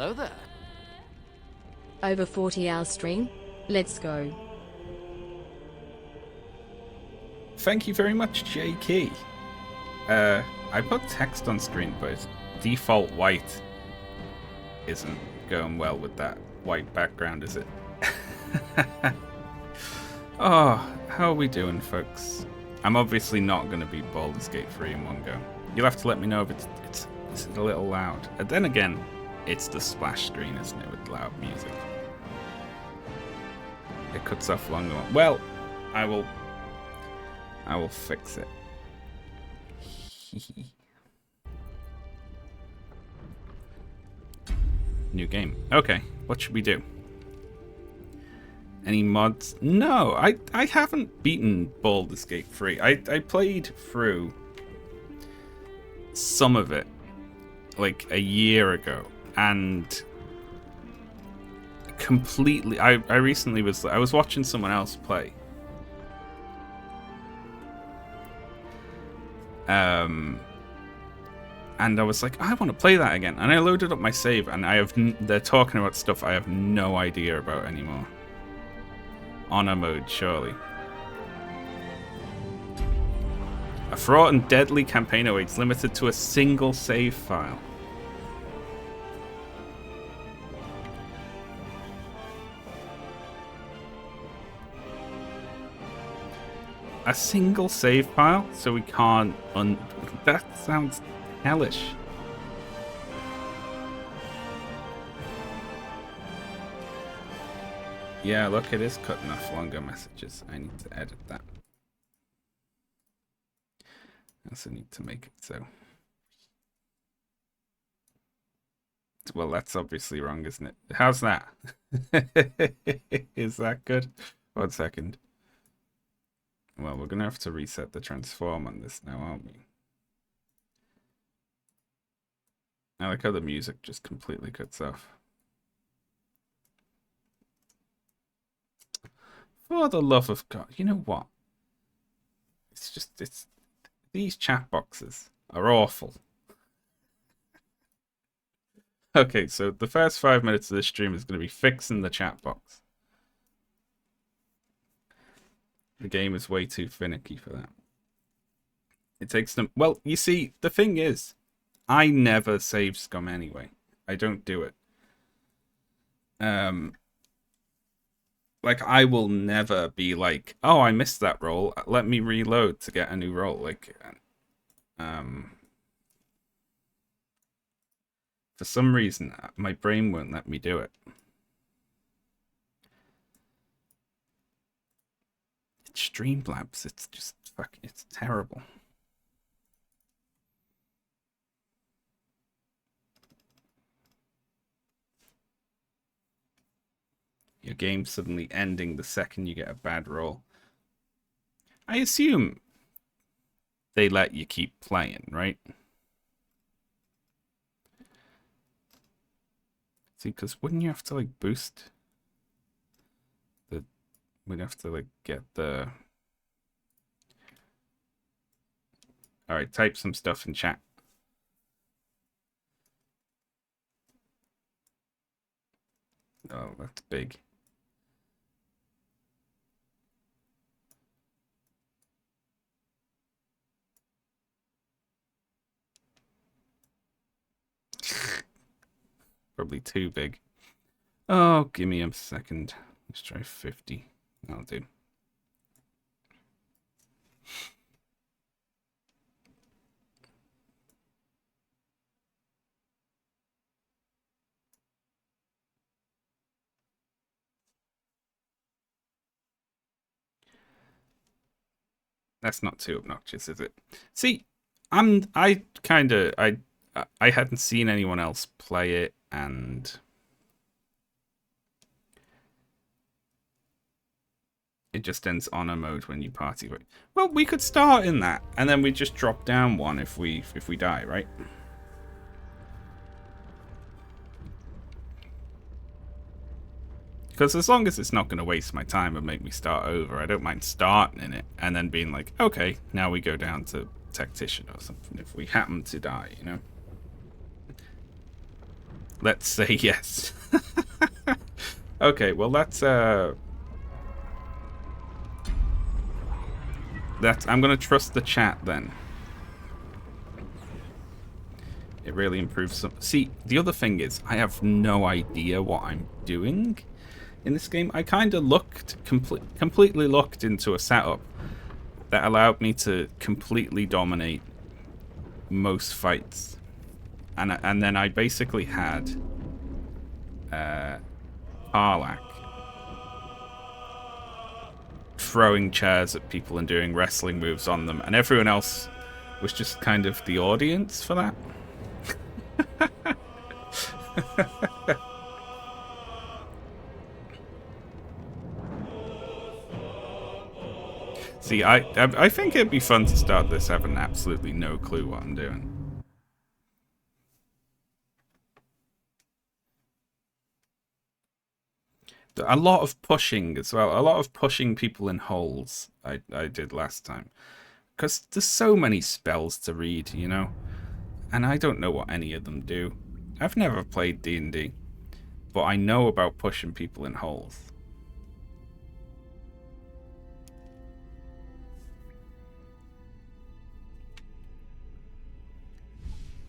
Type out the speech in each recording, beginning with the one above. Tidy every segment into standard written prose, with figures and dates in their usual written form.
Hello there. Over 40-hour stream? Let's go. Thank you very much, JK. I put text on screen, but default white isn't going well with that white background, is it? Oh, how are we doing, folks? I'm obviously not going to beat Baldur's Gate 3 in one go. You'll have to let me know if it's a little loud. And then again, it's the splash screen, isn't it, with loud music? It cuts off longer. Well, I will fix it. New game. Okay, what should we do? Any mods? No, I haven't beaten Baldur's Gate 3. I played through some of it like a year ago, and completely I recently was watching someone else play. And I was like, I want to play that again. And I loaded up my save, and they're talking about stuff I have no idea about anymore. Honor mode, surely. A fraught and deadly campaign awaits, limited to a single save file. A single save file? So we can't that sounds hellish. Yeah, look, it is cutting off longer messages. I need to edit that. I also need to make it so. Well, that's obviously wrong, isn't it? How's that? Is that good? 1 second. Well, we're going to have to reset the transform on this now, aren't we? I like how the music just completely cuts off. For the love of God, you know what? It's these chat boxes are awful. Okay, so the first 5 minutes of this stream is going to be fixing the chat box. The game is way too finicky for that. It takes them... Well, you see, the thing is, I never save scum anyway. I don't do it. Like, I will never be like, oh, I missed that roll. Let me reload to get a new roll. Like, for some reason, my brain won't let me do it. It's Streamlabs. It's just fucking... It's terrible. Your game suddenly ending the second you get a bad roll. I assume they let you keep playing, right? See, because wouldn't you have to, like, boost the... We'd have to, like, get the... Alright, type some stuff in chat. Oh, that's big. Probably too big. Oh, give me a second. Let's try 50. That'll do. That's not too obnoxious, is it? See, I hadn't seen anyone else play it, and it just ends honor mode when you party. Well, we could start in that, and then we just drop down one if we die, right? Because as long as it's not going to waste my time and make me start over, I don't mind starting in it and then being like, okay, now we go down to tactician or something if we happen to die, you know? Let's say yes. Okay, well that's I'm gonna trust the chat then. It really improves some. See, the other thing is, I have no idea what I'm doing in this game. I kind of completely looked into a setup that allowed me to completely dominate most fights, and then I basically had Arlak throwing chairs at people and doing wrestling moves on them, and everyone else was just kind of the audience for that. See, I think it'd be fun to start this having absolutely no clue what I'm doing. A lot of pushing as well. A lot of pushing people in holes I did last time. Because there's so many spells to read, you know? And I don't know what any of them do. I've never played D&D, but I know about pushing people in holes.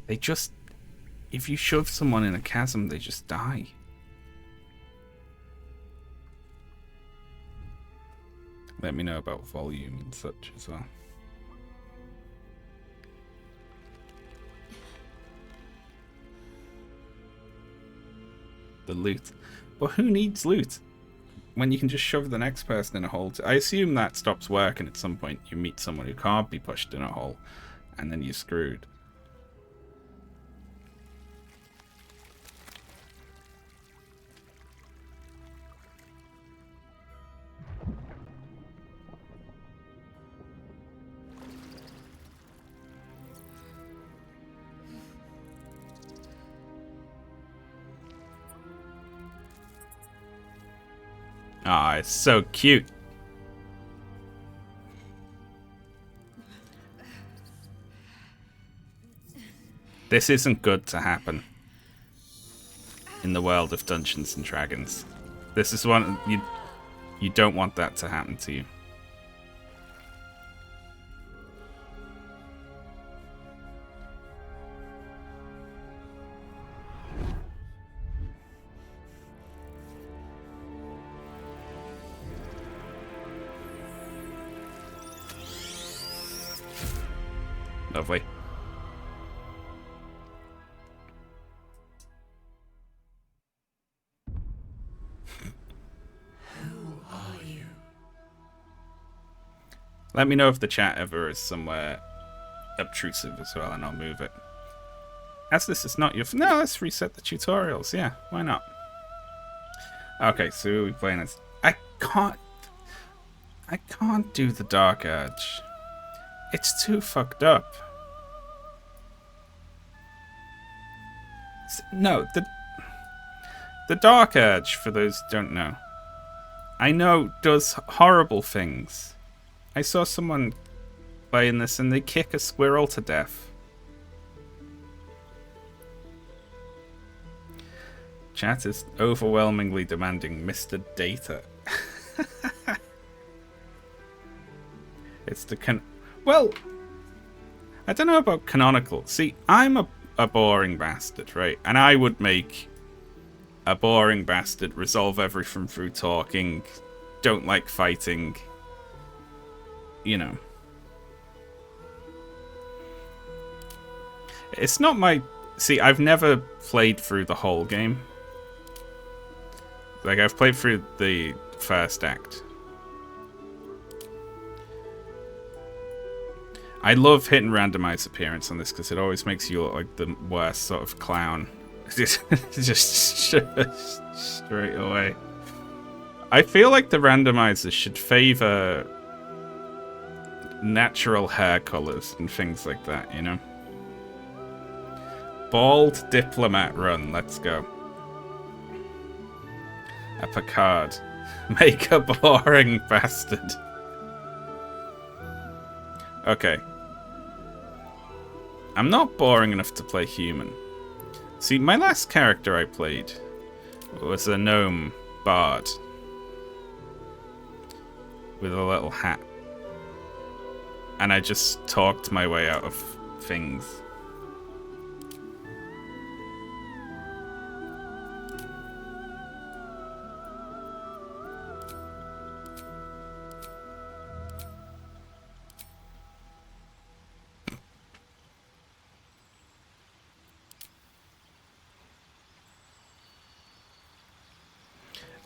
They just... If you shove someone in a chasm, they just die. Let me know about volume and such as well. The loot. But who needs loot when you can just shove the next person in a hole? I assume that stops working at some point. You meet someone who can't be pushed in a hole, and then you're screwed. Ah, it's so cute. This isn't good to happen in the world of Dungeons and Dragons. This is one you don't want that to happen to you. Lovely. Who are you? Let me know if the chat ever is somewhere obtrusive as well, and I'll move it. As this is not your... No, let's reset the tutorials. Yeah, why not? Okay, so who are we playing as? I can't do the Dark Urge. It's too fucked up. No, the Dark Urge, for those who don't know, I know does horrible things. I saw someone playing this and they kick a squirrel to death. Chat is overwhelmingly demanding Mr. Data. It's the well, I don't know about canonical. See, I'm a boring bastard, right? And I would make a boring bastard resolve everything through talking, don't like fighting, you know. It's not my... See, I've never played through the whole game. Like, I've played through the first act. I love hitting randomized appearance on this because it always makes you look like the worst sort of clown. just straight away. I feel like the randomizers should favor natural hair colors and things like that, you know? Bald diplomat run, let's go. A Picard. Make a boring bastard. Okay. I'm not boring enough to play human. See, my last character I played was a gnome bard with a little hat. And I just talked my way out of things.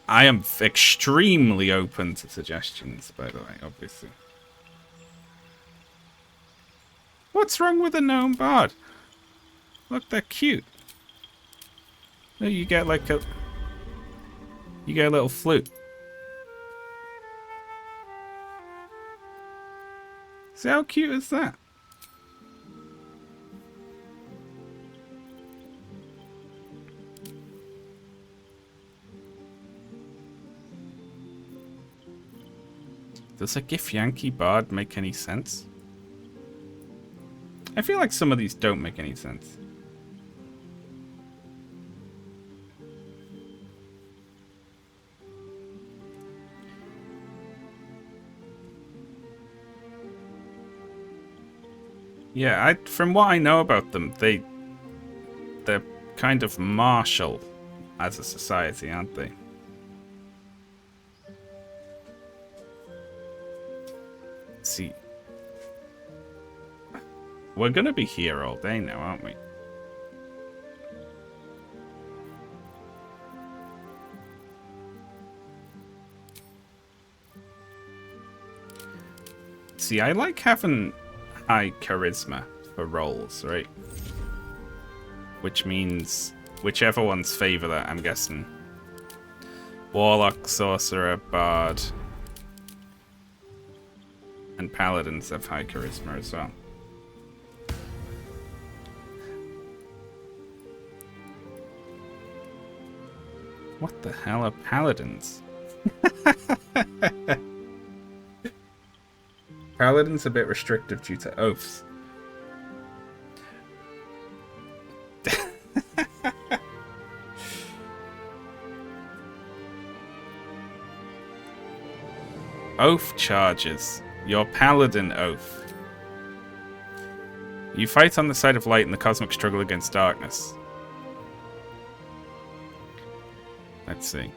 I am extremely open to suggestions, by the way, obviously. What's wrong with a gnome bard? Look, they're cute. No, you get like a... You get a little flute. See how cute is that? Does a Githyanki bard make any sense? I feel like some of these don't make any sense. Yeah, from what I know about them, they're kind of martial as a society, aren't they? Let's see. We're gonna be here all day now, aren't we? See, I like having high charisma for roles, right? Which means whichever one's favor that, I'm guessing. Warlock, Sorcerer, Bard, and Paladins have high charisma as well. What the hell are Paladins? Paladin's a bit restrictive due to oaths. Oath charges. Your Paladin oath. You fight on the side of light in the cosmic struggle against darkness. Let's see.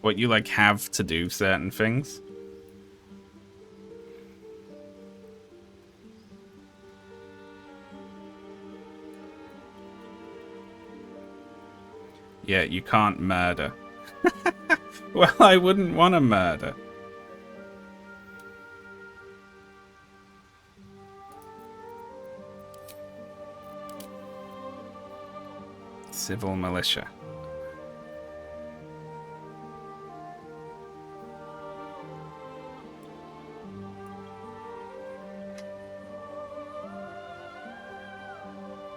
What, you like have to do certain things? Yeah, you can't murder. Well, I wouldn't want to murder. Civil militia.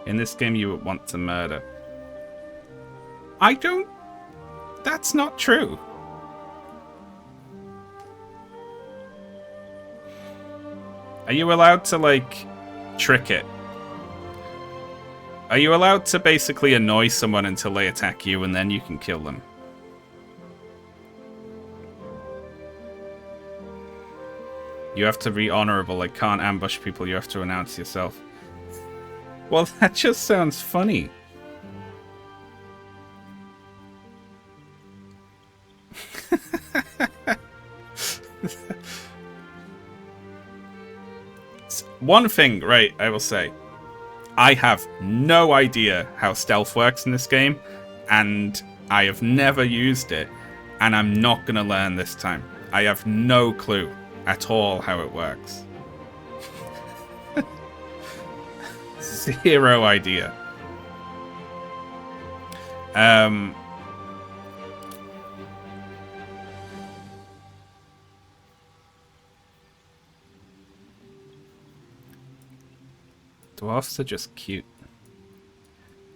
In this game, you would want to murder. I don't... That's not true. Are you allowed to, like, trick it? Are you allowed to basically annoy someone until they attack you and then you can kill them? You have to be honorable, like can't ambush people, you have to announce yourself. Well, that just sounds funny. One thing, right, I will say. I have no idea how stealth works in this game, and I have never used it, and I'm not going to learn this time. I have no clue at all how it works. Zero idea. Dwarfs are just cute.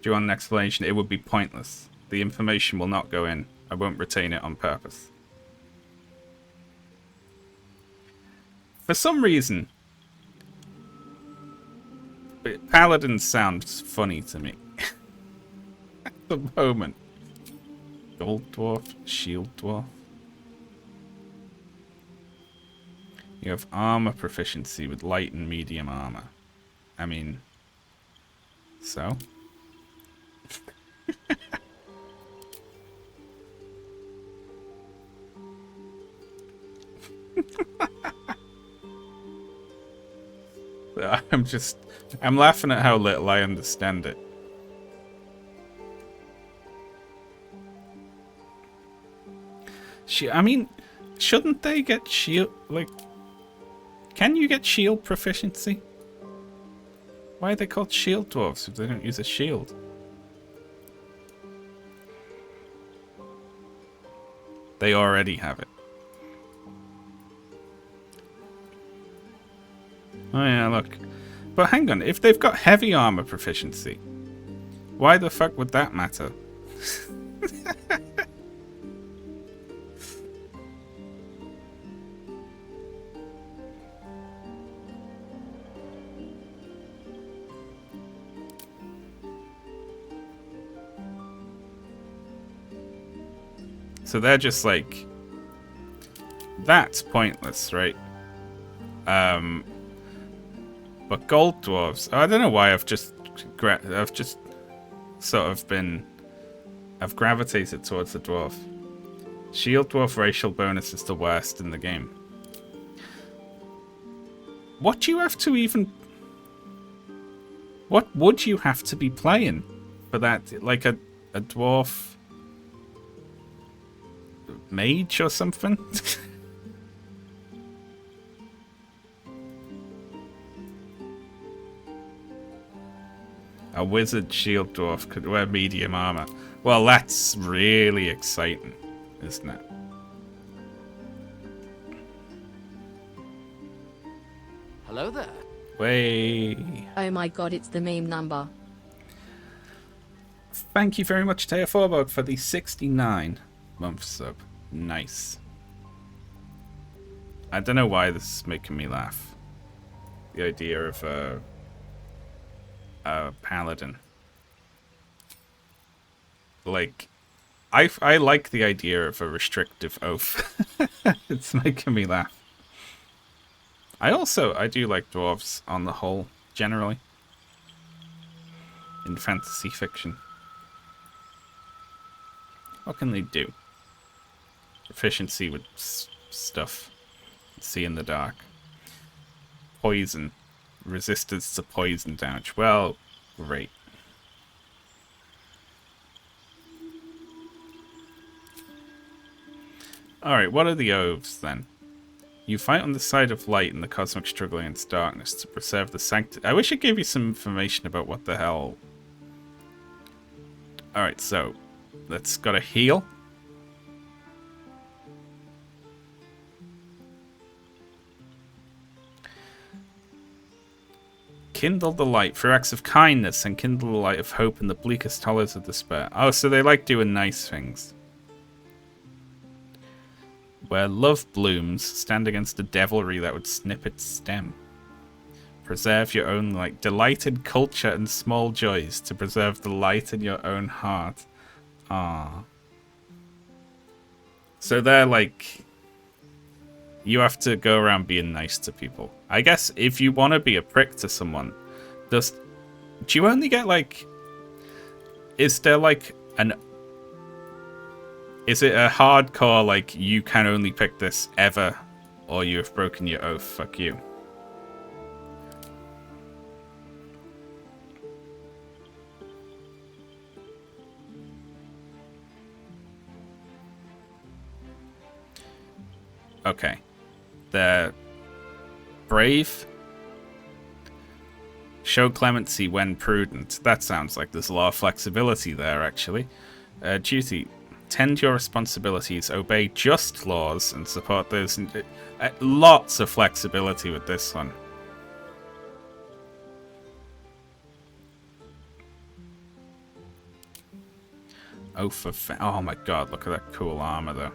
Do you want an explanation? It would be pointless. The information will not go in. I won't retain it on purpose. For some reason, Paladin sounds funny to me. At the moment. Gold Dwarf, Shield Dwarf. You have armor proficiency with light and medium armor. I mean, so? I'm laughing at how little I understand it. I mean, shouldn't they get shield, like, can you get shield proficiency? Why are they called shield dwarves if they don't use a shield? They already have it. Oh yeah, look. But hang on, if they've got heavy armor proficiency, why the fuck would that matter? So they're just like, that's pointless, right? But gold dwarves, I don't know why I've just sort of I've gravitated towards the dwarf. Shield dwarf racial bonus is the worst in the game. What do you have to even, what would you have to be playing for that? Like a dwarf mage or something? A wizard shield dwarf could wear medium armor. Well, that's really exciting, isn't it? Hello there. Way. Oh my god, it's the meme number. Thank you very much, Taya Forbog, for the 69-month sub. Nice. I don't know why this is making me laugh. The idea of a paladin. Like, I like the idea of a restrictive oath. It's making me laugh. I do like dwarves on the whole, generally. In fantasy fiction. What can they do? Proficiency with stuff. See in the dark. Poison. Resistance to poison damage. Well, great. Alright, what are the oaths then? You fight on the side of light in the cosmic struggle against darkness to preserve the sanctity. I wish it gave you some information about what the hell. Alright, so let's gotta heal. Kindle the light through acts of kindness and kindle the light of hope in the bleakest hollows of despair. Oh, so they like doing nice things. Where love blooms, stand against the devilry that would snip its stem. Preserve your own light. Delight in culture and small joys to preserve the light in your own heart. Ah. So they're like, you have to go around being nice to people. I guess if you want to be a prick to someone, do you only get like, is there like an, is it a hardcore like you can only pick this ever, or you have broken your oath, fuck you? Okay. They're brave. Show clemency when prudent. That sounds like there's a lot of flexibility there, actually. Duty. Tend your responsibilities, obey just laws, and support those. Lots of flexibility with this one. Oh my god, look at that cool armor, though.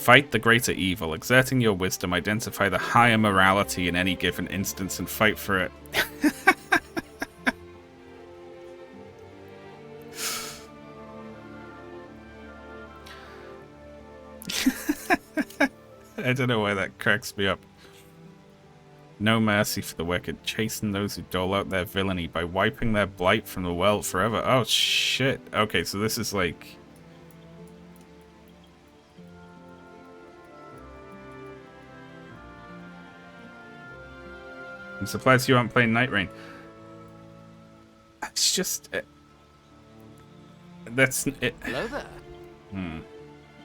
Fight the greater evil. Exerting your wisdom, identify the higher morality in any given instance and fight for it. I don't know why that cracks me up. No mercy for the wicked. Chasten those who dole out their villainy by wiping their blight from the world forever. Oh, shit. Okay, so this is like... I'm surprised you aren't playing Night Rain. It's just... that's... it. Hello there.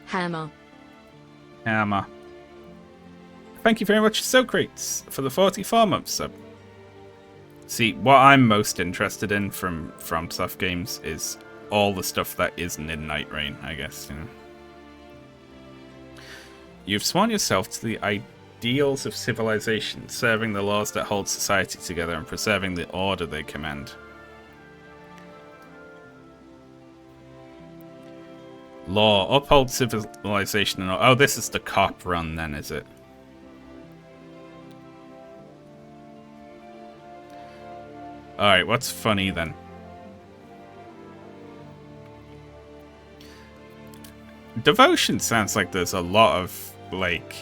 Hammer. Hammer. Thank you very much, Socrates, for the 44 months sub. See, what I'm most interested in from FromSoft games is all the stuff that isn't in Night Rain, I guess. You know. You've sworn yourself to the ideals of civilization, serving the laws that hold society together and preserving the order they command. Law, uphold civilization and... Oh, this is the cop run then, is it? Alright, what's funny then? Devotion sounds like there's a lot of, like...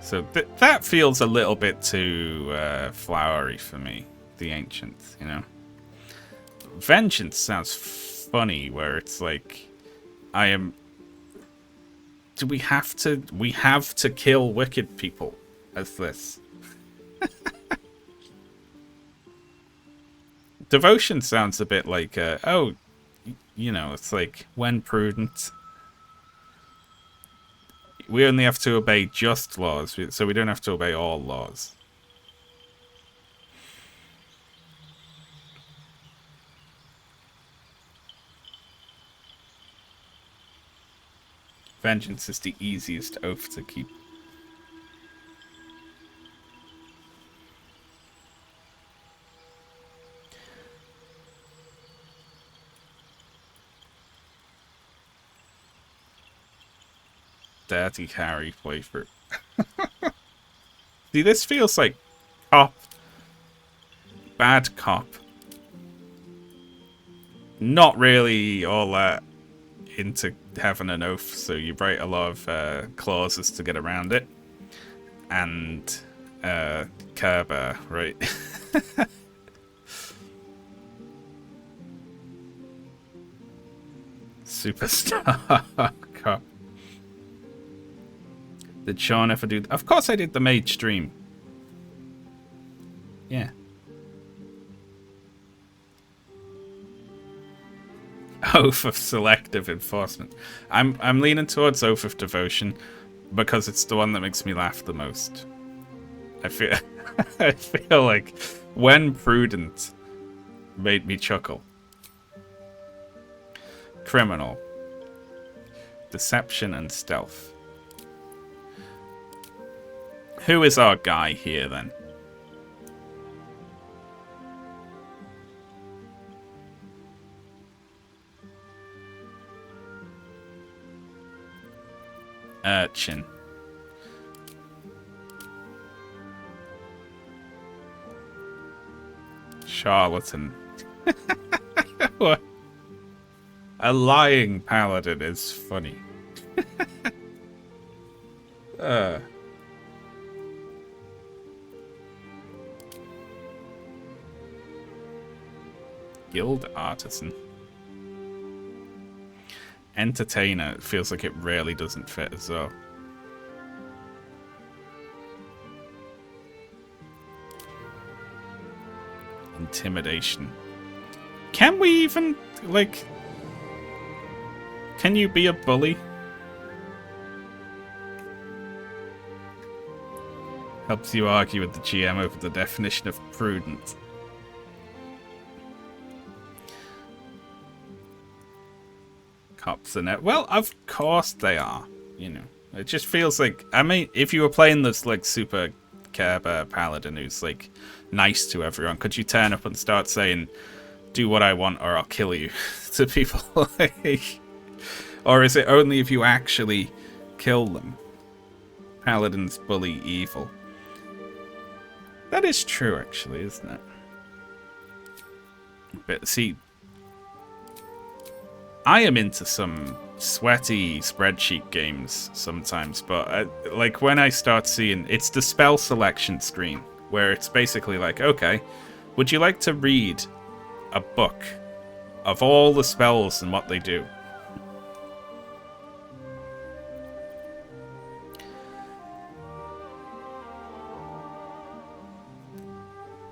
So that feels a little bit too flowery for me. The Ancients, you know? Vengeance sounds funny, where it's like... I am... Do we have to... We have to kill wicked people as this. Devotion sounds a bit like, oh, you know, it's like, when prudent. We only have to obey just laws, so we don't have to obey all laws. Vengeance is the easiest oath to keep. Dirty Harry playthrough. See, this feels like cop. Bad cop. Not really all that into having an oath, so you write a lot of clauses to get around it. And Kerber, right? Superstar cop. Did Sean ever do... Of course I did the Mage stream. Yeah. Oath of Selective Enforcement. I'm leaning towards Oath of Devotion because it's the one that makes me laugh the most. I feel I feel like when prudent made me chuckle. Criminal. Deception and stealth. Who is our guy here, then? Urchin. Charlatan. What? A lying paladin is funny. Guild Artisan. Entertainer. It feels like it really doesn't fit as well. Intimidation. Can we even, like... Can you be a bully? Helps you argue with the GM over the definition of prudent. Cops are net. Well, of course they are. You know, it just feels like... I mean, if you were playing this, like, super Kerber paladin who's, like, nice to everyone, could you turn up and start saying, do what I want or I'll kill you to people? Like, Or is it only if you actually kill them? Paladins bully evil. That is true, actually, isn't it? But see, I am into some sweaty spreadsheet games sometimes, but like when I start seeing, it's the spell selection screen, where it's basically like, okay, would you like to read a book of all the spells and what they do?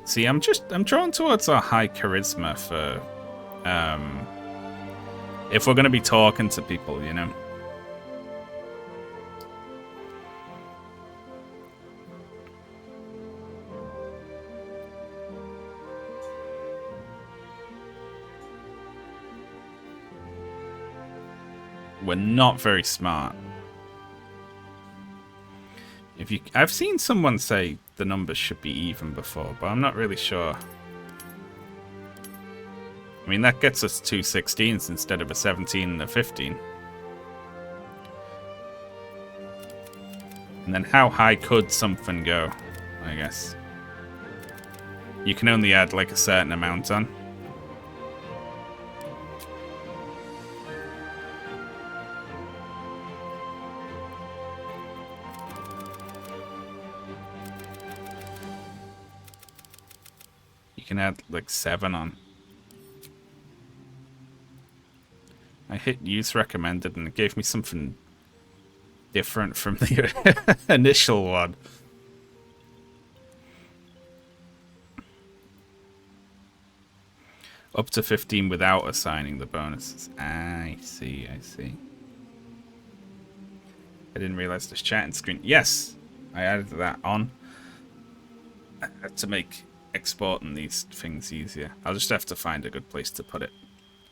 See, I'm drawn towards our high charisma for, if we're going to be talking to people, you know? We're not very smart. I've seen someone say the numbers should be even before, but I'm not really sure. I mean, that gets us 2 16s instead of a 17 and a 15. And then how high could something go, I guess? You can only add like a certain amount on. You can add like 7 on. I hit use recommended and it gave me something different from the initial one. Up to 15 without assigning the bonuses. I see, I see. I didn't realize this chatting screen. Yes, I added that on to make exporting these things easier. I'll just have to find a good place to put it.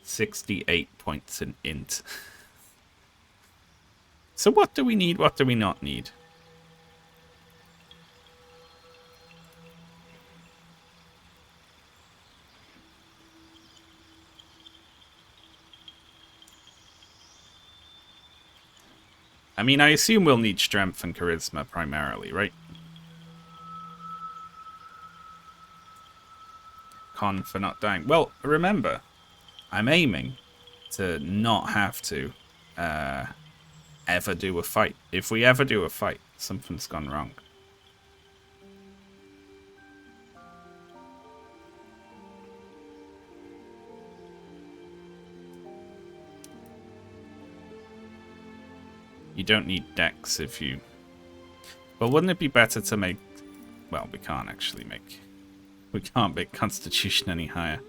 68 points in int. So what do we need? What do we not need? I mean, I assume we'll need strength and charisma primarily, right? Con for not dying. Well, remember, I'm aiming to not have to ever do a fight. If we ever do a fight, something's gone wrong. You don't need dex if you... Well, wouldn't it be better to make... Well, we can't actually make... We can't make Constitution any higher.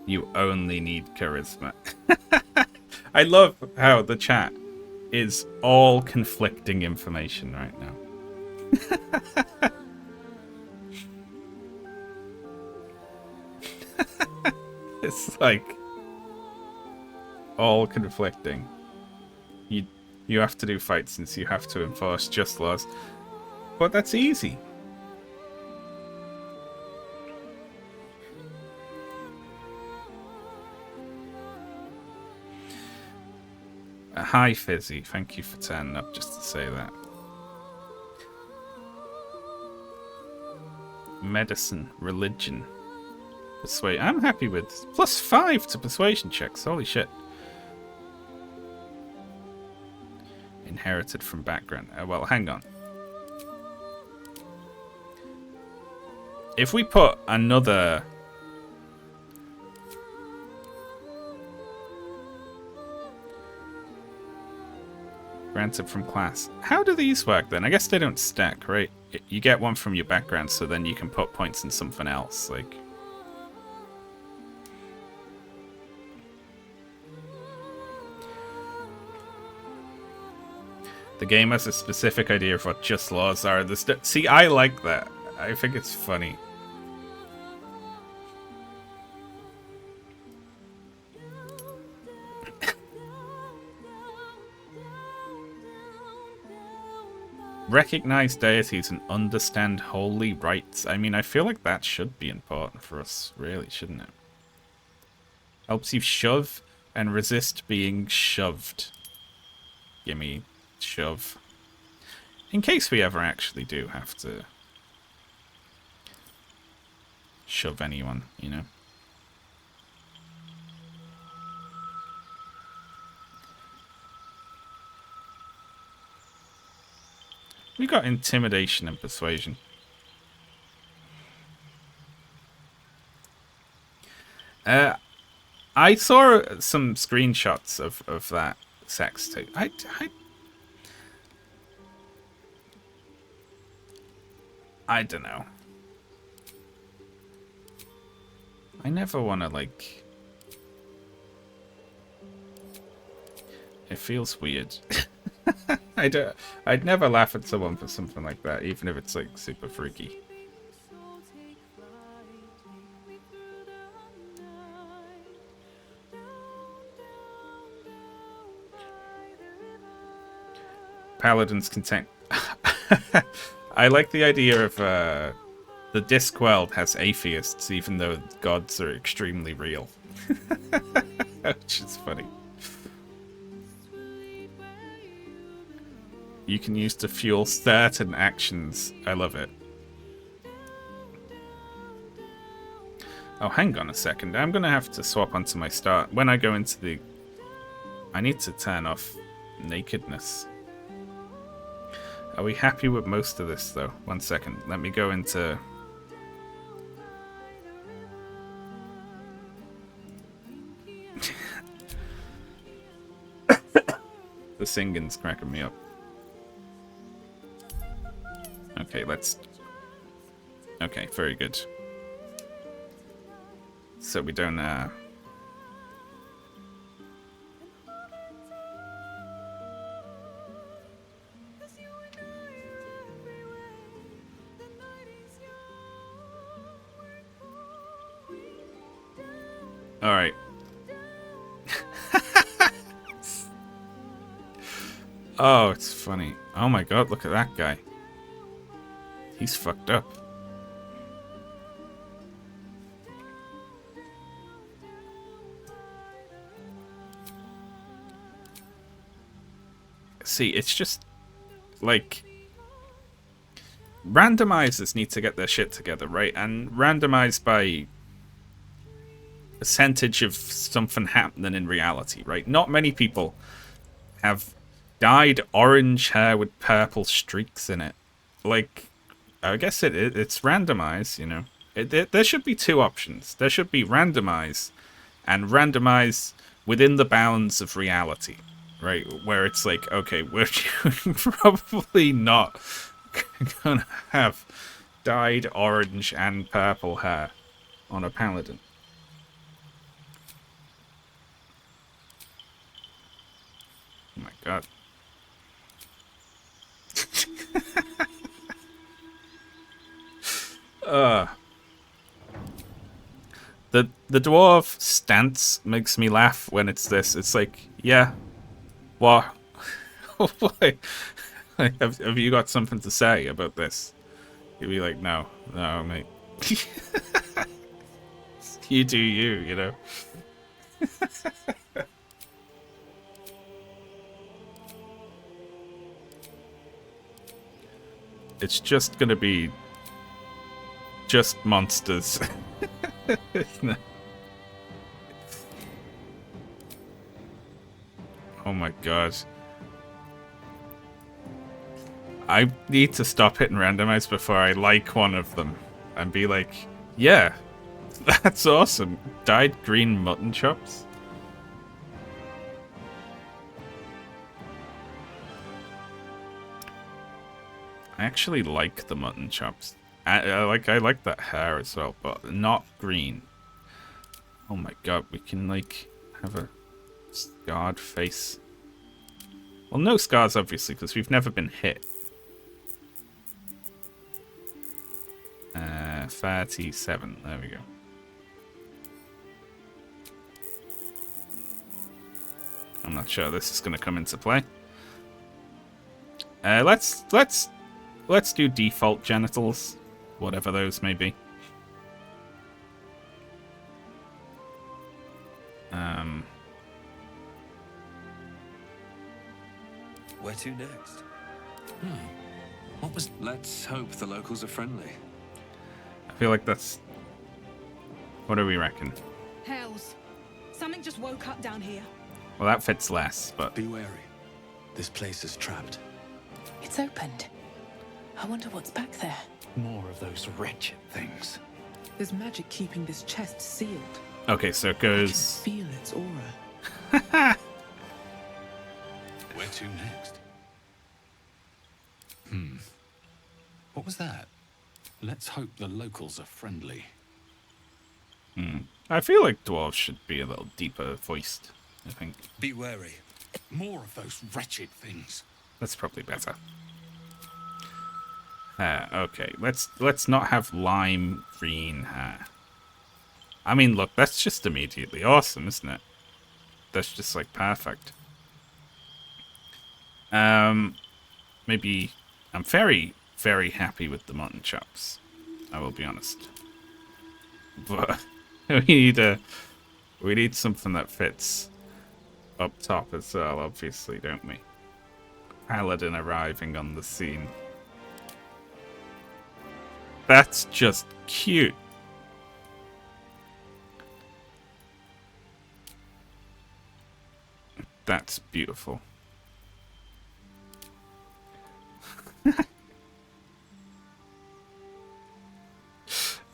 You only need charisma. I love how the chat is all conflicting information right now. It's like all conflicting. You have to do fights since you have to enforce just laws. But that's easy. Hi Fizzy, thank you for turning up just to say that. Medicine, religion, persuade. I'm happy with +5 to persuasion checks. Holy shit! Inherited from background. Well, hang on. If we put another granted from class, how do these work then? I guess they don't stack, right? You get one from your background, so then you can put points in something else, like. The game has a specific idea of what just laws are. See, I like that. I think it's funny. Recognize deities and understand holy rites. I mean, I feel like that should be important for us, really, shouldn't it? Helps you shove and resist being shoved. Gimme shove. In case we ever actually do have to shove anyone, you know? We got intimidation and persuasion. I saw some screenshots of that sex tape. I don't know. I never want to, like... It feels weird. I'd never laugh at someone for something like that, even if it's, like, super freaky. Paladins contain... I like the idea of, the Discworld has atheists, even though gods are extremely real. Which is funny. You can use to fuel certain actions. I love it. Oh, hang on a second. I'm going to have to swap onto my start. When I go into the... I need to turn off nakedness. Are we happy with most of this, though? 1 second. Let me go into... The singing's cracking me up. Okay, let's... Okay, very good. So we don't, Alright. Oh, it's funny. Oh my god, look at that guy. He's fucked up. See, it's just... Like... Randomizers need to get their shit together, right? And randomized by... percentage of something happening in reality, right? Not many people have dyed orange hair with purple streaks in it. Like, I guess it's randomized, you know. There should be two options. There should be randomize and randomize within the bounds of reality, right? Where it's like, okay, we're probably not gonna have dyed orange and purple hair on a paladin. Oh my god. The dwarf stance makes me laugh when it's this. It's like, yeah, what? Why? Like, have you got something to say about this? You'd be like, no, mate. You do you know. It's just gonna be just monsters. Oh my god. I need to stop hitting randomize before I like one of them and be like, yeah, that's awesome. Dyed green mutton chops. I actually like the mutton chops. I like that hair as well, but not green. Oh my god, we can like have a scarred face. Well, no scars obviously, because we've never been hit. 37. There we go. I'm not sure this is going to come into play. Let's let's do default genitals, whatever those may be. Where to next? What was... Let's hope the locals are friendly. I feel like that's... What do we reckon? Hells. Something just woke up down here. Well, that fits less, but... Be wary. This place is trapped. It's opened. I wonder what's back there. More of those wretched things. There's magic keeping this chest sealed. Okay, so it I can goes... feel its aura. Where to next? What was that? Let's hope the locals are friendly. I feel like dwarves should be a little deeper voiced, I think. Be wary. More of those wretched things. That's probably better. Okay, let's not have lime green hair. I mean, look, that's just immediately awesome, isn't it? That's just, like, perfect. Maybe... I'm very, very happy with the mutton chops. I will be honest. But we need something that fits up top as well, obviously, don't we? Paladin arriving on the scene. That's just cute. That's beautiful.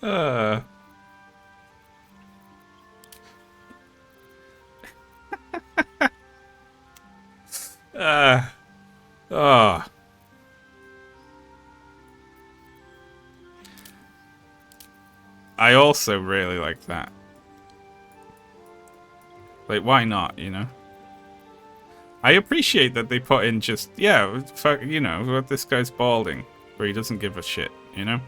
Oh. I also really like that. Like, why not, you know? I appreciate that they put in just, yeah, fuck, you know, this guy's balding, where he doesn't give a shit, you know?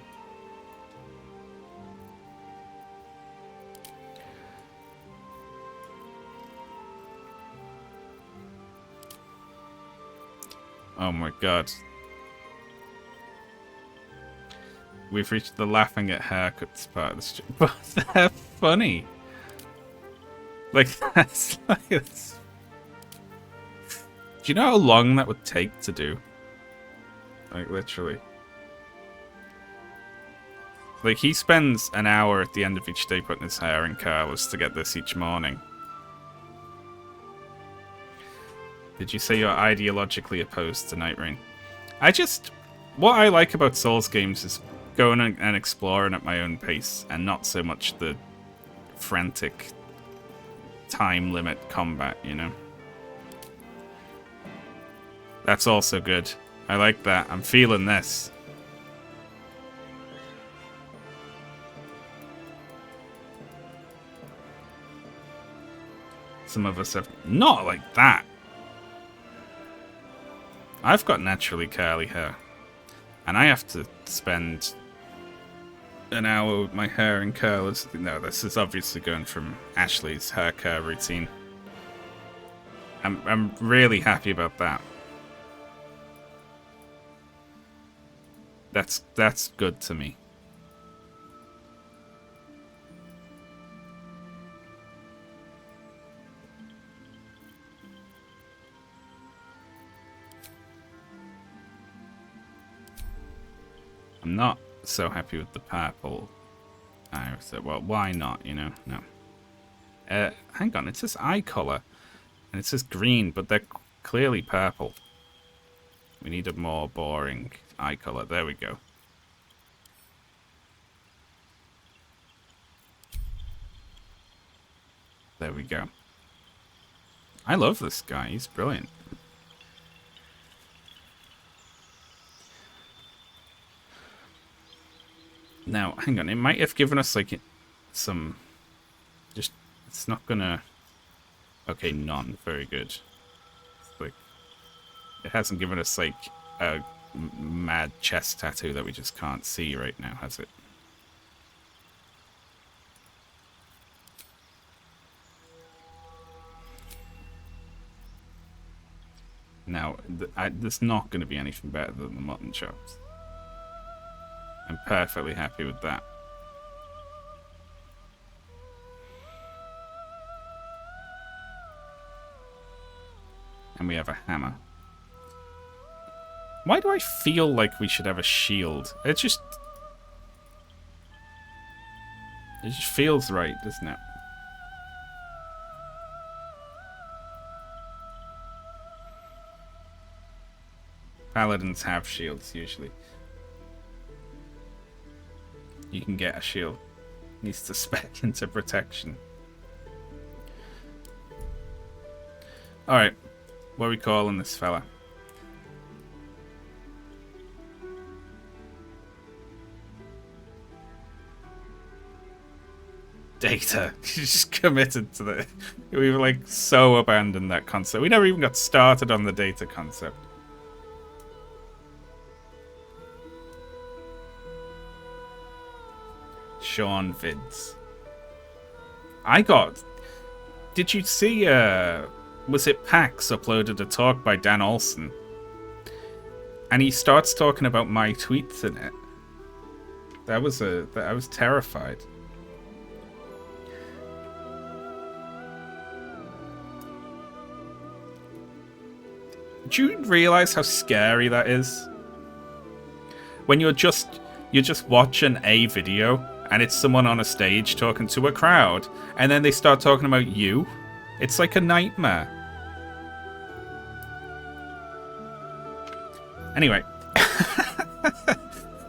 Oh my god. We've reached the laughing at haircuts part of the stream. But they're funny. Like, that's like... That's... Do you know how long that would take to do? Like, literally. Like, he spends an hour at the end of each day putting his hair in curlers to get this each morning. Did you say you're ideologically opposed to Night Rain? What I like about Souls games is going and exploring at my own pace, and not so much the frantic time limit combat, you know? That's also good. I like that. I'm feeling this. Some of us have... Not like that! I've got naturally curly hair. And I have to spend an hour with my hair in curlers. No, this is obviously going from Ashley's hair care routine. I'm really happy about that. That's good to me. I'm not so happy with the purple. I said, well, why not, you know? No. Hang on, it says eye color. And it says green, but they're clearly purple. We need a more boring eye color. There we go. There we go. I love this guy. He's brilliant. Now, hang on. It might have given us, like, some... Just... It's not gonna... Okay, none. Very good. It's like... It hasn't given us, like, a mad chest tattoo that we just can't see right now, has it? Now, there's not going to be anything better than the mutton chops. I'm perfectly happy with that. And we have a hammer. Why do I feel like we should have a shield? It just feels right, doesn't it? Paladins have shields, usually. You can get a shield. Needs to spec into protection. Alright. What are we calling this fella? Data. Just committed to the... We've like so abandoned that concept. We never even got started on the data concept. Sean Vids. Did you see, was it PAX uploaded a talk by Dan Olsen? And he starts talking about my tweets in it. I was terrified. Do you realize how scary that is? When you're just watching a video and it's someone on a stage talking to a crowd and then they start talking about you. It's like a nightmare. Anyway.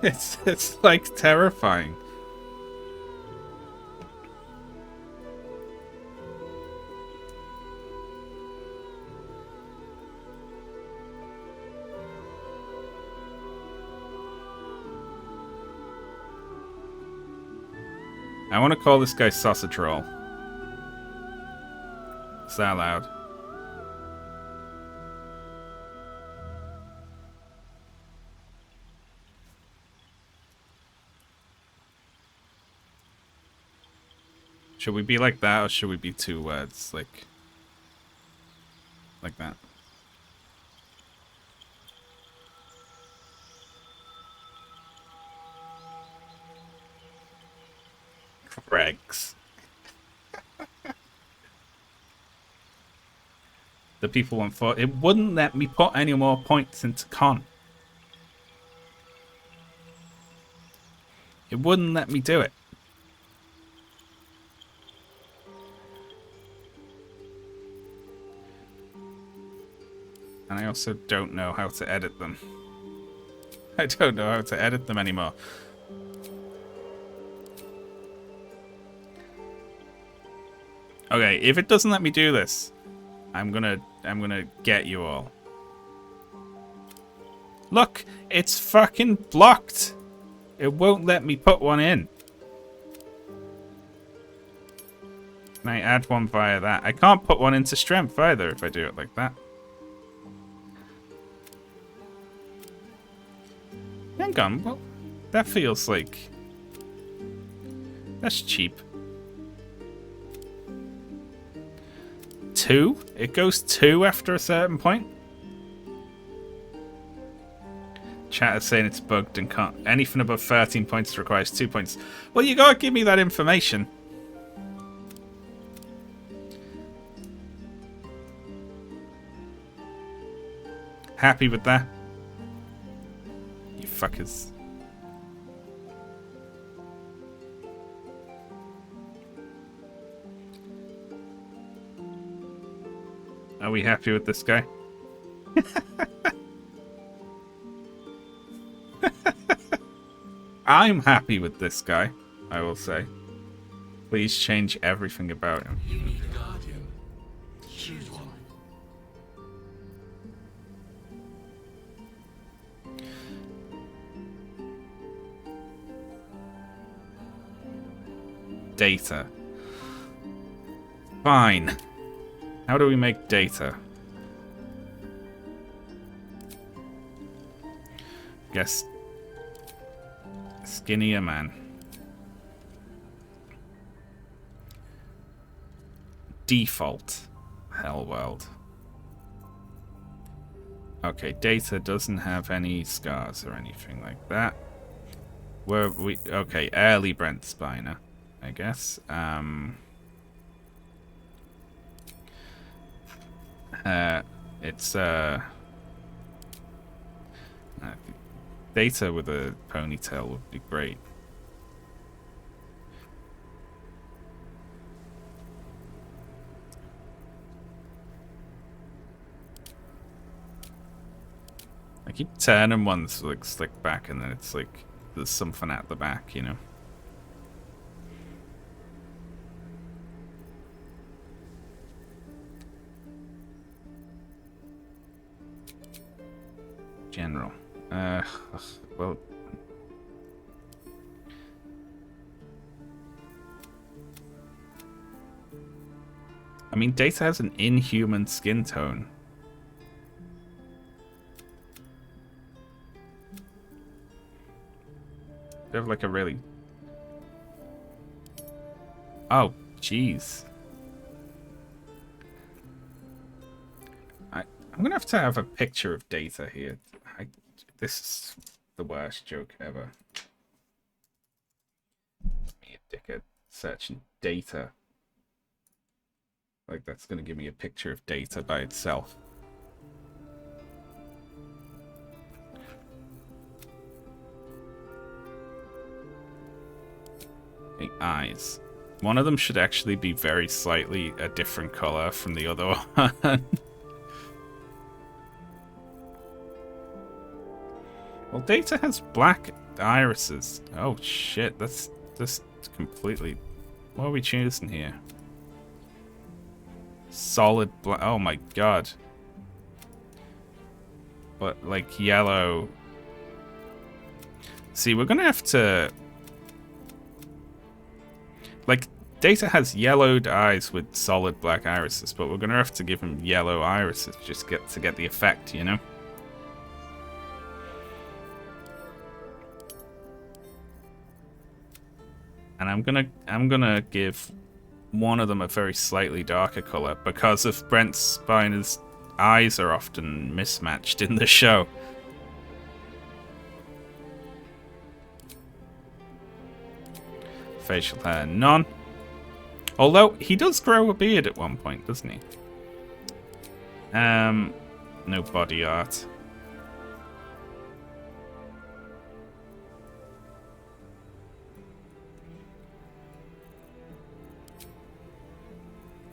it's like terrifying. I want to call this guy Sausage Roll. Is that allowed? Should we be like that, or should we be 2 words? Like that. Greg's. The people want for it wouldn't let me put any more points into con. It wouldn't let me do it. And I also don't know how to edit them. I don't know how to edit them anymore. Okay, if it doesn't let me do this, I'm gonna get you all. Look, it's fucking blocked. It won't let me put one in. Can I add one via that? I can't put one into strength either if I do it like that. Hang on, well, that feels like... That's cheap. 2? It goes 2 after a certain point? Chat is saying it's bugged and can't... Anything above 13 points requires 2 points. Well, you gotta give me that information. Happy with that? You fuckers. Are we happy with this guy? I'm happy with this guy, I will say. Please change everything about him. You need a guardian. Choose one. Data. Fine. How do we make data? Guess skinnier man. Default. Hell world. Okay, data doesn't have any scars or anything like that. Where we okay, early Brent Spiner, I guess. It's Data with a ponytail would be great. I keep turning ones like slick back, and then it's like there's something at the back, you know. General. Well. I mean, Data has an inhuman skin tone. They have like a really... Oh, jeez. I'm gonna have a picture of Data here. This is the worst joke ever. Me a dickhead searching Data. Like that's gonna give me a picture of Data by itself. Okay, eyes. One of them should actually be very slightly a different color from the other one. Well, Data has black irises. Oh shit, that's just completely... What are we choosing here? Solid black... Oh my god. But, like, yellow... See, we're gonna have to... Like, Data has yellowed eyes with solid black irises, but we're gonna have to give him yellow irises just to get the effect, you know? And I'm gonna give one of them a very slightly darker color because of Brent Spiner's eyes are often mismatched in the show. Facial hair, none. Although he does grow a beard at one point, doesn't he? No body art.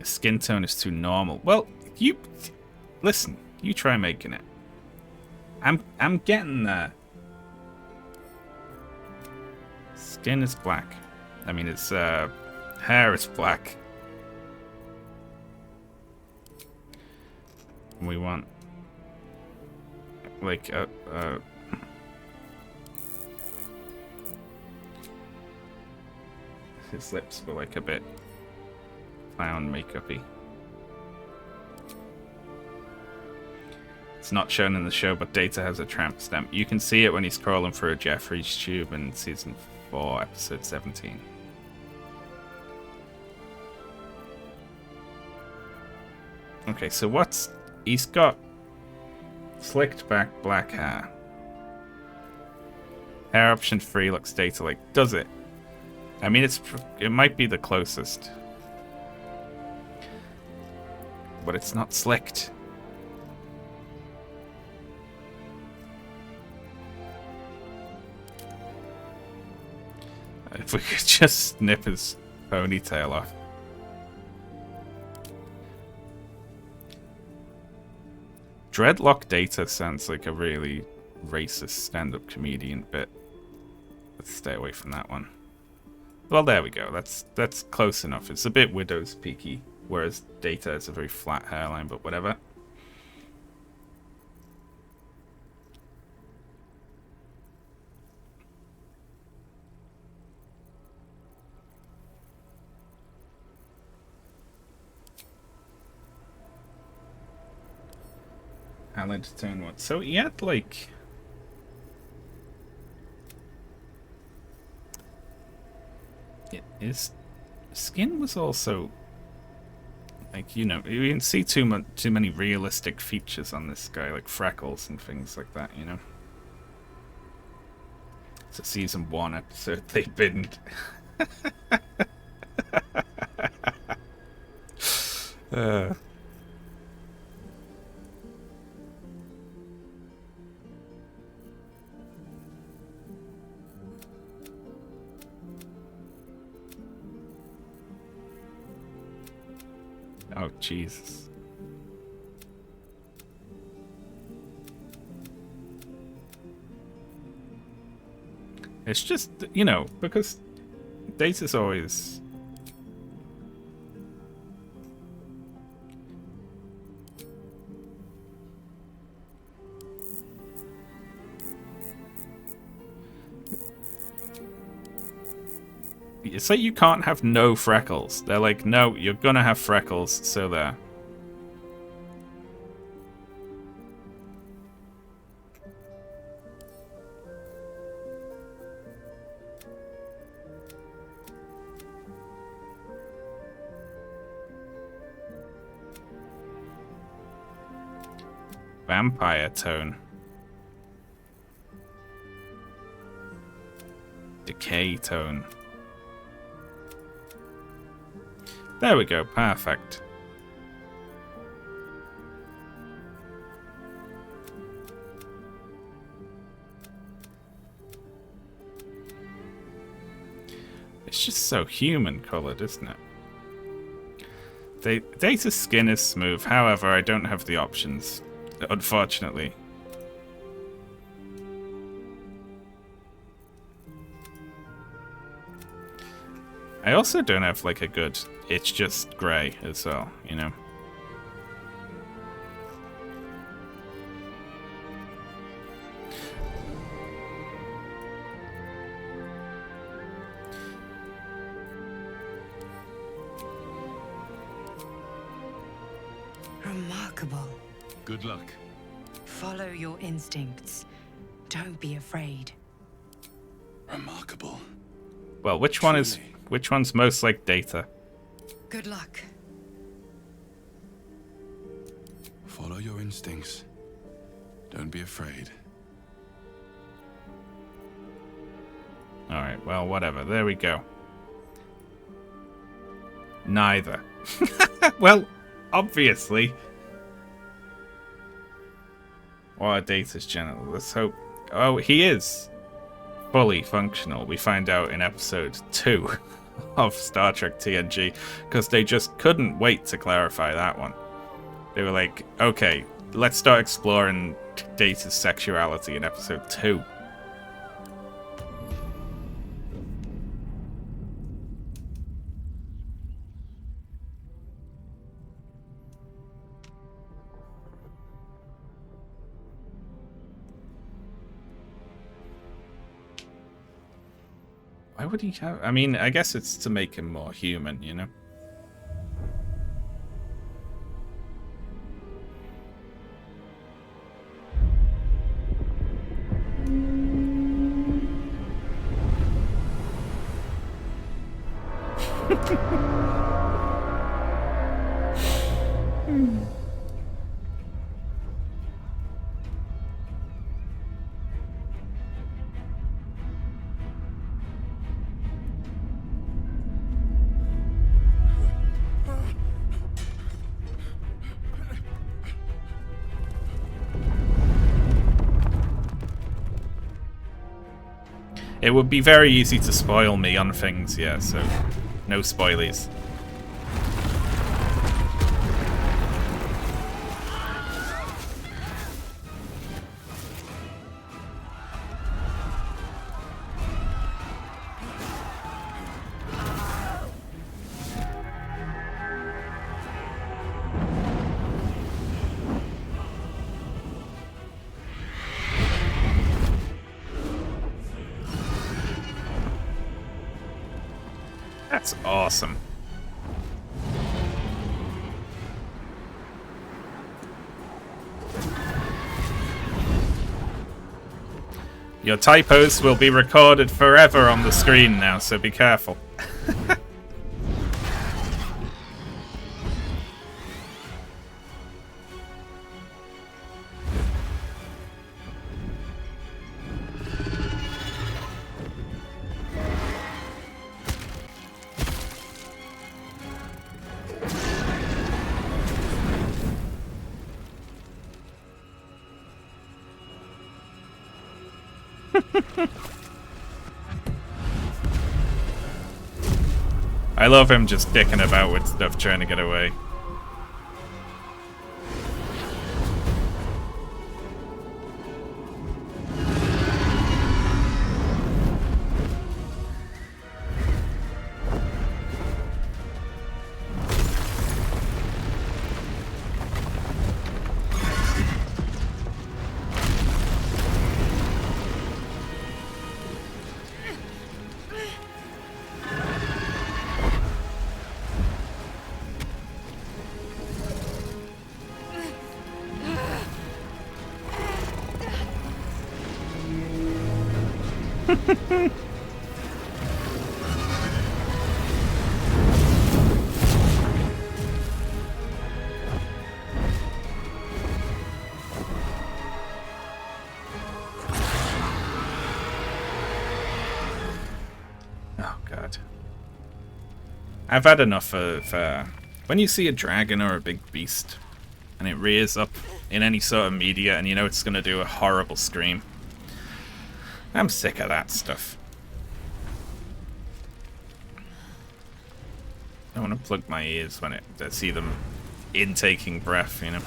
Skin tone is too normal. Well, you listen. You try making it. I'm getting there. Skin is black. I mean, its hair is black. We want like his lips were like a bit clown makeup-y. It's not shown in the show, but Data has a tramp stamp. You can see it when he's crawling through a Jeffrey's tube in season 4, episode 17. Okay, so what's... He's got slicked back black hair. Hair option 3 looks Data-like. Does it? I mean, it might be the closest. But it's not slicked. If we could just snip his ponytail off. Dreadlock Data sounds like a really racist stand-up comedian bit. Let's stay away from that one. Well, there we go. That's close enough. It's a bit Widow's Peaky, whereas Data is a very flat hairline, but whatever. Highlight to turn one. So he had like... His skin was also... Like, you know, you can see too many realistic features on this guy, like freckles and things like that, you know? It's a season 1 episode they binned. uh. Oh, Jesus. It's just, you know, because Data's always... It's like you can't have no freckles. They're like, no, you're gonna have freckles, so there. Vampire tone. Decay tone. There we go, perfect. It's just so human colored, isn't it? Data's skin is smooth, however, I don't have the options, unfortunately. I also don't have like a good, it's just grey as well, you know? Remarkable. Good luck. Follow your instincts. Don't be afraid. Remarkable. Well, which one's most like Data? Good luck. Follow your instincts. Don't be afraid. Alright, well, whatever. There we go. Neither. Well, obviously. What are Data's genitals? Let's hope... Oh, he is fully functional. We find out in episode 2 of Star Trek TNG, because they just couldn't wait to clarify that one. They were like, okay, let's start exploring Data's sexuality in episode 2. Why would he have... I mean, I guess it's to make him more human, you know? It would be very easy to spoil me on things, yeah, so no spoilies. That's awesome. Your typos will be recorded forever on the screen now, so be careful. I love him just dicking about with stuff, trying to get away. I've had enough of when you see a dragon or a big beast and it rears up in any sort of media and you know it's going to do a horrible scream. I'm sick of that stuff. I want to plug my ears when I see them intaking breath, you know.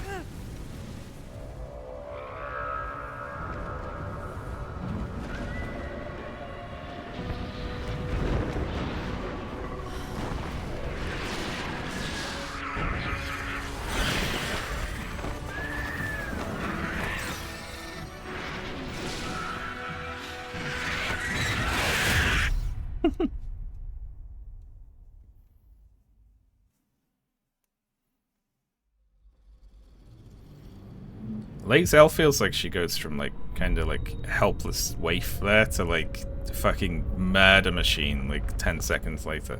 Lae'zel feels like she goes from like kind of like helpless waif there to like fucking murder machine like 10 seconds later.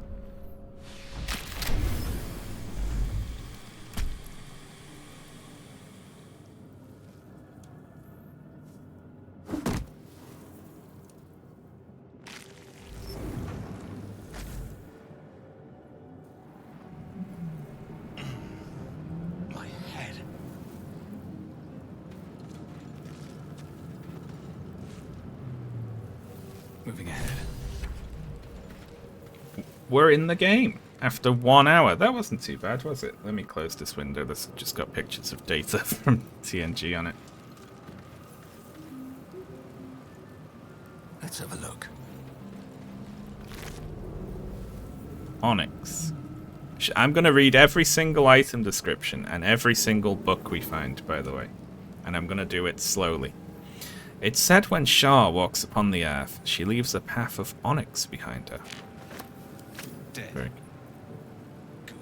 Moving ahead. We're in the game after 1 hour. That wasn't too bad, was it? Let me close this window. This just got pictures of data from TNG on it. Let's have a look. Onyx. I'm going to read every single item description and every single book we find, by the way. And I'm going to do it slowly. It's said when Shar walks upon the earth, she leaves a path of onyx behind her. Dead. Very Good.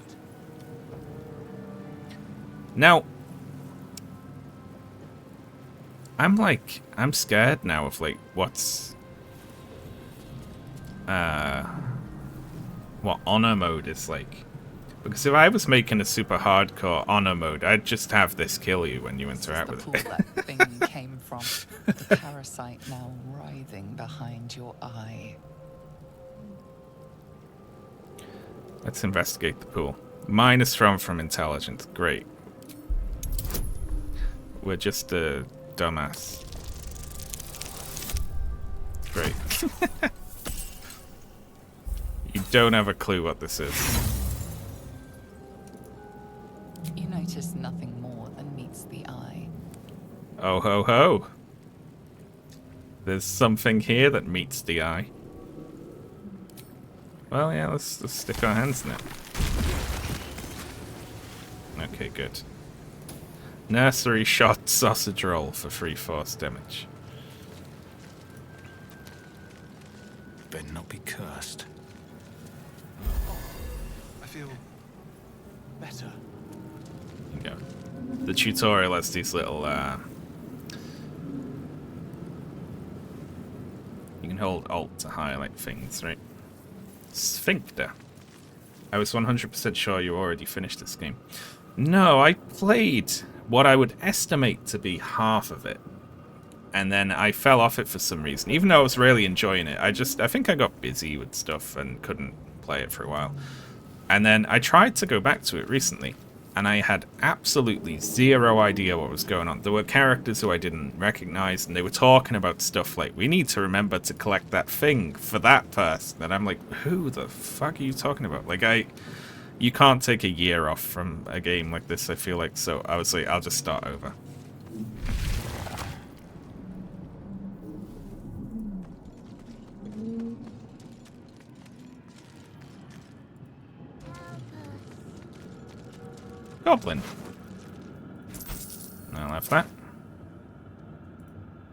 Now, I'm scared now of like what honor mode is like. Because if I was making a super hardcore honor mode, I'd just have this kill you when you interact with it. That thing came from. The parasite now writhing behind your eye. Let's investigate the pool. Minus from intelligence. Great. We're just a dumbass. Great. You don't have a clue what this is. You notice nothing more than meets the eye. Oh ho ho. There's something here that meets the eye. Well, yeah, let's stick our hands in it. Okay, good. Nursery shot sausage roll for 3 force damage. Better not be cursed. I feel better. There you go. The tutorial has these little you can hold Alt to highlight things, right? Sphincter. I was 100% sure you already finished this game. No, I played what I would estimate to be half of it. And then I fell off it for some reason. Even though I was really enjoying it. I think I got busy with stuff and couldn't play it for a while. And then I tried to go back to it recently. and I had absolutely zero idea what was going on. There were characters who I didn't recognize, and they were talking about stuff like, we need to remember to collect that thing for that person. And I'm like, who the fuck are you talking about? Like, you can't take a year off from a game like this, I feel like, so I was like, I'll just start over. Goblin. I'll have that.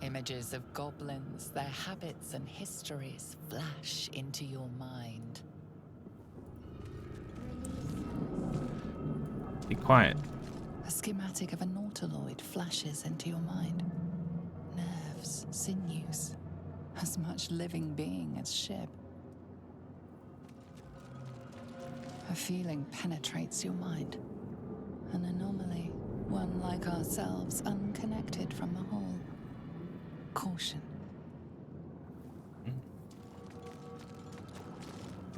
Images of goblins, their habits and histories flash into your mind. Be quiet. A schematic of a nautiloid flashes into your mind. Nerves, sinews, as much living being as ship. A feeling penetrates your mind. An anomaly, one like ourselves, unconnected from the whole. Caution.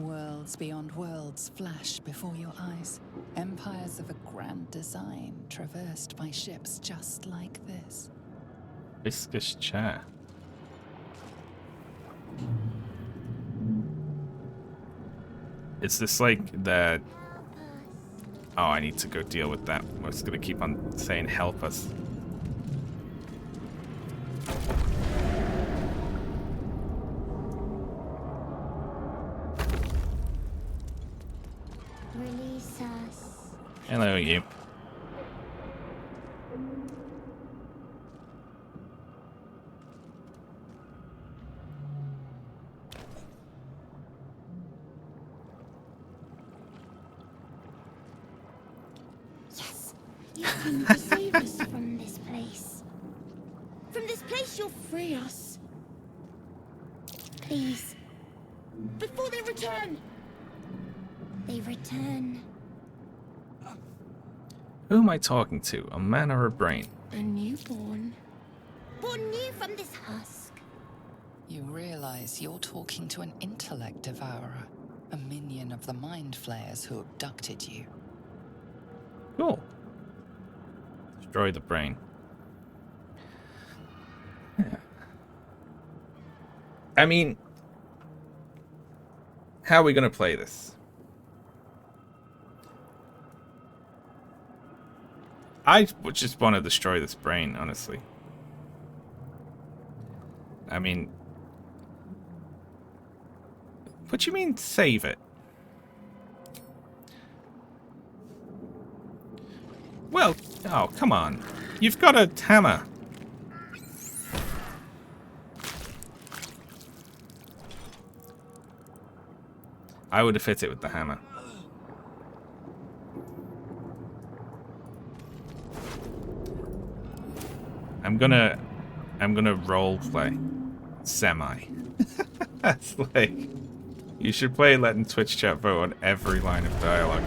Worlds beyond worlds flash before your eyes. Empires of a grand design traversed by ships just like this. Viscous chair. Is this like the... Oh, I need to go deal with that. I was gonna keep on saying help us. Release us. Hello, you. Yes, you come to save us from this place. From this place, you'll free us. Please. Before they return. They return. Who am I talking to? A man or a brain? A newborn. Born new from this husk. You realize you're talking to an intellect devourer, a minion of the mind flayers who abducted you. Cool. Destroy the brain. Yeah. I mean, how are we going to play this? I would just want to destroy this brain, honestly. I mean... What do you mean, save it? Well, oh, come on. You've got a hammer. I would have hit it with the hammer. I'm gonna role play. Semi. That's like... You should play letting Twitch chat vote on every line of dialogue.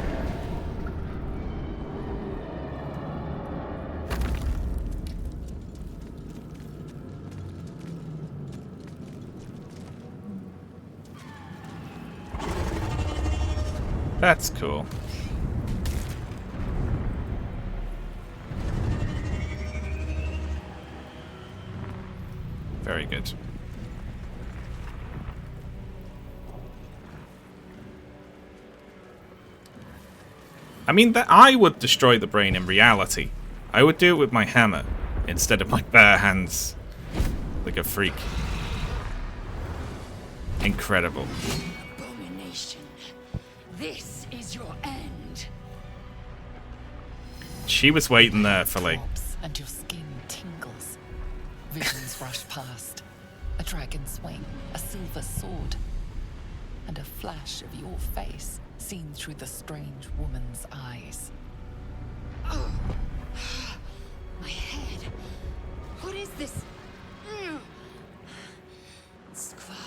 That's cool. Very good. I mean, that I would destroy the brain in reality. I would do it with my hammer instead of my bare hands. Like a freak. Incredible. Abomination. This is your end. She was waiting there for like... And your skin tingles. Visions rush past. A dragon's wing, a silver sword, and a flash of your face seen through the strange woman's eyes. Oh, my head. What is this? Skvar,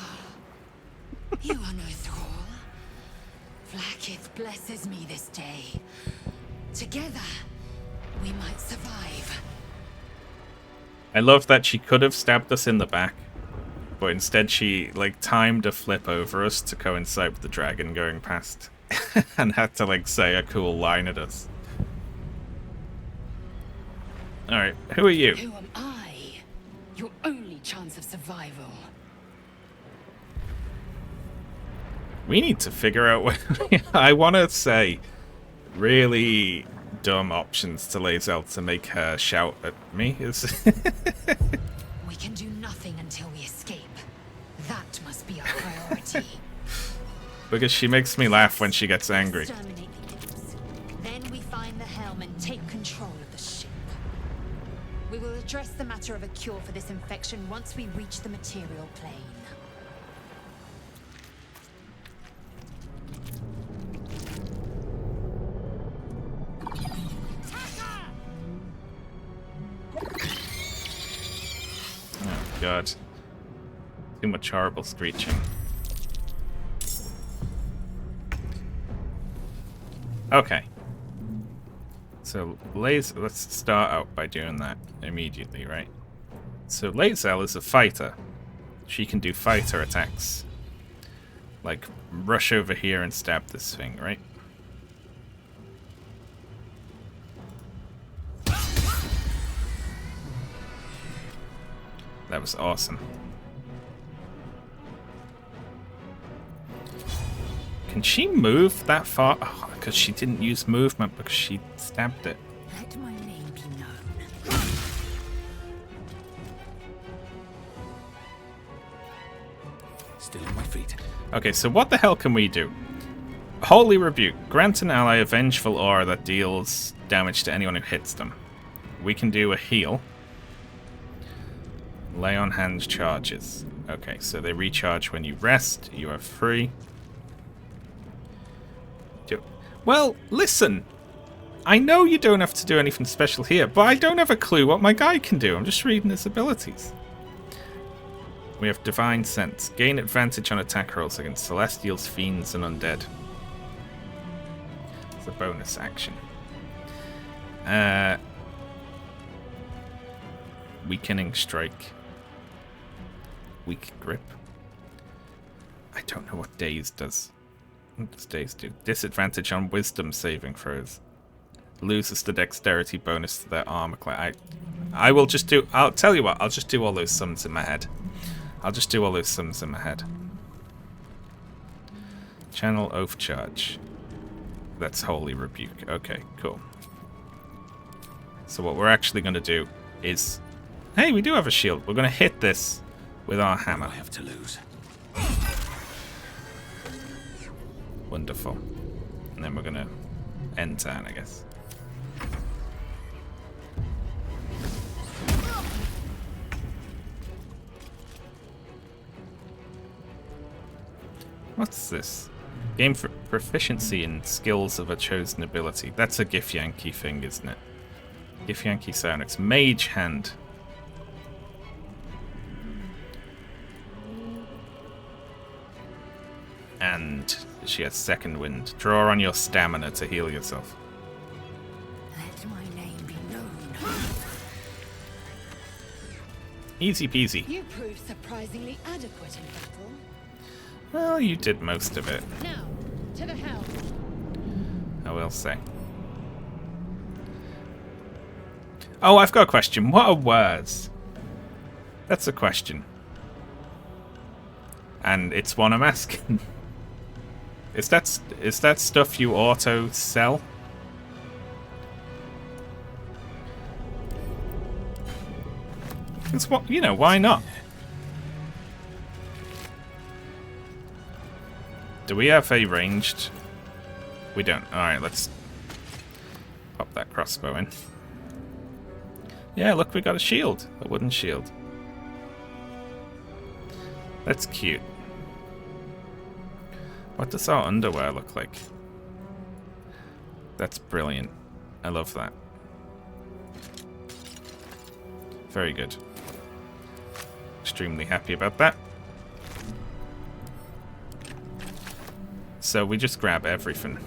you are no thrall. Vlaakith blesses me this day. Together, we might survive. I love that she could have stabbed us in the back, but instead she like timed a flip over us to coincide with the dragon going past and had to like say a cool line at us. Alright, who are you? Who am I? Your only chance of survival. We need to figure out what... I want to say really dumb options to Lae'zel to make her shout at me. We can do nothing until we escape. That must be a priority. Because she makes me laugh when she gets angry. Exterminate the imps. Then we find the helm and take control of the ship. We will address the matter of a cure for this infection once we reach the material plane. Oh god. Too much horrible screeching. Okay. So let's start out by doing that immediately, right? So Lae'zel is a fighter. She can do fighter attacks. Like rush over here and stab this thing, right? That was awesome. Can she move that far? Oh, because she didn't use movement because she stabbed it. Let my name be known. Still on my feet. Okay, so what the hell can we do? Holy Rebuke. Grant an ally a vengeful aura that deals damage to anyone who hits them. We can do a heal. Lay on hands charges. Okay, so they recharge when you rest. You are free. Well, listen. I know you don't have to do anything special here, but I don't have a clue what my guy can do. I'm just reading his abilities. We have Divine Sense. Gain advantage on attack rolls against Celestials, Fiends, and Undead. It's a bonus action. Weakening Strike. Weak Grip. I don't know what Daze does. What does Daze do? Disadvantage on Wisdom saving throws. Loses the Dexterity bonus to their armor class. I will just do... I'll tell you what. I'll just do all those sums in my head. Channel Oath Charge. That's Holy Rebuke. Okay, cool. So what we're actually going to do is... Hey, we do have a shield. We're going to hit this with our hammer. I have to lose. Wonderful. And then we're going to end turn, I guess. What's this? Gain for proficiency in skills of a chosen ability. That's a Githyanki thing, isn't it? Githyanki Psionics. Mage Hand. And she has Second Wind. Draw on your stamina to heal yourself. Let my name be known. Easy peasy. You proved surprisingly adequate in battle. Well, you did most of it, Now, to the helm. I will say. Oh, I've got a question. What are words? That's a question. And it's one I'm asking. Is that stuff you auto sell? It's what, you know, why not? Do we have a ranged? We don't. Alright, let's pop that crossbow in. Yeah, look, we got a shield. A wooden shield. That's cute. What does our underwear look like? That's brilliant. I love that. Very good. Extremely happy about that. So we just grab everything.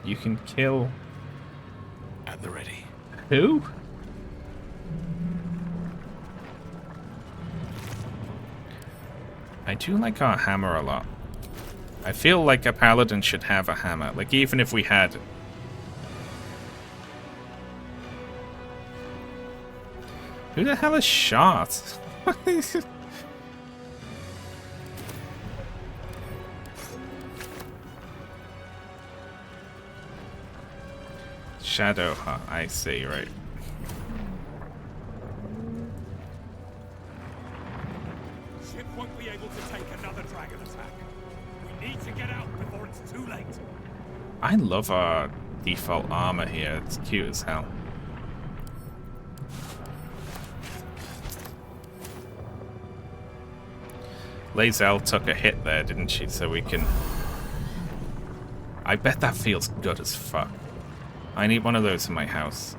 You can kill... At the ready. Who? I do like our hammer a lot. I feel like a paladin should have a hammer. Like, even if we had... Who the hell is Shart? Shadow, huh? I see, right. Ship won't be able to take another dragon attack. We need to get out before it's too late. I love our default armor here. It's cute as hell. Lae'zel took a hit there, didn't she? So we can... I bet that feels good as fuck. I need one of those in my house.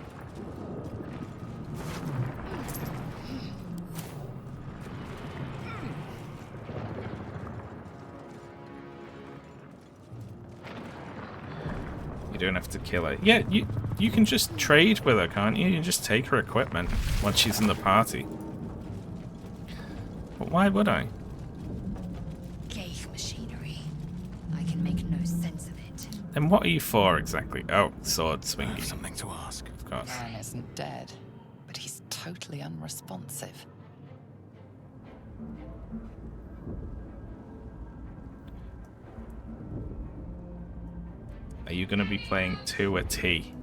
You don't have to kill her. Yeah, you can just trade with her, can't you? You just take her equipment once she's in the party. But why would I? Ghaik machinery. I can make no sense of it. And what are you for exactly? Oh, sword swinging. Something to ask. Of course. Man isn't dead, but he's totally unresponsive. Are you going to be playing to a T?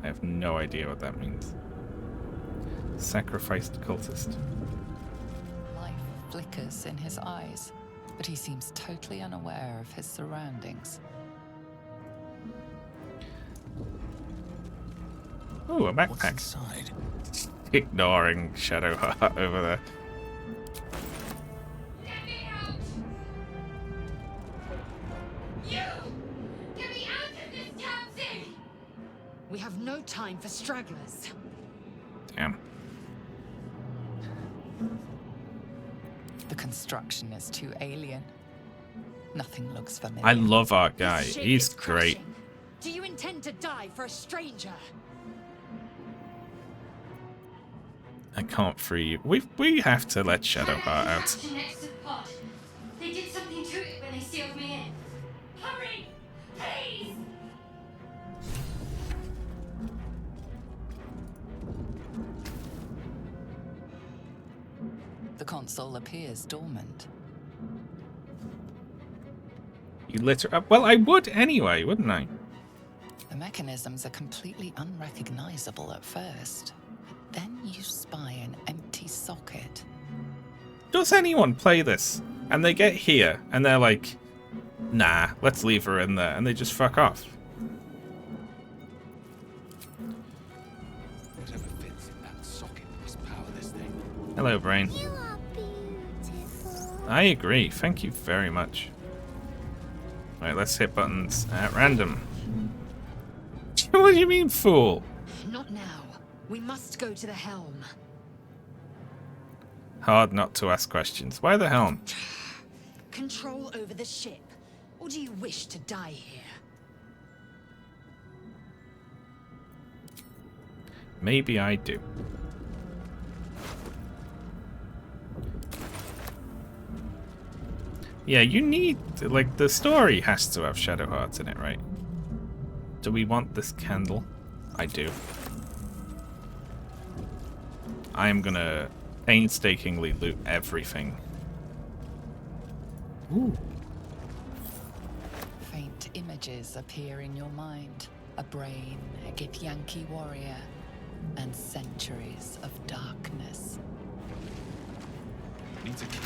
I have no idea what that means. Sacrificed cultist. Life flickers in his eyes, but he seems totally unaware of his surroundings. Ooh, a What's backpack. inside? Ignoring Shadow Heart over there. We have no time for stragglers. Damn. The construction is too alien. Nothing looks familiar. I love our guy. This ship He's is great. crashing. Do you intend to die for a stranger? I can't free you. We have to let Shadow Heart out. Next to the pod. They did something to it when they sealed me in. Hurry! Please! The console appears dormant. You literally... Well, I would anyway, wouldn't I? The mechanisms are completely unrecognizable at first. But then you spy an empty socket. Does anyone play this? And they get here, and they're like, nah, let's leave her in there, and they just fuck off. Whatever fits in that socket must power this thing. Hello, brain. You are beautiful. I agree. Thank you very much. Right, let's hit buttons at random. What do you mean, fool? Not now. We must go to the helm. Hard not to ask questions. Why the helm? Control over the ship. Or do you wish to die here? Maybe I do. Yeah, you need, like, the story has to have Shadow Hearts in it, right? Do we want this candle? I do. I am gonna painstakingly loot everything. Ooh. Faint images appear in your mind. A brain, a Githyanki warrior, and centuries of darkness. Needs a key.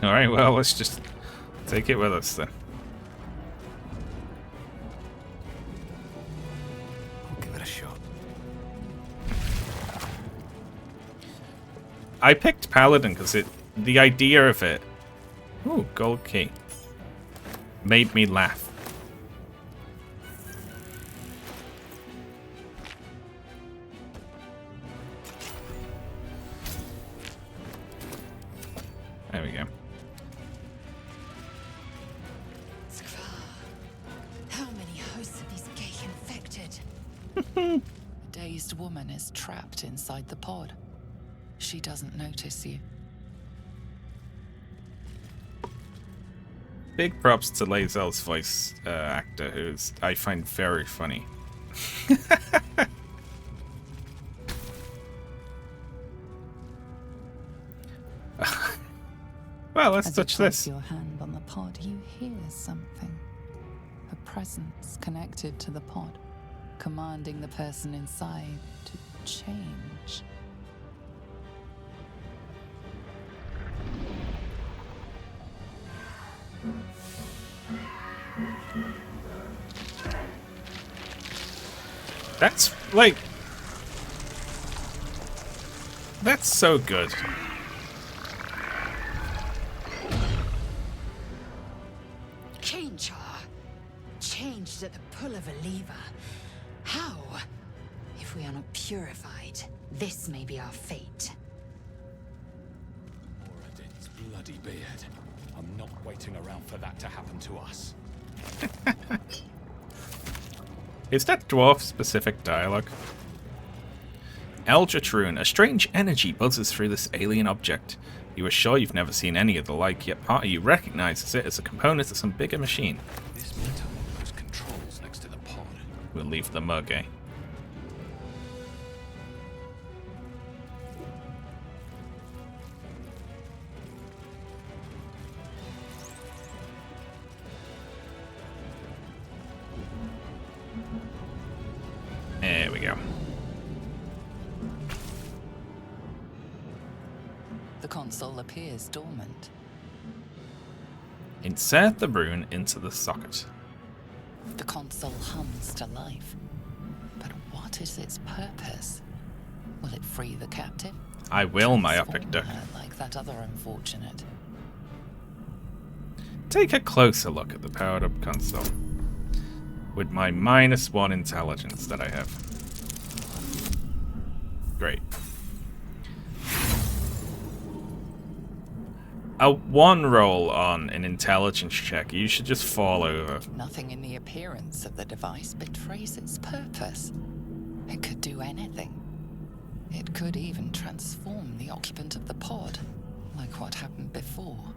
Alright, well, let's just take it with us then. I'll give it a shot. I picked Paladin because the idea of it, ooh, gold key, made me laugh. There we go. How many hosts of these Ghaik infected? A dazed woman is trapped inside the pod. She doesn't notice you. Big props to Lae'zel's voice actor, who's I find very funny. Well, let's touch As you place this. your hand on the pod, you hear something. A presence connected to the pod, commanding the person inside to change. That's like... That's so good. Change her. Changed at the pull of a lever. How? If we are not purified, this may be our fate. Moradin's bloody beard. I'm not waiting around for that to happen to us. Is that dwarf-specific dialogue? Eldratroon, a strange energy buzzes through this alien object. You are sure you've never seen any of the like, yet part of you recognizes it as a component of some bigger machine. This might unlock those controls next to the pod. We'll leave the mug, eh? There we go. The console appears dormant. Insert the rune into the socket. The console hums to life. But what is its purpose? Will it free the captive? I will, my Transform epic duck. her like that other unfortunate. Take a closer look at the powered-up console. With my -1 intelligence that I have. Great. A 1 roll on an intelligence check, you should just fall over. Nothing in the appearance of the device betrays its purpose. It could do anything. It could even transform the occupant of the pod, like what happened before.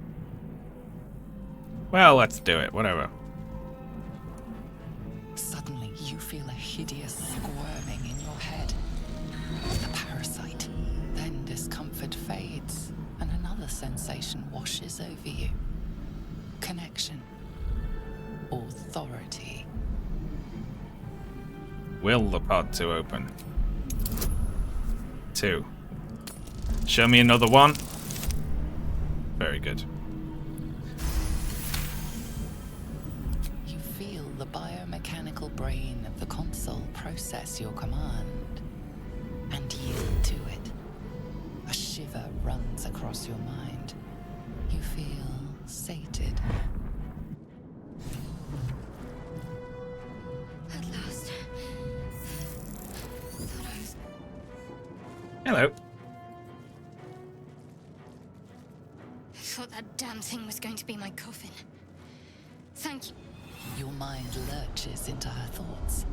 Well, let's do it, whatever. Suddenly, you feel a hideous squirming in your head. The parasite. Then discomfort fades, and another sensation washes over you. Connection. Authority. Will the pod to open? 2. Show me another 1. Very good. You feel the biomechanical brain of the console process your command and yield to it. A shiver runs across your mind. You feel sated. At last. Thought I was... Hello. I thought that damn thing was going to be my coffin. Thank you. Your mind lurches into her thoughts.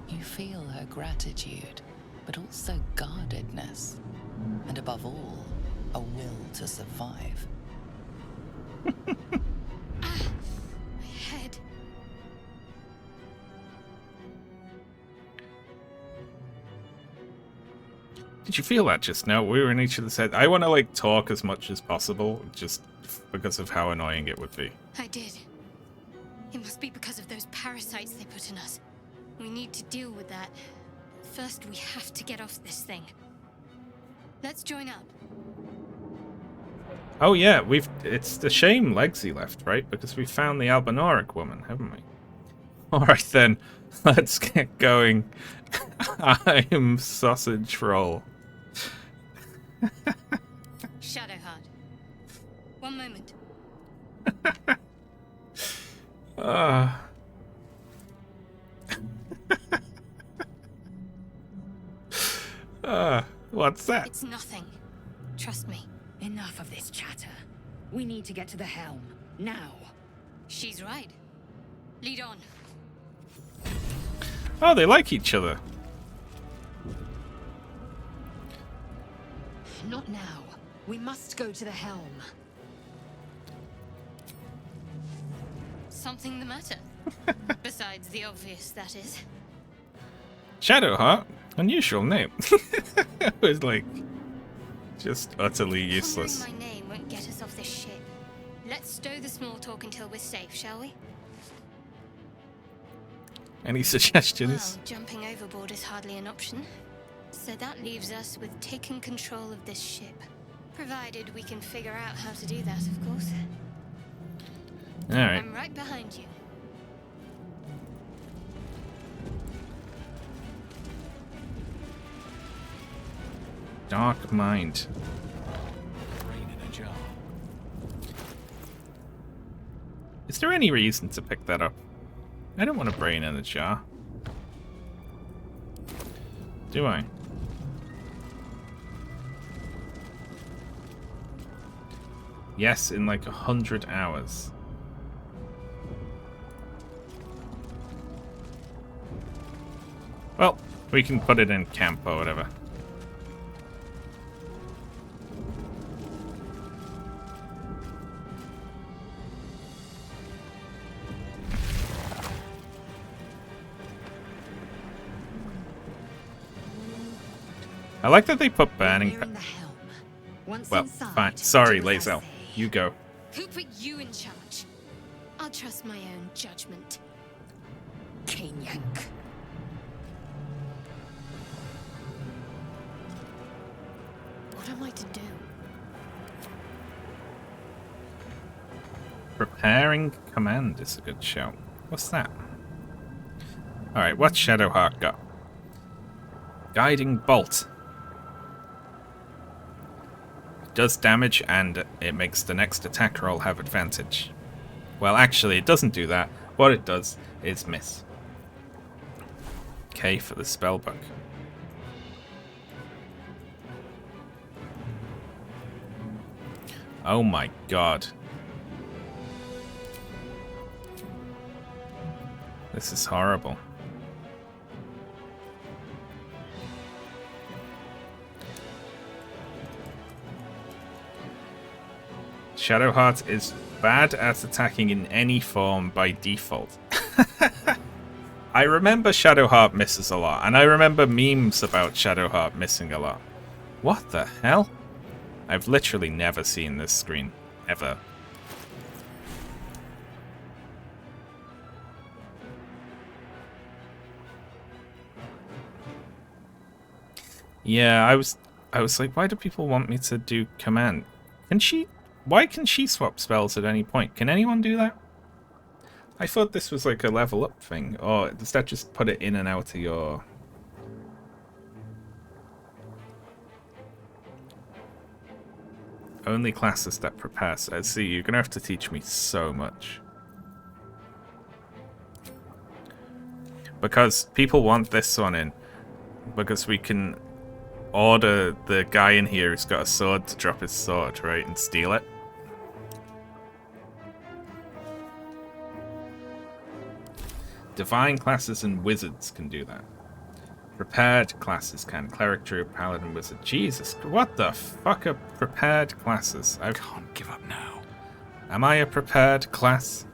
You feel her gratitude, but also guardedness. And above all, a will to survive. My head. Did you feel that just now? We were in each other's head. I want to like talk as much as possible, just because of how annoying it would be. I did. It must be because of those parasites they put in us. We need to deal with that. First, we have to get off this thing. Let's join up. Oh yeah, it's a shame Legsy left, right? Because we found the Albinoric woman, haven't we? Alright then, let's get going. I'm sausage roll. Shadowheart. One moment. What's that? It's nothing. Trust me. Enough of this chatter. We need to get to the helm. Now. She's right. Lead on. Oh, they like each other. Not now. We must go to the helm. Something the matter? Besides the obvious, that is. Shadowheart? Unusual name. It was like just utterly useless. Pondering my name won't get us off this ship. Let's stow the small talk until we're safe, shall we? Any suggestions? Well, jumping overboard is hardly an option. So that leaves us with taking control of this ship. Provided we can figure out how to do that, of course. Alright. I'm right behind you. Dark Mind. Brain in a jar. Is there any reason to pick that up? I don't want a brain in a jar. Do I? Yes, in like 100 hours. Well, we can put it in camp or whatever. I like that they put burning. Well, fine. Sorry, Lae'zel. You go. Who put you in charge? I'll trust my own judgment. Chain yank. What am I to do? Preparing command is a good shout. What's that? Alright, what's Shadowheart got? Guiding bolt. Does damage and it makes the next attack roll have advantage. Well, actually, it doesn't do that. What it does is miss. K for the spellbook. Oh my god. This is horrible. Shadowheart is bad at attacking in any form by default. I remember Shadowheart misses a lot, and I remember memes about Shadowheart missing a lot. What the hell? I've literally never seen this screen, ever. Yeah, I was like, why do people want me to do command? Why can she swap spells at any point? Can anyone do that? I thought this was like a level up thing, or does that just put it in and out of your... Only classes that prepare. So, see, you're gonna have to teach me so much. Because people want this one in. Because we can order the guy in here who's got a sword to drop his sword, right, and steal it. Divine classes and wizards can do that. Prepared classes can. Cleric, druid, paladin, wizard. Jesus, what the fuck are prepared classes? I can't give up now. Am I a prepared class?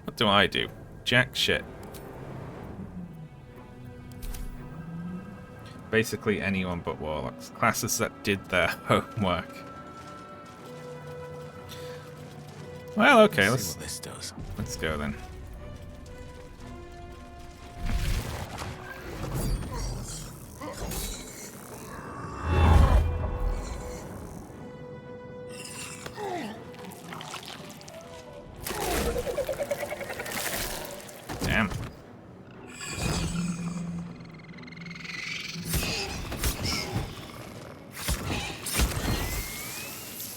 What do I do? Jack shit. Basically anyone but warlocks. Classes that did their homework. Well, okay, Let's see what this does. Let's go then. Damn.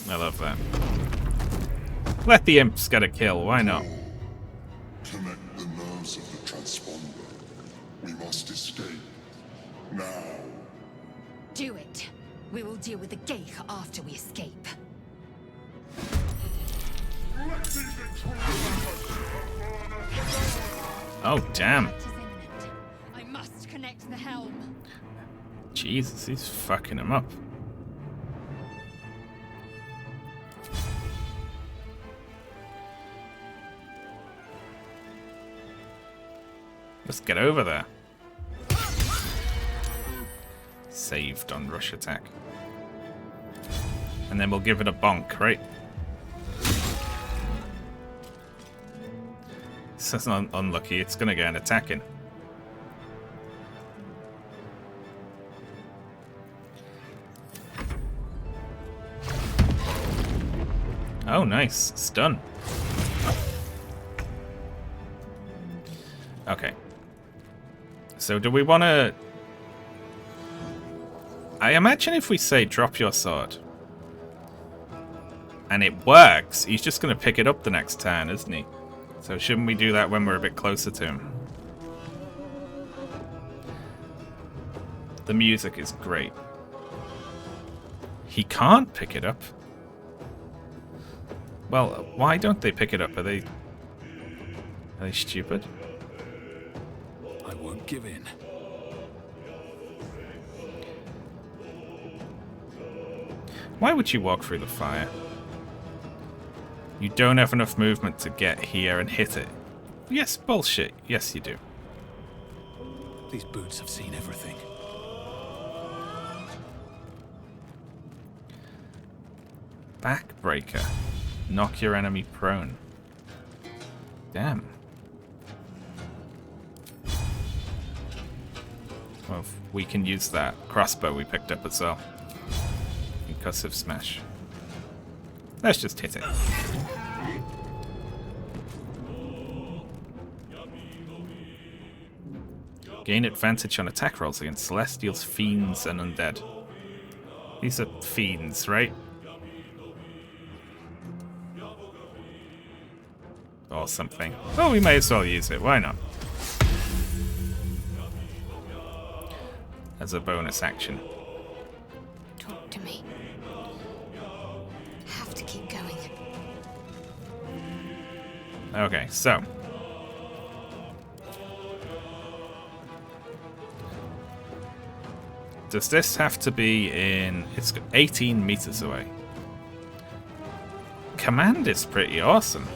I love that. Let the imps get a kill, why not? Connect the nerves of the transponder. We must escape. Now. Do it. We will deal with the Geich after we escape. Oh, damn. I must connect the helm. Jesus, he's fucking him up. Let's get over there. Saved on rush attack. And then we'll give it a bonk, right? So it's not unlucky, it's gonna get an attack in. Oh, nice. Stun. Okay. So do we want to... I imagine if we say drop your sword and it works, he's just going to pick it up the next turn, isn't he? So shouldn't we do that when we're a bit closer to him? The music is great. He can't pick it up. Well, why don't they pick it up? Are they stupid? I won't give in. Why would you walk through the fire? You don't have enough movement to get here and hit it. Yes, bullshit. Yes, you do. These boots have seen everything. Backbreaker. Knock your enemy prone. Damn. Well, we can use that crossbow we picked up as well. Concussive smash. Let's just hit it. Gain advantage on attack rolls against celestials, fiends, and undead. These are fiends, right? Or something. Well, we may as well use it. Why not? As a bonus action. Talk to me. Have to keep going. Okay, so. Does this have to be in... It's 18 meters away. Command is pretty awesome.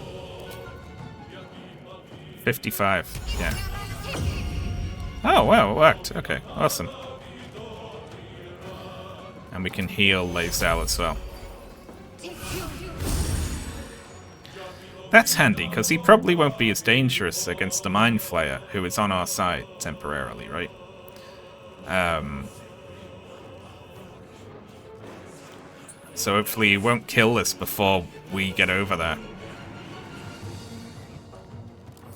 55, yeah. Oh, wow, it worked. Okay, awesome. And we can heal Lae'zel as well. That's handy, because he probably won't be as dangerous against the Mind Flayer, who is on our side temporarily, right? So hopefully he won't kill us before we get over there.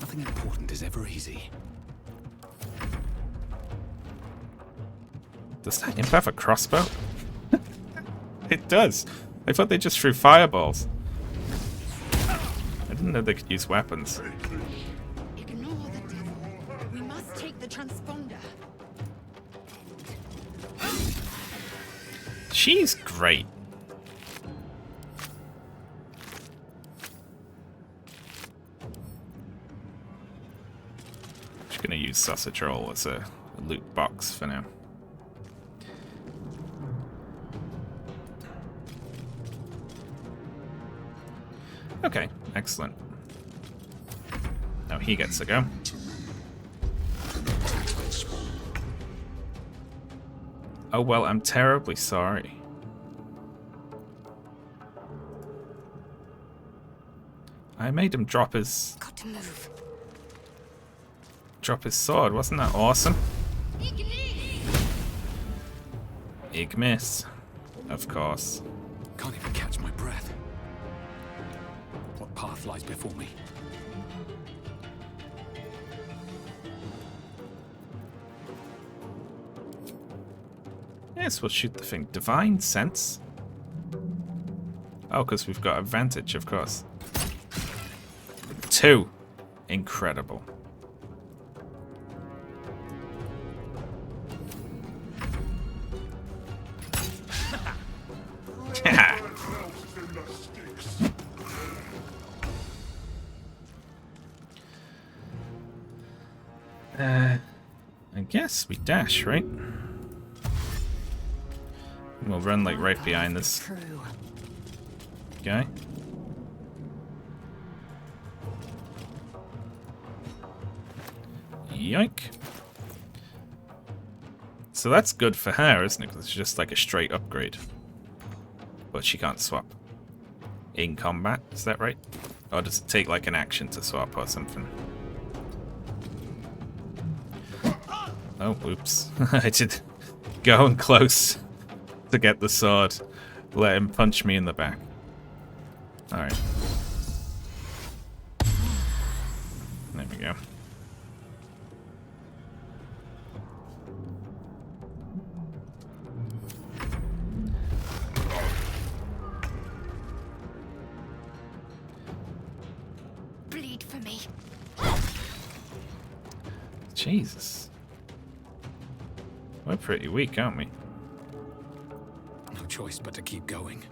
Nothing important is ever easy. Does that imp have a crossbow? It does. I thought they just threw fireballs. I didn't know they could use weapons. Ignore the devil. We must take the transponder. She's great. Just gonna use sausage roll as a loot box for now. Okay, excellent. Now he gets to go. Oh well, I'm terribly sorry. I made him drop his... Got to move. Drop his sword, wasn't that awesome? Ignis. Of course. Can't even catch my breath. What path lies before me? Yes, we'll shoot the thing. Divine Sense? Oh, because we've got advantage, of course. 2. Incredible. I guess we dash, right? We'll run like right behind this guy. Yoink. So that's good for her, isn't it? 'Cause it's just like a straight upgrade. But she can't swap. In combat, is that right? Or does it take like an action to swap or something? Oh, oops. I did go in close to get the sword. Let him punch me in the back. Alright. There we go. Bleed for me. Jesus. We're pretty weak, aren't we? No choice but to keep going.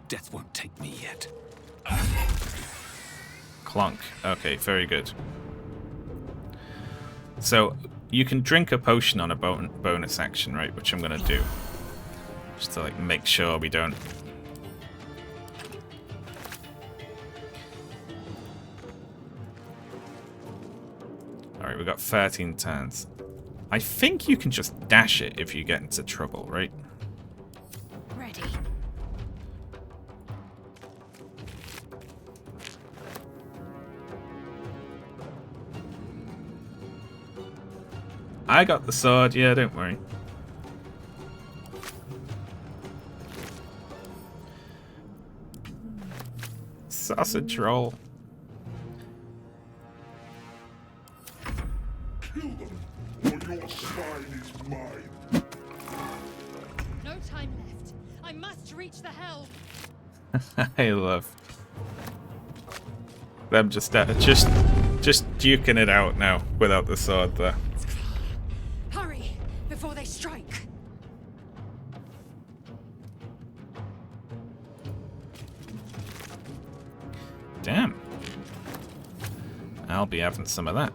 Death won't take me yet. Clonk. Okay, very good. So, you can drink a potion on a bonus action, right? Which I'm gonna do. Just to like make sure we don't... Alright, we got 13 turns. I think you can just dash it if you get into trouble, right? Ready. I got the sword, yeah, don't worry. Sausage roll. Kill them, or your spine is mine. No time left. I must reach the helm. I love them just duking it out now without the sword there. Hurry before they strike. Damn. I'll be having some of that.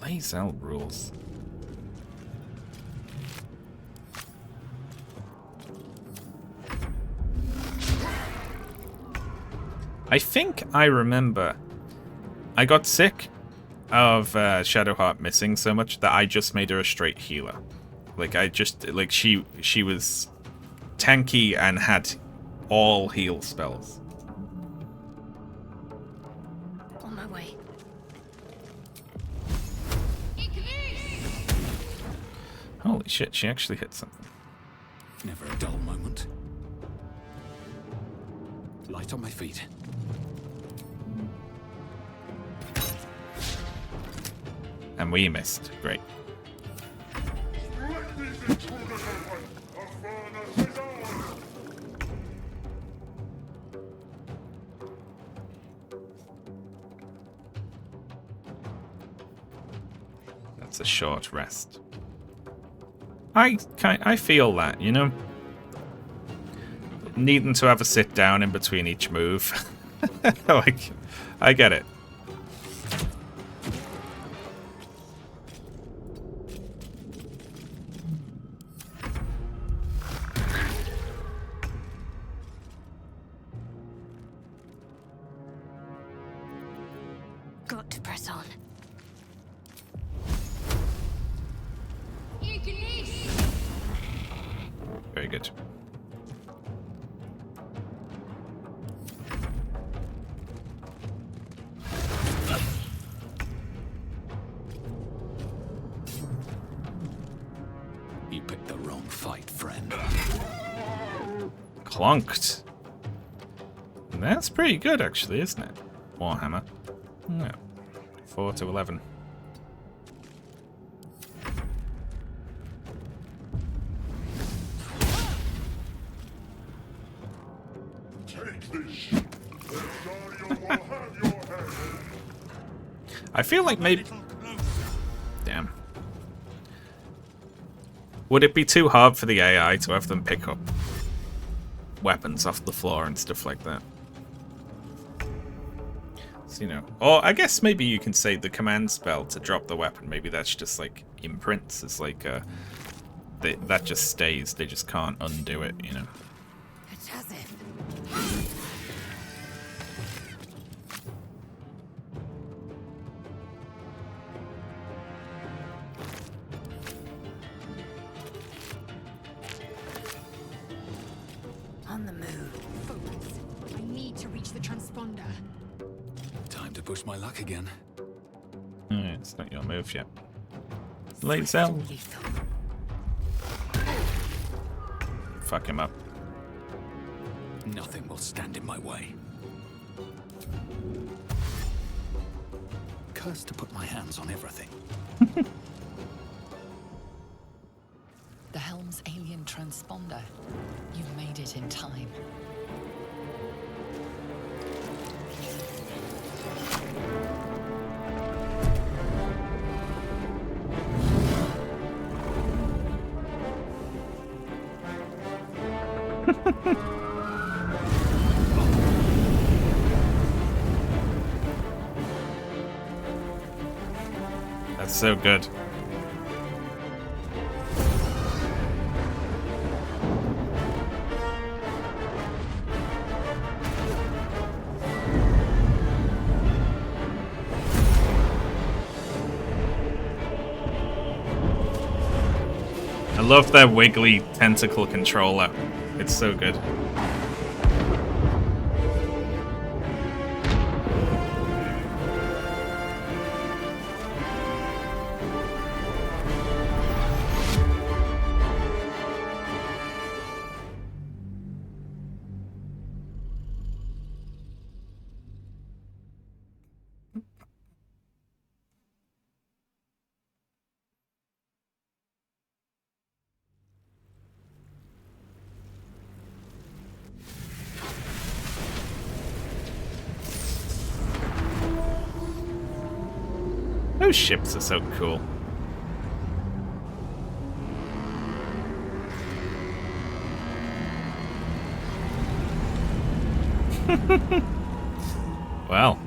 Lazel rules. I think I remember I got sick of Shadowheart missing so much that I just made her a straight healer. Like she was tanky and had all heal spells. On my way. Holy shit, she actually hit something. Never a dull moment. Light on my feet. And we missed. Great. That's a short rest. I feel that, you know? Needing to have a sit down in between each move. Like, I get it. Got to press on. Very good. You picked the wrong fight, friend. Clonked. That's pretty good, actually, isn't it? Warhammer. Yeah. 4 to 11. Take this. Dario will have your head. I feel like maybe... Damn. Would it be too hard for the AI to have them pick up weapons off the floor and stuff like that. So, you know, or I guess maybe you can say the command spell to drop the weapon. Maybe that's just like imprints. It's like that just stays. They just can't undo it, you know. It's as if. On the move. Focus. I need to reach the transponder. Time to push my luck again. It's not your move yet. Late cell. Fuck him up. Nothing will stand in my way. Cursed to put my hands on everything. The Helm's alien transponder. You made it in time. That's so good. I love their wiggly tentacle controller. It's so good. Those ships are so cool. Well.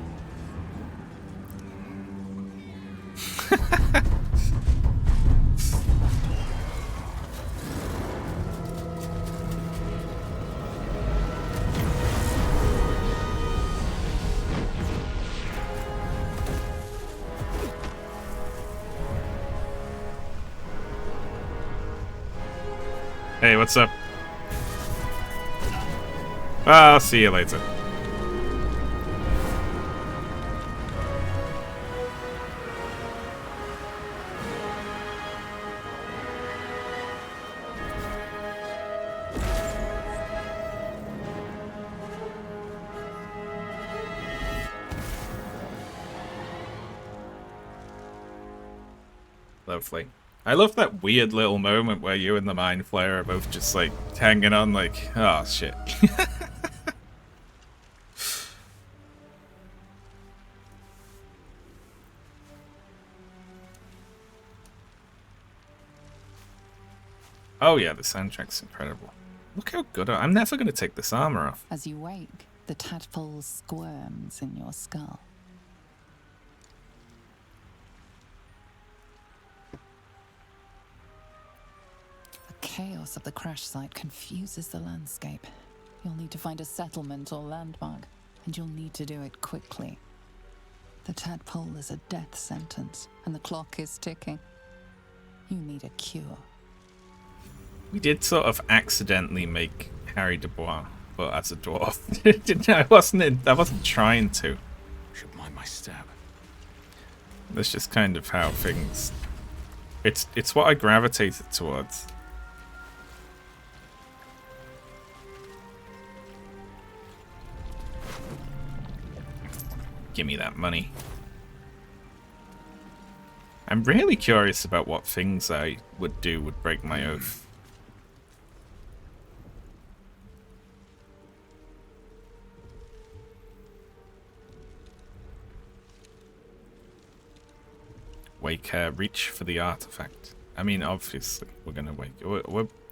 Hey, what's up? I'll see you later. Lovely. I love that weird little moment where you and the Mind Flayer are both just like hanging on like, oh shit. Oh yeah, the soundtrack's incredible. Look how good I'm never going to take this armor off. As you wake, the tadpole squirms in your skull. The chaos of the crash site confuses the landscape. You'll need to find a settlement or landmark, and you'll need to do it quickly. The tadpole is a death sentence, and the clock is ticking. You need a cure. We did sort of accidentally make Harry Dubois, but as a dwarf. I wasn't trying to. Should mind my stab. That's just kind of how things. It's what I gravitated towards. Give me that money. I'm really curious about what things I would do would break my oath. Wake, reach for the artifact. I mean, obviously, we're gonna wake.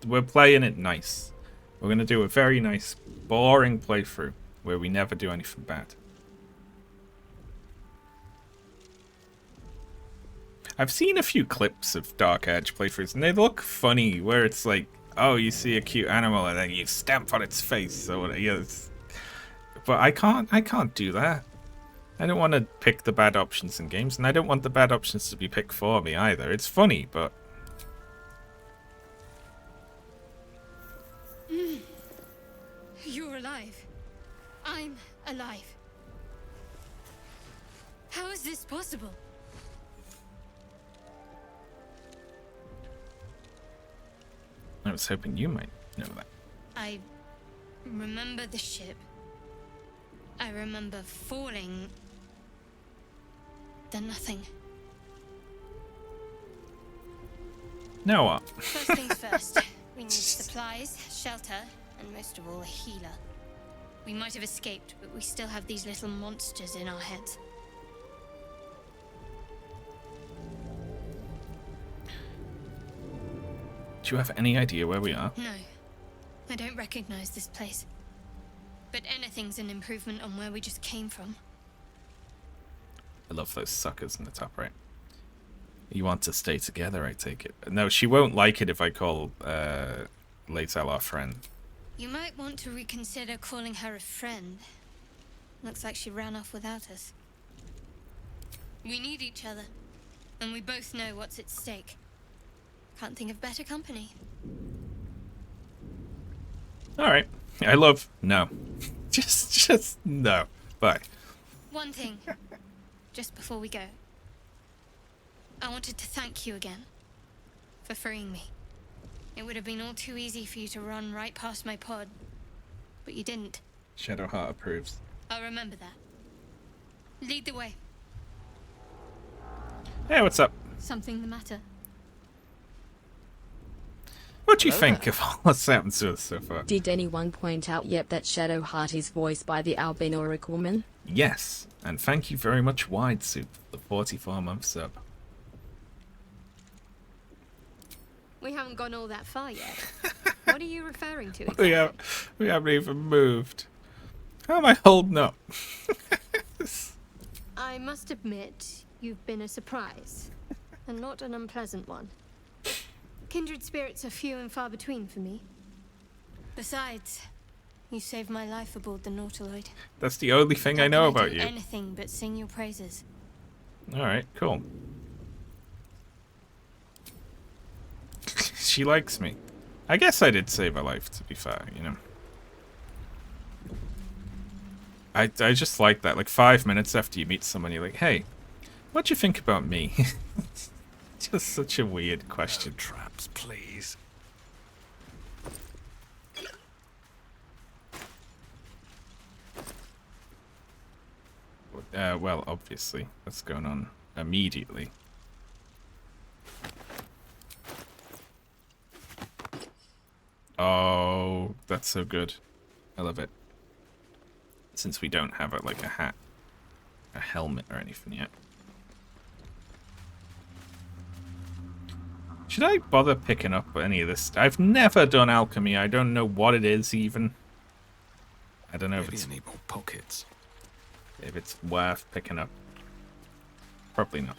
We're playing it nice. We're going to do a very nice, boring playthrough where we never do anything bad. I've seen a few clips of Dark Edge playthroughs, and they look funny, where it's like, oh, you see a cute animal and then you stamp on its face. Or yeah, but I can't do that. I don't want to pick the bad options in games, and I don't want the bad options to be picked for me either. It's funny, but... You're alive. I'm alive. How is this possible? I was hoping you might know that. I remember the ship. I remember falling. Then nothing. Now what? First things first. We need supplies, shelter, and most of all, a healer. We might have escaped, but we still have these little monsters in our heads. Do you have any idea where we are? No. I don't recognize this place. But anything's an improvement on where we just came from. I love those suckers in the top right. You want to stay together, I take it. No, she won't like it if I call Lae'zel our friend. You might want to reconsider calling her a friend. Looks like she ran off without us. We need each other, and we both know what's at stake. Can't think of better company. Alright. I love... No. just no. Bye. One thing, just before we go. I wanted to thank you again for freeing me. It would have been all too easy for you to run right past my pod, but you didn't. Shadowheart approves. I'll remember that. Lead the way. Hey, what's up? Something the matter? What do you think of all that's happened to us so far? Did anyone point out yet that Shadowheart is voiced by the albinoric woman? Yes, and thank you very much, Wide Soup, for the 44-month sub. We haven't gone all that far yet. What are you referring to exactly? We haven't even moved. How am I holding up? I must admit, you've been a surprise, and not an unpleasant one. Kindred spirits are few and far between for me. Besides, you saved my life aboard the Nautiloid. That's the only thing I know about you. Anything but sing your praises. Alright, cool. She likes me. I guess I did save her life, to be fair, you know. I just like that. Like 5 minutes after you meet someone, you're like, hey, what do you think about me? Just such a weird question. No traps, please. Well, obviously. That's going on immediately. Oh, that's so good. I love it. Since we don't have like a hat, a helmet or anything yet. Should I bother picking up any of this? I've never done alchemy. I don't know what it is even. I don't know if it's... Maybe I need more pockets. If it's worth picking up. Probably not.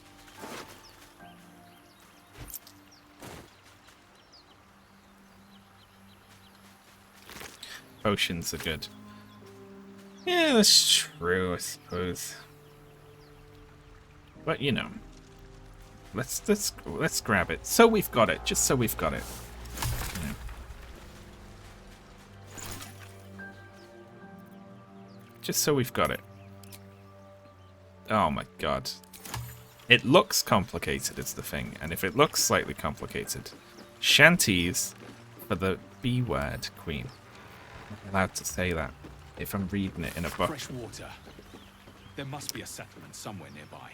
Potions are good. Yeah, that's true, I suppose. But you know, let's grab it. So we've got it. Just so we've got it. You know. Just so we've got it. Oh my god. It looks complicated, is the thing. And if it looks slightly complicated, shanties for the B word, Queen. I'm allowed to say that if I'm reading it in a book. Fresh water. There must be a settlement somewhere nearby.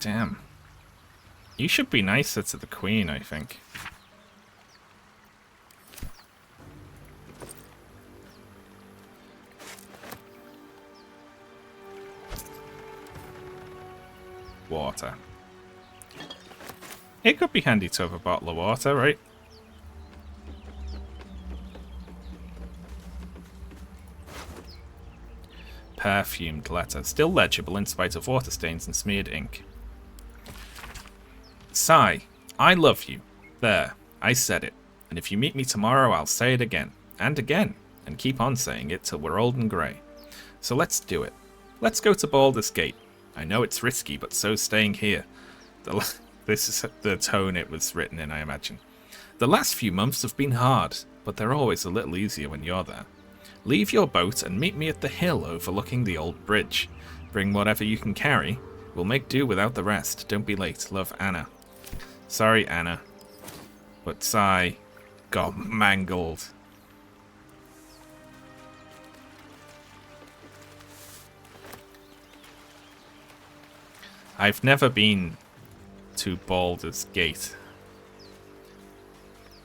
Damn. You should be nicer to the Queen, I think. Water. It could be handy to have a bottle of water, right? perfumed letter, still legible in spite of water stains and smeared ink. Sigh, I love you. There, I said it. And if you meet me tomorrow, I'll say it again. And again. And keep on saying it till we're old and grey. So let's do it. Let's go to Baldur's Gate. I know it's risky, but so's staying here. This is the tone it was written in, I imagine. The last few months have been hard, but they're always a little easier when you're there. Leave your boat and meet me at the hill overlooking the old bridge. Bring whatever you can carry. We'll make do without the rest. Don't be late. Love, Anna. Sorry, Anna. But Sai got mangled. I've never been to Baldur's Gate.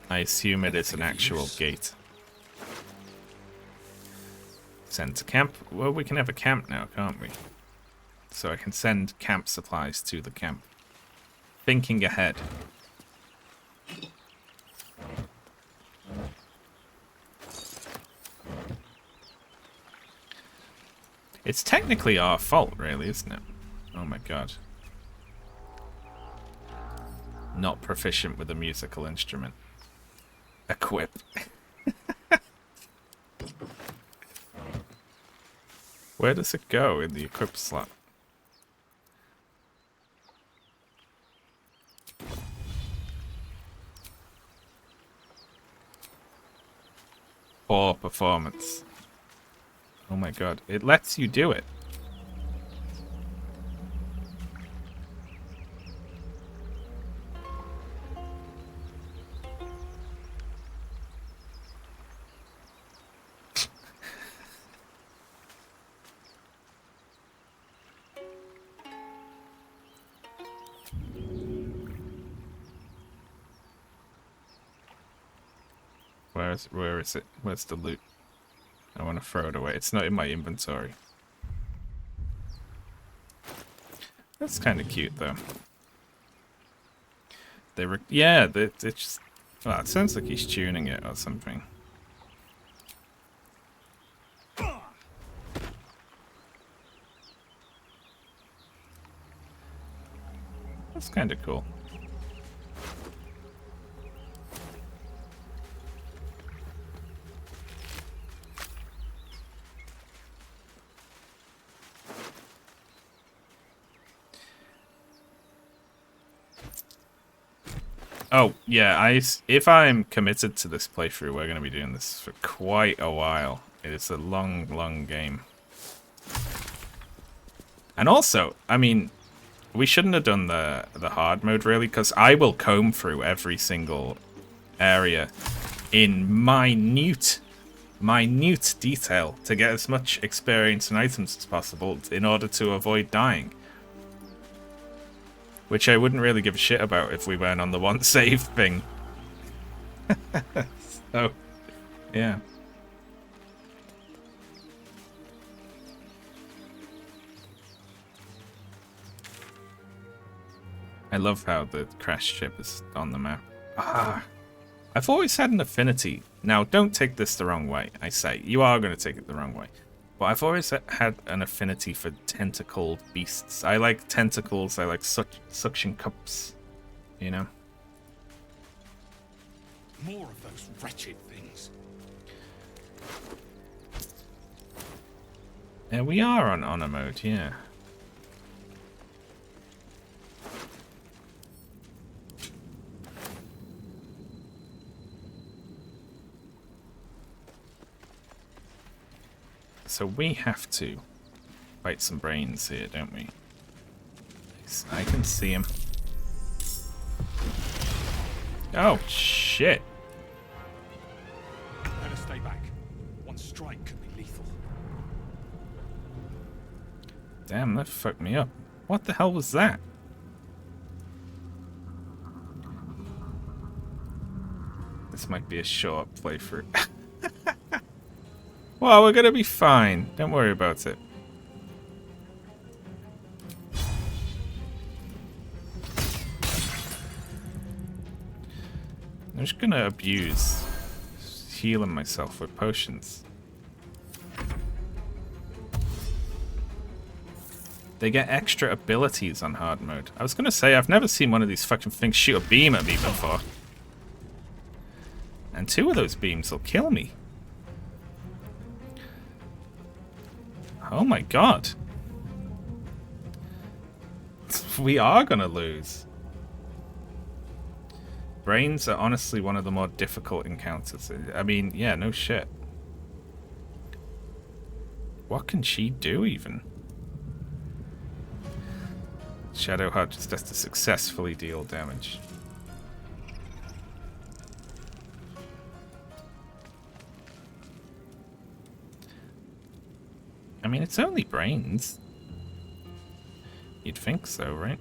I assume it is an actual gate. Send to camp. Well, we can have a camp now, can't we? So I can send camp supplies to the camp. Thinking ahead. It's technically our fault, really, isn't it? Oh my god. Not proficient with a musical instrument. Equip. Where does it go in the equip slot? Poor performance. Oh my god. It lets you do it. Where is it? Where's the loot? I want to throw it away. It's not in my inventory. That's kind of cute, though. It's just... Well, it sounds like he's tuning it or something. That's kind of cool. Oh, yeah, if I'm committed to this playthrough, we're going to be doing this for quite a while. It's a long, long game. And also, I mean, we shouldn't have done the hard mode, really, because I will comb through every single area in minute detail to get as much experience and items as possible in order to avoid dying. Which I wouldn't really give a shit about if we weren't on the one save thing. So, yeah. I love how the crashed ship is on the map. Ah, I've always had an affinity. Now, don't take this the wrong way, I say. You are going to take it the wrong way. But I've always had an affinity for tentacled beasts. I like tentacles, I like suction cups, you know? More of those wretched things. Yeah, we are on honor mode, yeah. So we have to fight some brains here, don't we? I can see him. Oh, shit. Better stay back. One strike could be lethal. Damn, that fucked me up. What the hell was that? This might be a short playthrough. Well, we're gonna be fine. Don't worry about it. I'm just gonna abuse healing myself with potions. They get extra abilities on hard mode. I was gonna say, I've never seen one of these fucking things shoot a beam at me before. And 2 of those beams will kill me. Oh my god. We are gonna lose. Brains are honestly one of the more difficult encounters. I mean, yeah, no shit. What can she do even? Shadowheart just has to successfully deal damage. I mean, it's only brains. You'd think so, right?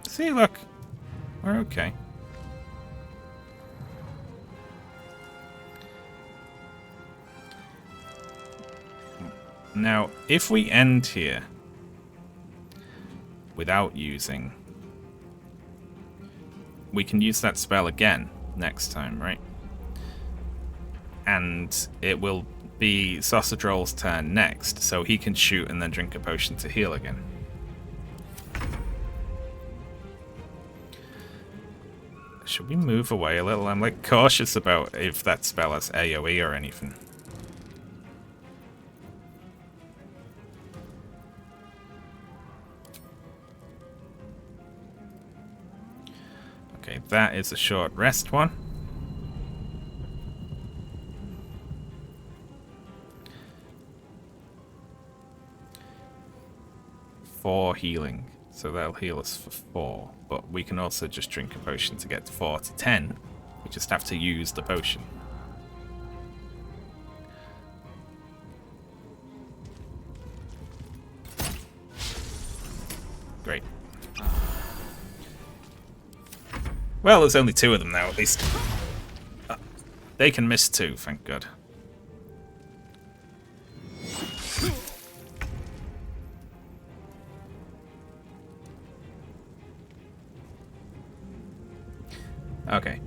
See, look. We're okay. Now, if we end here without using, we can use that spell again next time, right? And it will be Sausage Roll's turn next, so he can shoot and then drink a potion to heal again. Should we move away a little? I'm like cautious about if that spell has AoE or anything. Okay, that is a short rest one. Four healing, so that'll heal us for 4. But we can also just drink a potion to get 4 to 10. We just have to use the potion. Great. Well, there's only 2 of them now, at least. They can miss 2, thank God. Okay.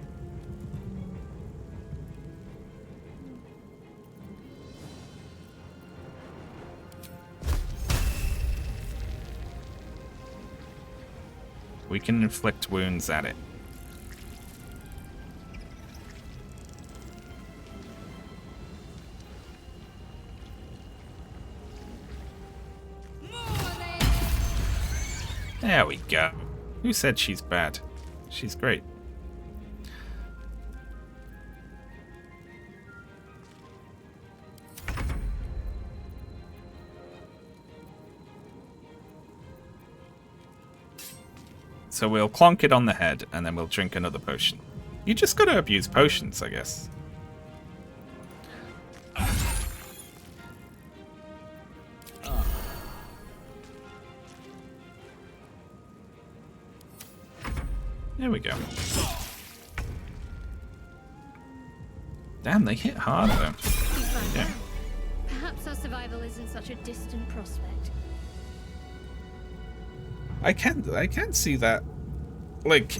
We can inflict wounds at it. There we go. Who said she's bad? She's great. So we'll clonk it on the head, and then we'll drink another potion. You just gotta abuse potions, I guess. There we go. Damn, they hit hard though. Yeah. Perhaps our survival isn't such a distant prospect. I can see that. Like,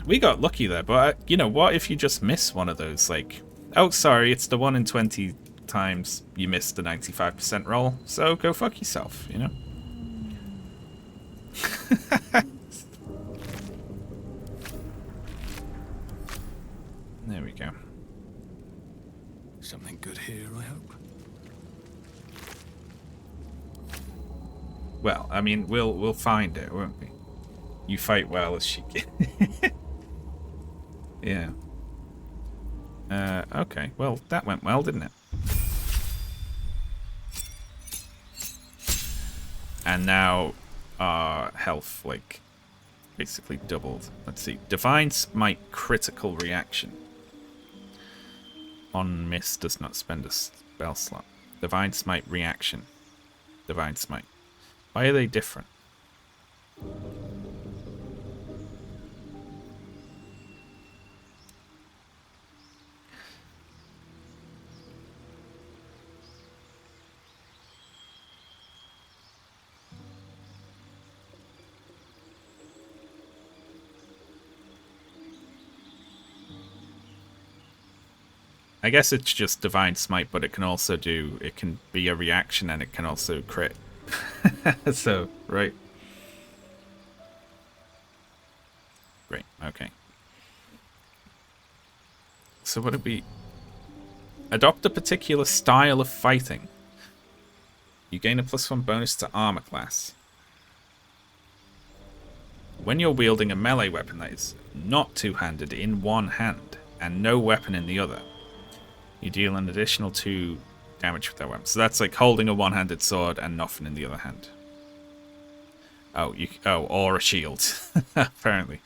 we got lucky there, but you know, what if you just miss one of those? Like, oh, sorry, it's the 1 in 20 times you missed the 95% roll, so go fuck yourself, you know? There we go. Something good here, I hope. Well, I mean, we'll find it, won't we? You fight well as she can. Yeah. Okay. Well, that went well, didn't it? And now our health, like, basically doubled. Let's see. Divine Smite critical reaction. On miss does not spend a spell slot. Divine Smite reaction. Divine Smite. Why are they different? I guess it's just Divine Smite, but it can also do... It can be a reaction and it can also crit. So, right. Great, okay. So would it be... Adopt a particular style of fighting. You gain a +1 bonus to armor class. When you're wielding a melee weapon that is not two-handed in one hand and no weapon in the other, you deal an additional 2 damage with that weapon. So that's like holding a one-handed sword and nothing in the other hand. Oh, or a shield, apparently.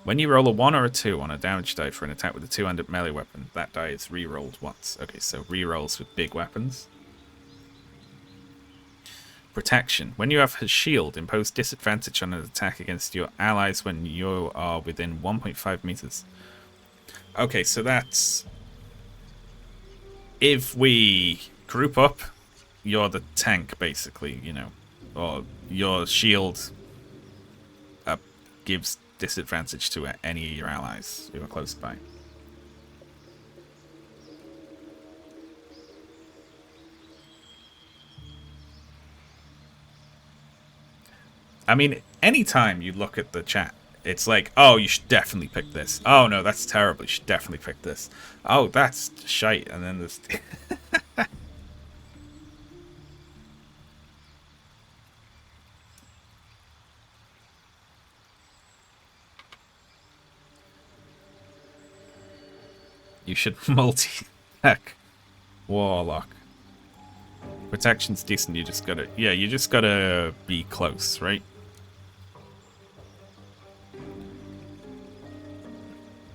When you roll a 1 or a 2 on a damage die for an attack with a two-handed melee weapon, that die is re-rolled once. Okay, so re-rolls with big weapons. Protection. When you have a shield, impose disadvantage on an attack against your allies when you are within 1.5 meters. Okay, so that's... If we group up, you're the tank, basically, you know. Or your shield gives disadvantage to any of your allies who are close by. I mean, anytime you look at the chat, it's like, oh, you should definitely pick this. Oh, no, that's terrible. You should definitely pick this. Oh, that's shite. And then there's... You should multi-attack Warlock. Protection's decent, you just gotta... Yeah, you just gotta be close, right?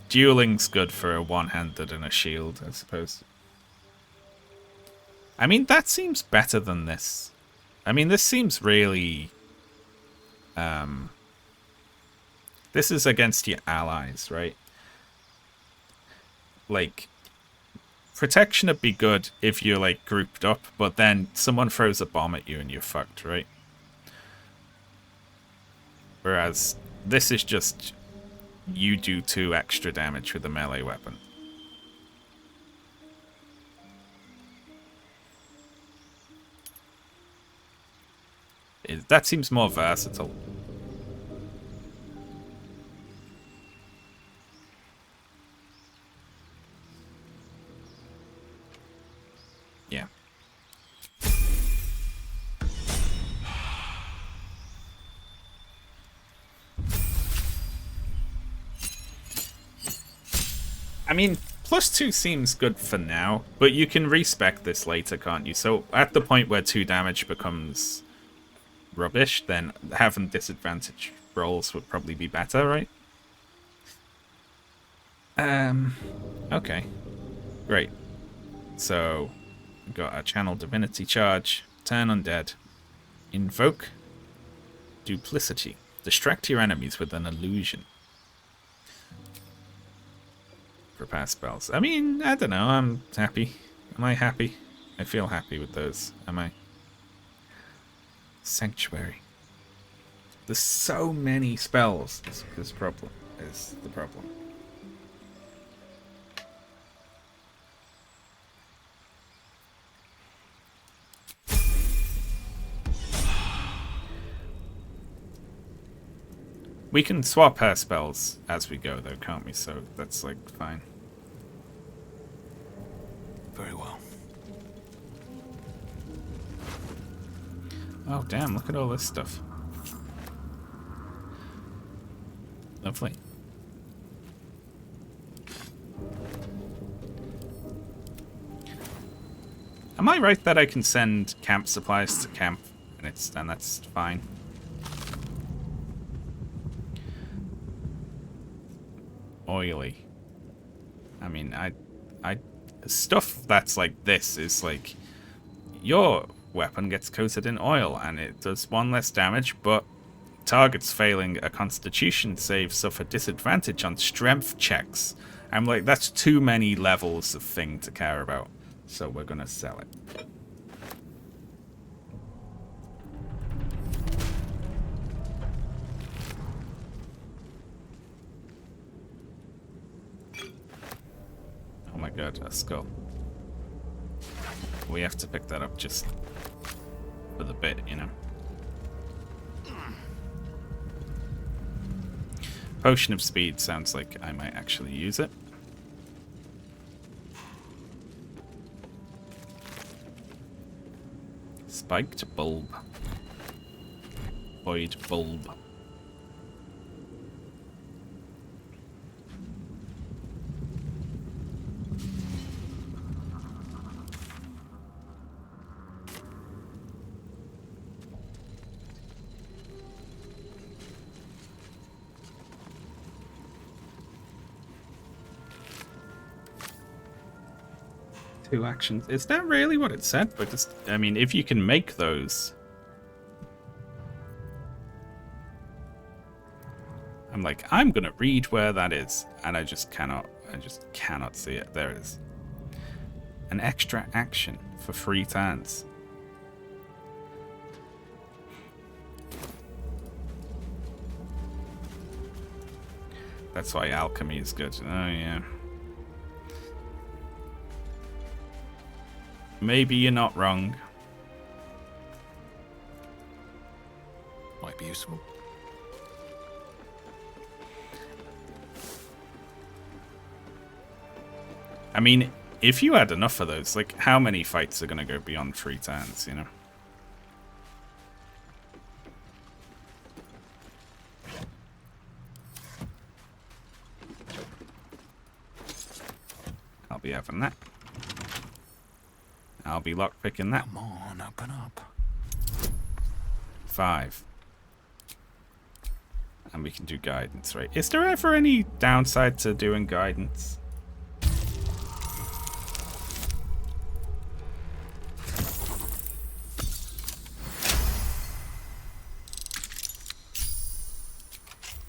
Dueling's good for a one-handed and a shield, I suppose. I mean, that seems better than this. I mean, this seems really... This is against your allies, right? Like, protection would be good if you're, like, grouped up, but then someone throws a bomb at you and you're fucked, right? Whereas, this is just... You do 2 extra damage with a melee weapon. That seems more versatile. Yeah. I mean, +2 seems good for now, but you can respec this later, can't you? So at the point where 2 damage becomes rubbish, then having disadvantage rolls would probably be better, right? Okay. Great. So, we've got a Channel Divinity charge, turn undead, invoke duplicity, distract your enemies with an illusion. Prepare spells. I mean, I don't know, I'm happy. Am I happy? I feel happy with those. Am I? Sanctuary. There's so many spells. This problem is the problem. We can swap her spells as we go, though, can't we? So that's, like, fine. Very well. Oh, damn, look at all this stuff. Lovely. Am I right that I can send camp supplies to camp, and that's fine? Oily. I mean, stuff that's like this is like, your weapon gets coated in oil and it does 1 less damage, but targets failing a constitution save suffer disadvantage on strength checks. I'm like, that's too many levels of thing to care about, so we're gonna sell it. Oh my god, a skull. We have to pick that up just for the bit, you know. Potion of Speed sounds like I might actually use it. Spiked bulb. Void bulb. Two actions. Is that really what it said? But just, I mean, if you can make those. I'm like, I'm gonna read where that is, and I just cannot see it. There it is. An extra action for 3 turns. That's why alchemy is good. Oh yeah. Maybe you're not wrong. Might be useful. I mean, if you had enough of those, like, how many fights are going to go beyond 3 turns, you know? I'll be having that. I'll be lockpicking that. Come on, open up. 5. And we can do guidance, right? Is there ever any downside to doing guidance?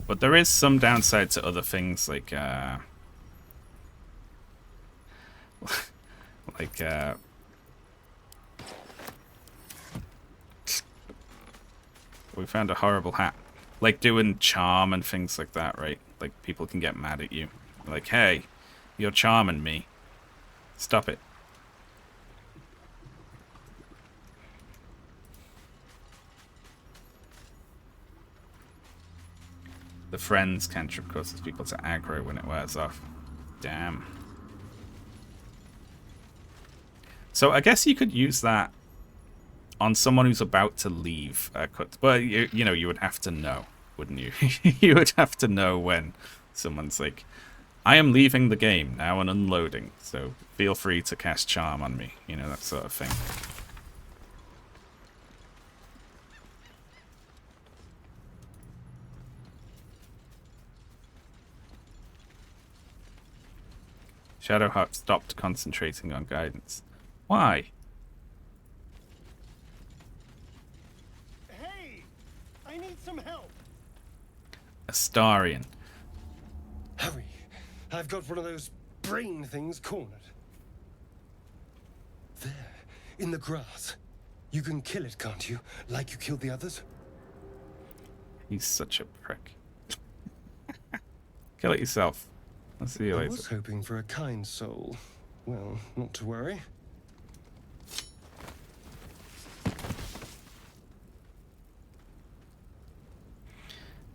But there is some downside to other things, like, we found a horrible hat. Like doing charm and things like that, right? Like, people can get mad at you. Like, hey, you're charming me. Stop it. The friends cantrip causes people to aggro when it wears off. Damn. So I guess you could use that on someone who's about to leave a cut. But, you know, you would have to know, wouldn't you? You would have to know when someone's like, I am leaving the game now and unloading, so feel free to cast charm on me. You know, that sort of thing. Shadowheart stopped concentrating on guidance. Why? Hey! I need some help! Astarion. Hurry! I've got one of those brain things cornered. There, in the grass. You can kill it, can't you? Like you killed the others? He's such a prick. Kill it yourself. I'll see you later. I was hoping for a kind soul. Well, not to worry.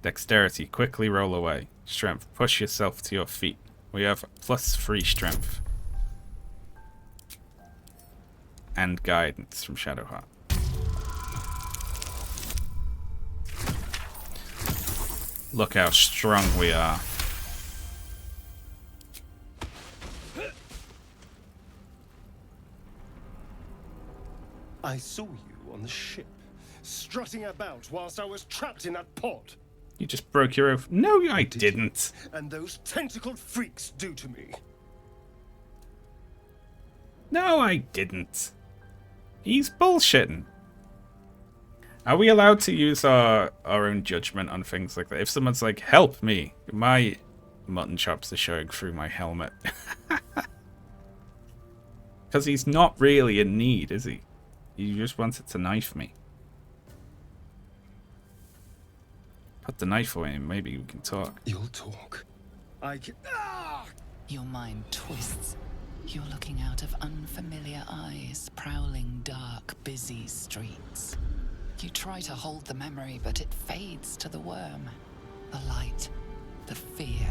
Dexterity, quickly roll away. Strength, push yourself to your feet. We have +3 strength. And guidance from Shadowheart. Look how strong we are. I saw you on the ship, strutting about whilst I was trapped in that pod. You just broke your oath. No, I didn't. And those tentacled freaks do to me. No, I didn't. He's bullshitting. Are we allowed to use our own judgment on things like that? If someone's like, help me, my mutton chops are showing through my helmet. Because he's not really in need, is he? He just wanted to knife me. Put the knife away and maybe we can talk. You'll talk. I can... Ah! Your mind twists. You're looking out of unfamiliar eyes, prowling dark, busy streets. You try to hold the memory, but it fades to the worm. The light, the fear.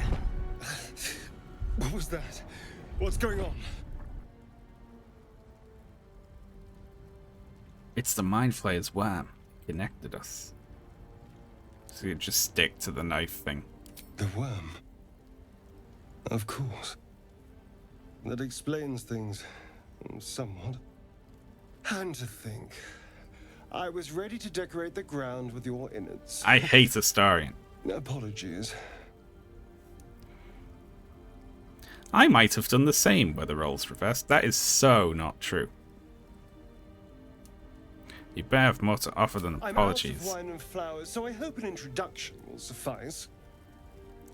What was that? What's going on? It's the Mind Flayer's worm. Connected us. So you just stick to the knife thing. The worm? Of course. That explains things somewhat. And to think, I was ready to decorate the ground with your innards. I hate Astarion. Apologies. I might have done the same were the roles reversed. That is so not true. You better have more to offer than apologies. I'm out of wine and flowers, so I hope an introduction will suffice.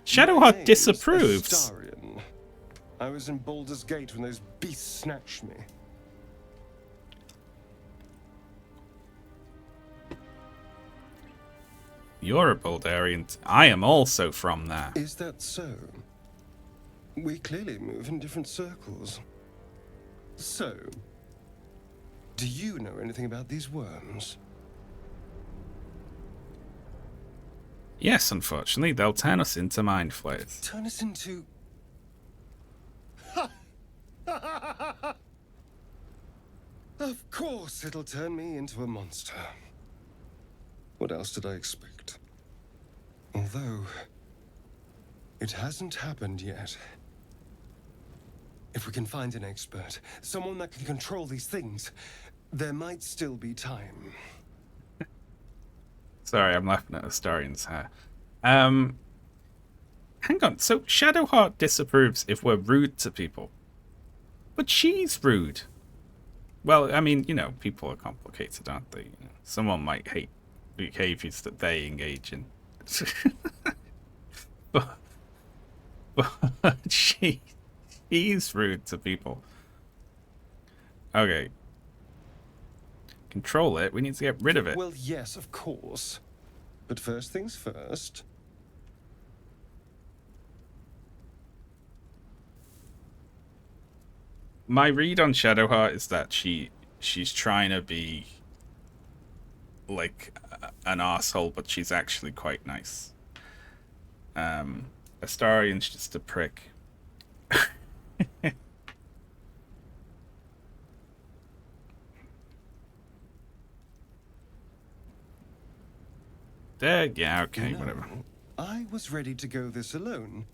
Shadowheart disapproves. Astarion. I was in Baldur's Gate when those beasts snatched me. You're a Baldurian. I am also from there. Is that so? We clearly move in different circles. So, do you know anything about these worms? Yes, unfortunately, they'll turn us into Mind Flayers. Turn us into... Of course it'll turn me into a monster. What else did I expect? Although, it hasn't happened yet. If we can find an expert, someone that can control these things, there might still be time. Sorry, I'm laughing at Astarion's hair. Hang on, so Shadowheart disapproves if we're rude to people. But she's rude. Well, I mean, you know, people are complicated, aren't they? Someone might hate behaviors that they engage in. but she's rude to people. Okay. Control it. We need to get rid of it. Well, yes, of course. But first things first. My read on Shadowheart is that she's trying to be like an asshole, but she's actually quite nice. Astarion's just a prick. There, yeah, okay, whatever. I was ready to go this alone,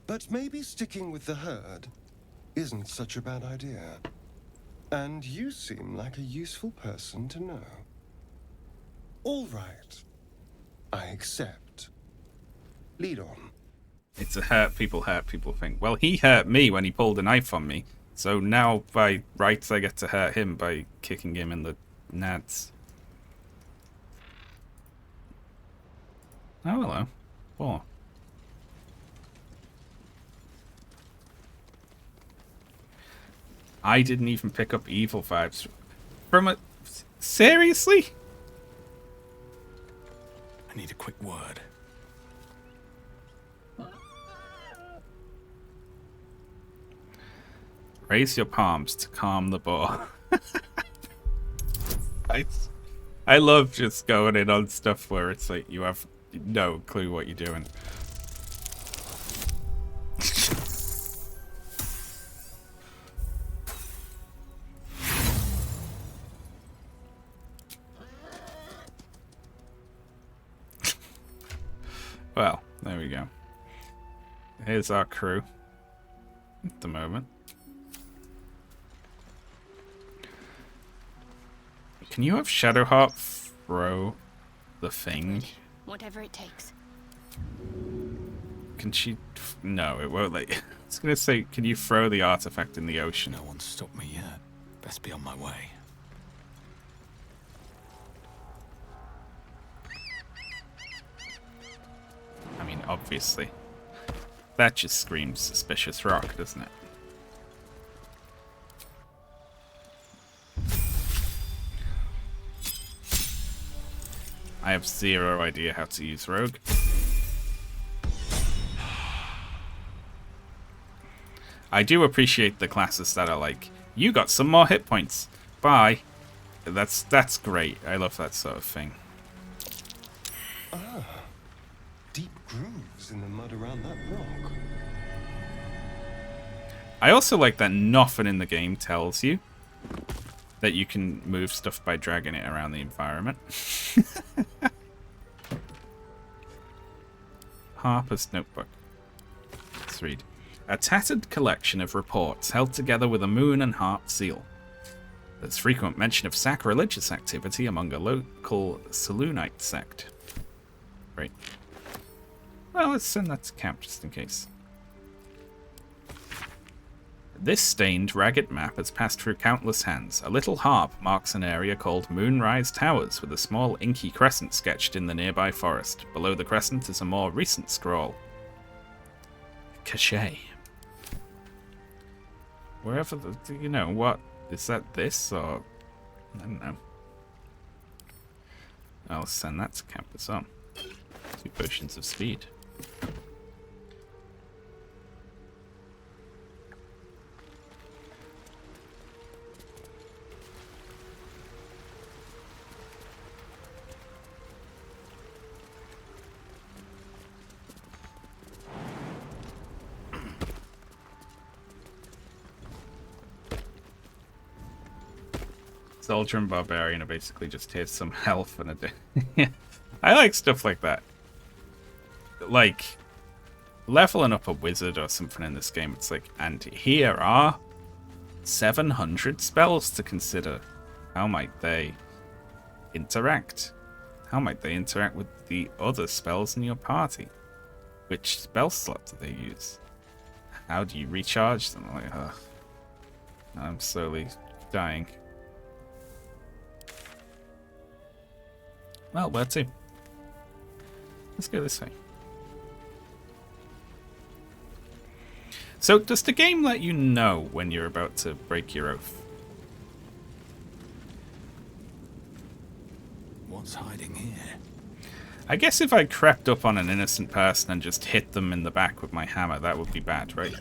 but maybe sticking with the herd isn't such a bad idea. And you seem like a useful person to know. All right. I accept. Lead on. It's a hurt people thing. Well, he hurt me when he pulled a knife on me, so now by rights I get to hurt him by kicking him in the nads. Oh, hello. Four. I didn't even pick up evil vibes from it. Seriously? I need a quick word. Raise your palms to calm the ball. I love just going in on stuff where it's like you have no clue what you're doing. Well, there we go. Here's our crew at the moment. Can you have Shadowheart throw the thing? Whatever it takes. Can she? No, it won't let you. I was going to say, can you throw the artifact in the ocean? No one's stopped me yet. Best be on my way. I mean, obviously. That just screams suspicious rock, doesn't it? I have zero idea how to use Rogue. I do appreciate the classes that are like, you got some more hit points. Bye. That's great. I love that sort of thing. Ah, deep grooves in the mud around that rock. I also like that nothing in the game tells you that you can move stuff by dragging it around the environment. Harper's Notebook. Let's read. A tattered collection of reports held together with a moon and harp seal. There's frequent mention of sacrilegious activity among a local Selûnite sect. Great. Well, let's send that to camp just in case. This stained, ragged map has passed through countless hands. A little harp marks an area called Moonrise Towers, with a small inky crescent sketched in the nearby forest. Below the crescent is a more recent scroll. Cachet. Wherever the... You know, what? Is that this, or... I don't know. I'll send that to camp as well. 2 potions of speed. Soldier and Barbarian are basically just here's some health and a... I like stuff like that. Like, leveling up a wizard or something in this game, it's like, and here are 700 spells to consider. How might they interact? How might they interact with the other spells in your party? Which spell slot do they use? How do you recharge them? Like, I'm slowly dying. Well, where to? Let's go this way. So, does the game let you know when you're about to break your oath? What's hiding here? I guess if I crept up on an innocent person and just hit them in the back with my hammer, that would be bad, right?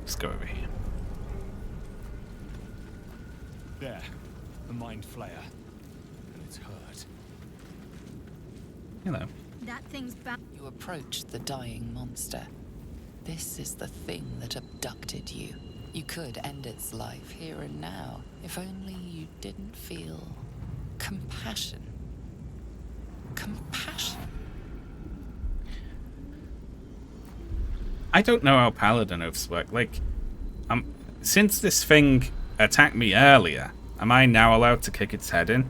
Let's go over here. There. The Mind Flayer. And it's hurt. Hello. That thing's back. You approach the dying monster. This is the thing that abducted you. You could end its life here and now, if only you didn't feel compassion. Compassion. I don't know how Paladin oaths work. Like, since this thing attacked me earlier, am I now allowed to kick its head in?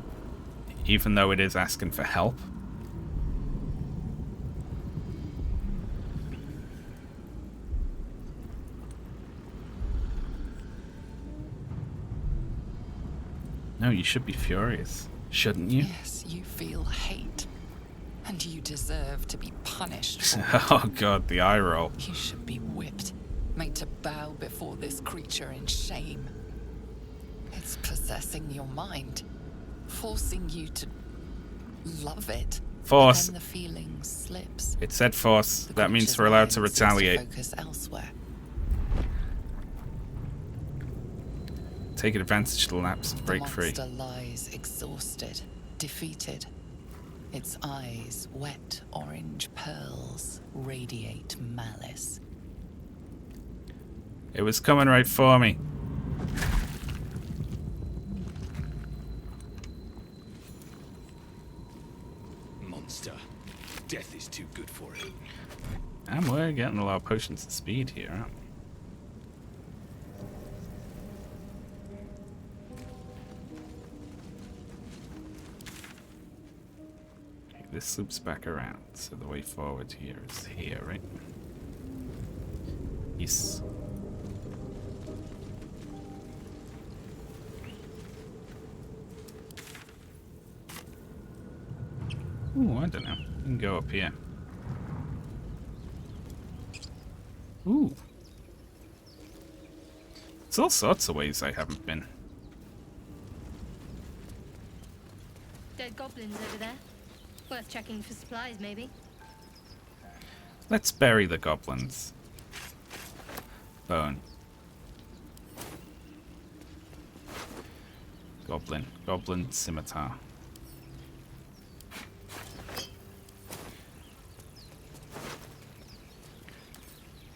Even though it is asking for help? No, you should be furious. Shouldn't you? Yes, you feel hate. And you deserve to be punished for it. Oh god, the eye roll. You should be whipped, made to bow before this creature in shame. It's possessing your mind, forcing you to love it. Force. And then the feeling slips. It said force. That means we're allowed to retaliate. Focus elsewhere. Take advantage of the lapse and break free. The monster lies exhausted, defeated. Its eyes, wet orange pearls, radiate malice. It was coming right for me. Monster. Death is too good for it. And we're getting a lot of potions of speed here, aren't we? This loops back around, so the way forward here is here, right? Yes. Ooh, I don't know. We can go up here. Ooh. There's all sorts of ways I haven't been. goblins over there. Worth checking for supplies, maybe. Let's bury the goblins. Bone. Goblin scimitar.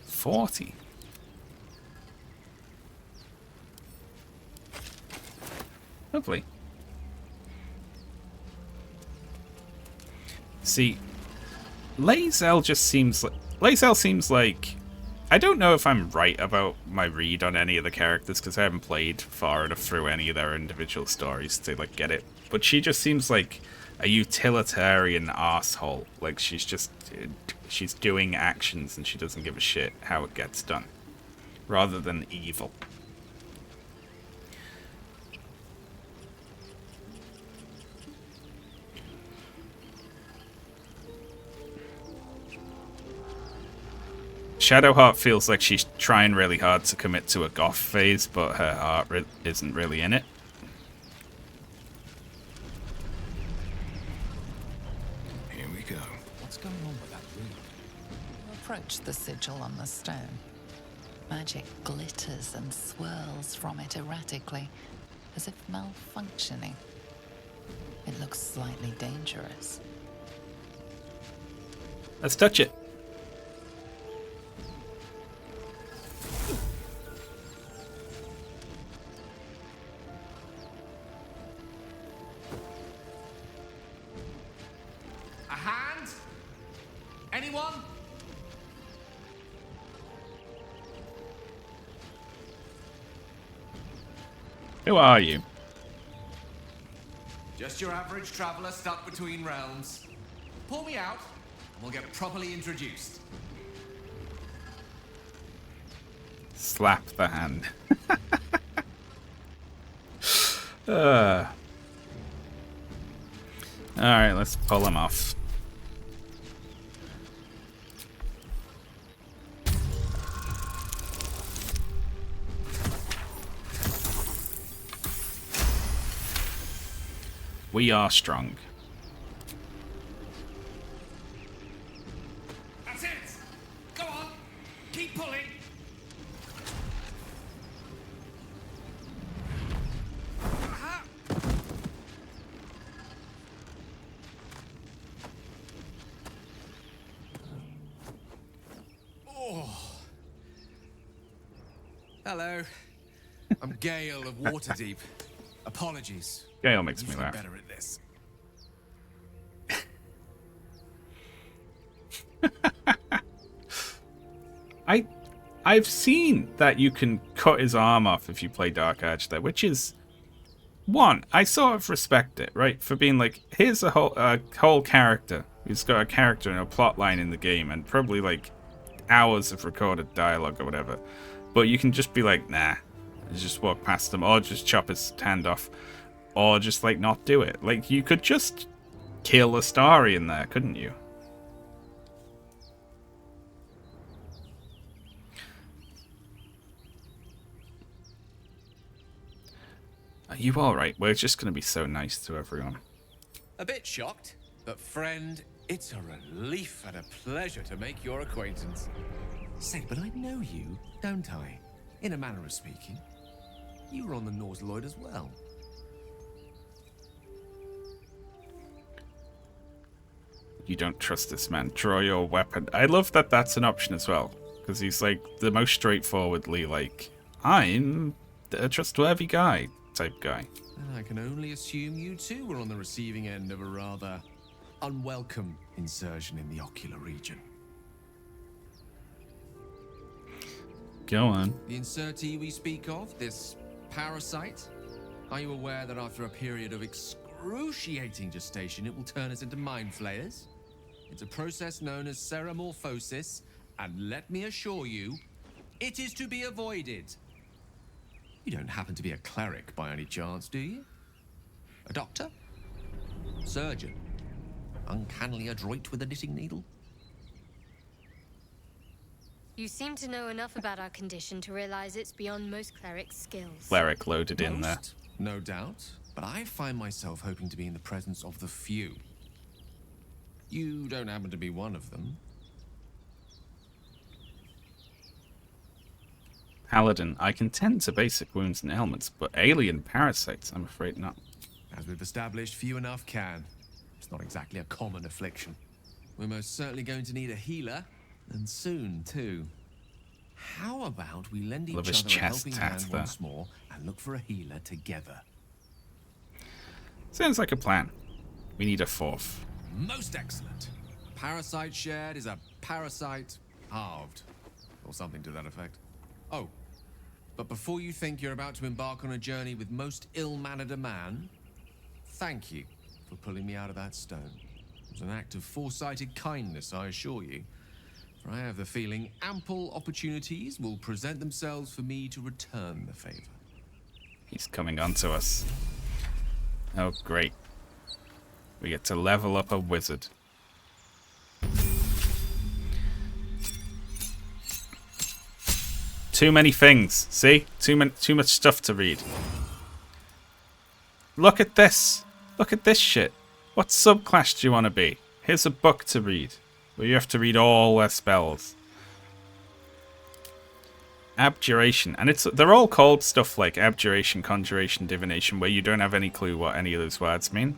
$40. Lovely. See, Lae'zel just seems like... Lae'zel seems like... I don't know if I'm right about my read on any of the characters, because I haven't played far enough through any of their individual stories to, like, get it. But she just seems like a utilitarian arsehole. Like, she's just... She's doing actions and she doesn't give a shit how it gets done. Rather than evil. Shadowheart feels like she's trying really hard to commit to a goth phase, but her heart isn't really in it. Here we go. What's going on with that room? You approach the sigil on the stone. Magic glitters and swirls from it erratically, as if malfunctioning. It looks slightly dangerous. Let's touch it. A hand? Anyone? Who are you? Just your average traveler stuck between realms. Pull me out, and we'll get properly introduced. Slap the hand. Alright, let's pull him off. We are strong. That's it! Go on! Keep pulling! Hello. I'm Gale of Waterdeep. Apologies. Gale makes me Usually laugh. better at this. I've seen that you can cut his arm off if you play Dark Edge there, which is one, I sort of respect it, right? For being like, here's a whole character who's got a character and a plot line in the game and probably like hours of recorded dialogue or whatever. But you can just be like, nah, just walk past him, or just chop his hand off, or just like not do it. Like, you could just kill a story in there, couldn't you? Are you alright? We're just going to be so nice to everyone. A bit shocked, but friend, it's a relief and a pleasure to make your acquaintance. Say, but I know you, don't I? In a manner of speaking. You were on the Nautiloid as well. You don't trust this man. Draw your weapon. I love that that's an option as well. Because he's like the most straightforwardly like, I'm a trustworthy guy type guy. And I can only assume you too were on the receiving end of a rather unwelcome insertion in the ocular region. Go on. The insertee we speak of, this parasite, are you aware that after a period of excruciating gestation, it will turn us into mind flayers? It's a process known as ceramorphosis, and let me assure you, it is to be avoided. You don't happen to be a cleric by any chance, do you? A doctor? Surgeon? Uncannily adroit with a knitting needle? You seem to know enough about our condition to realize it's beyond most clerics' skills. Cleric loaded in there. No doubt. but I find myself hoping to be in the presence of the few. You don't happen to be one of them. Paladin, I can tend to basic wounds and ailments, but alien parasites, I'm afraid not. As we've established, few enough can. It's not exactly a common affliction. We're most certainly going to need a healer, and soon, too. How about we lend each Love his other a chest helping tat hand there. once more and look for a healer together? Sounds like a plan. We need a fourth. Most excellent. A parasite shared is a parasite halved. Or something to that effect. Oh, but before you think you're about to embark on a journey with most ill-mannered a man, thank you for pulling me out of that stone. It was an act of foresighted kindness, I assure you. For I have the feeling ample opportunities will present themselves for me to return the favor. He's coming on to us. Oh, great. We get to level up a wizard. Too many things. See? Too much stuff to read. Look at this. Look at this shit. What subclass do you want to be? Here's a book to read, where you have to read all their spells. Abjuration. And they're all called stuff like abjuration, conjuration, divination, where you don't have any clue what any of those words mean.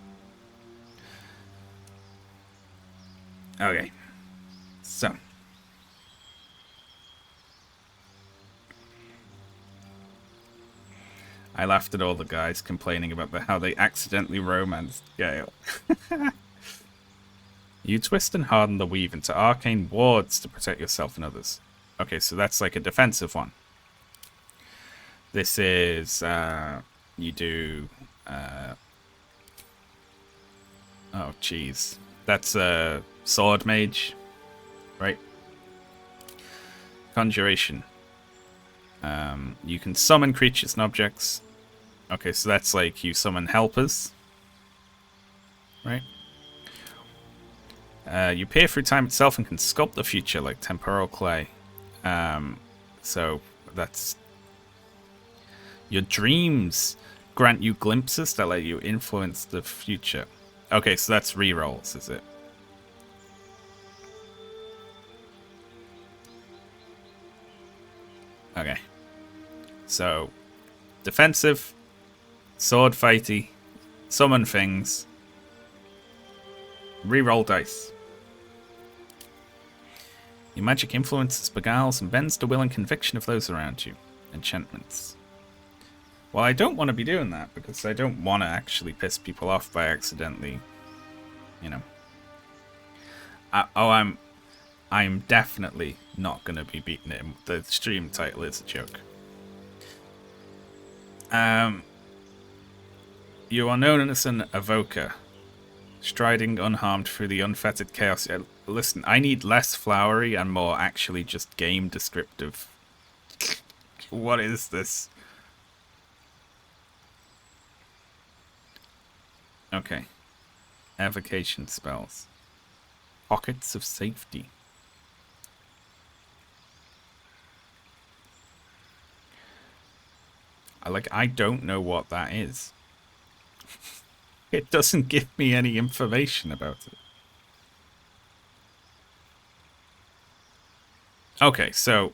Okay. So. I laughed at all the guys complaining about how they accidentally romanced Gale. You twist and harden the weave into arcane wards to protect yourself and others. Okay, so that's like a defensive one. This is, you do, oh jeez. That's a sword mage, right? Conjuration. You can summon creatures and objects. Okay, so that's like you summon helpers, right? You peer through time itself and can sculpt the future like temporal clay. So that's... Your dreams grant you glimpses that let you influence the future. Okay, so that's rerolls, is it? Okay. So, defensive, sword fighty, summon things, reroll dice. Your magic influences, beguiles, and bends the will and conviction of those around you. Enchantments. Well, I don't want to be doing that, because I don't want to actually piss people off by accidentally, you know. I'm definitely not going to be beating it. The stream title is a joke. You are known as an evoker, striding unharmed through the unfettered chaos. Listen, I need less flowery and more actually just game descriptive. What is this? Okay. Evocation spells. Pockets of safety. I don't know what that is. It doesn't give me any information about it. Okay, so...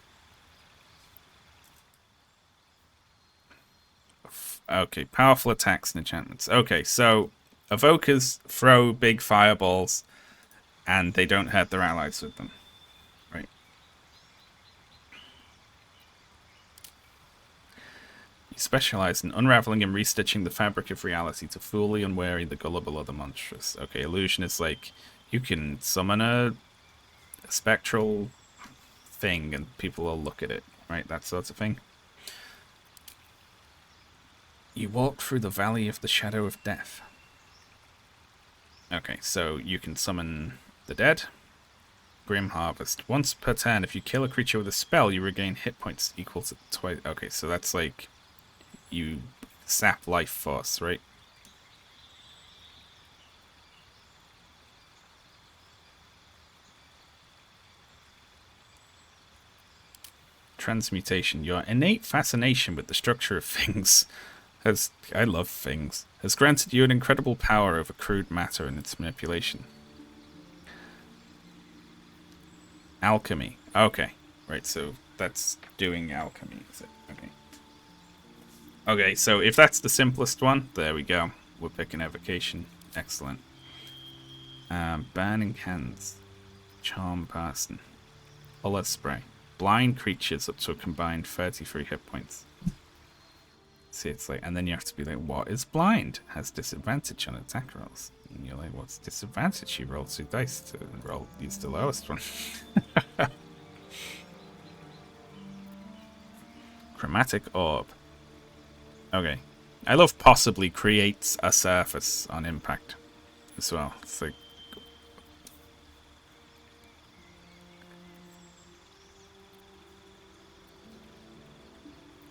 Okay, powerful attacks and enchantments. Okay, so evokers throw big fireballs and they don't hurt their allies with them. Right. You specialize in unraveling and restitching the fabric of reality to fool the unwary, the gullible, or the monstrous. Okay, illusion is like you can summon a spectral thing and people will look at it, right? That sort of thing. You walk through the valley of the shadow of death. Okay, so you can summon the dead. Grim Harvest. Once per turn, if you kill a creature with a spell, you regain hit points equal to twice. Okay, so that's like you sap life force, right? Transmutation. Your innate fascination with the structure of things I love things. Has granted you an incredible power over crude matter and its manipulation. Alchemy. Okay. Right, so that's doing alchemy, is it? Okay. Okay, so if that's the simplest one, there we go. We're picking evocation. Excellent. Burning hands. Charm person. Color spray. Blind creatures up to a combined 33 hit points. See, it's like, and then you have to be like, what is blind? Has disadvantage on attack rolls. And you're like, what's disadvantage? You roll 2 dice to roll, use the lowest one. Chromatic orb. Okay. I love possibly creates a surface on impact as well. It's like,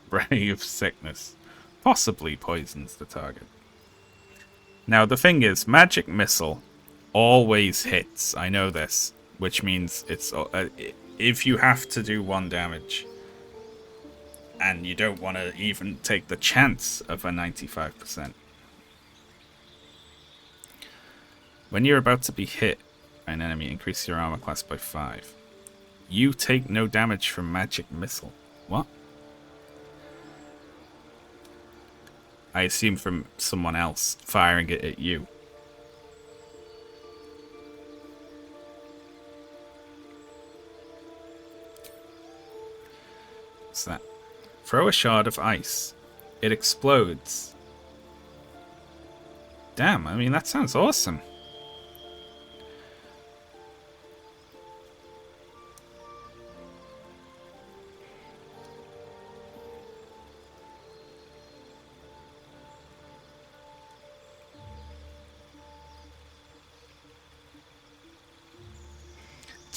ray of sickness. Possibly poisons the target. Now the thing is, magic missile always hits. I know this, which means it's if you have to do 1 damage and you don't want to even take the chance of a 95%. When you're about to be hit by an enemy, increase your armor class by 5. You take no damage from magic missile. What? I assume from someone else firing it at you. What's that? Throw a shard of ice. It explodes. Damn, I mean, that sounds awesome.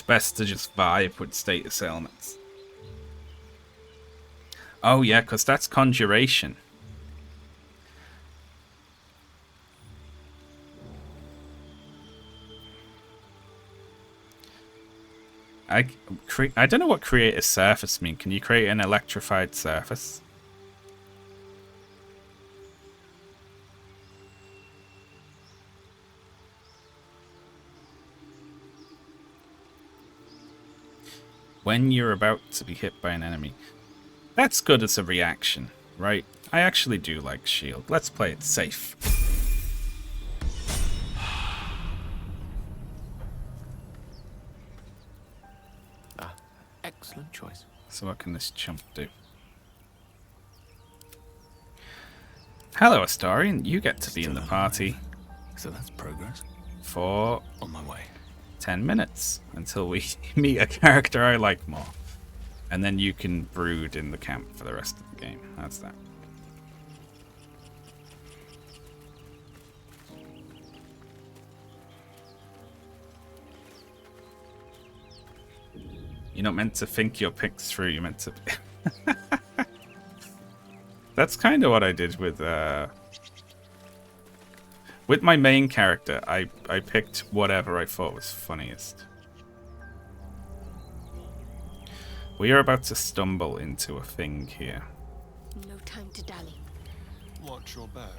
Best to just vibe with status elements. Oh yeah, because that's conjuration. I don't know what create a surface mean. Can you create an electrified surface? When you're about to be hit by an enemy. That's good as a reaction, right? I actually do like shield. Let's play it safe. Excellent choice. So what can this chump do? Hello, Astarian. You get to be in the party. So that's progress. For on my way. 10 minutes until we meet a character I like more. And then you can brood in the camp for the rest of the game. That's that. You're not meant to think your picks through, you're meant to... That's kind of what I did with my main character. I picked whatever I thought was funniest. We are about to stumble into a thing here. No time to dally. Watch your back.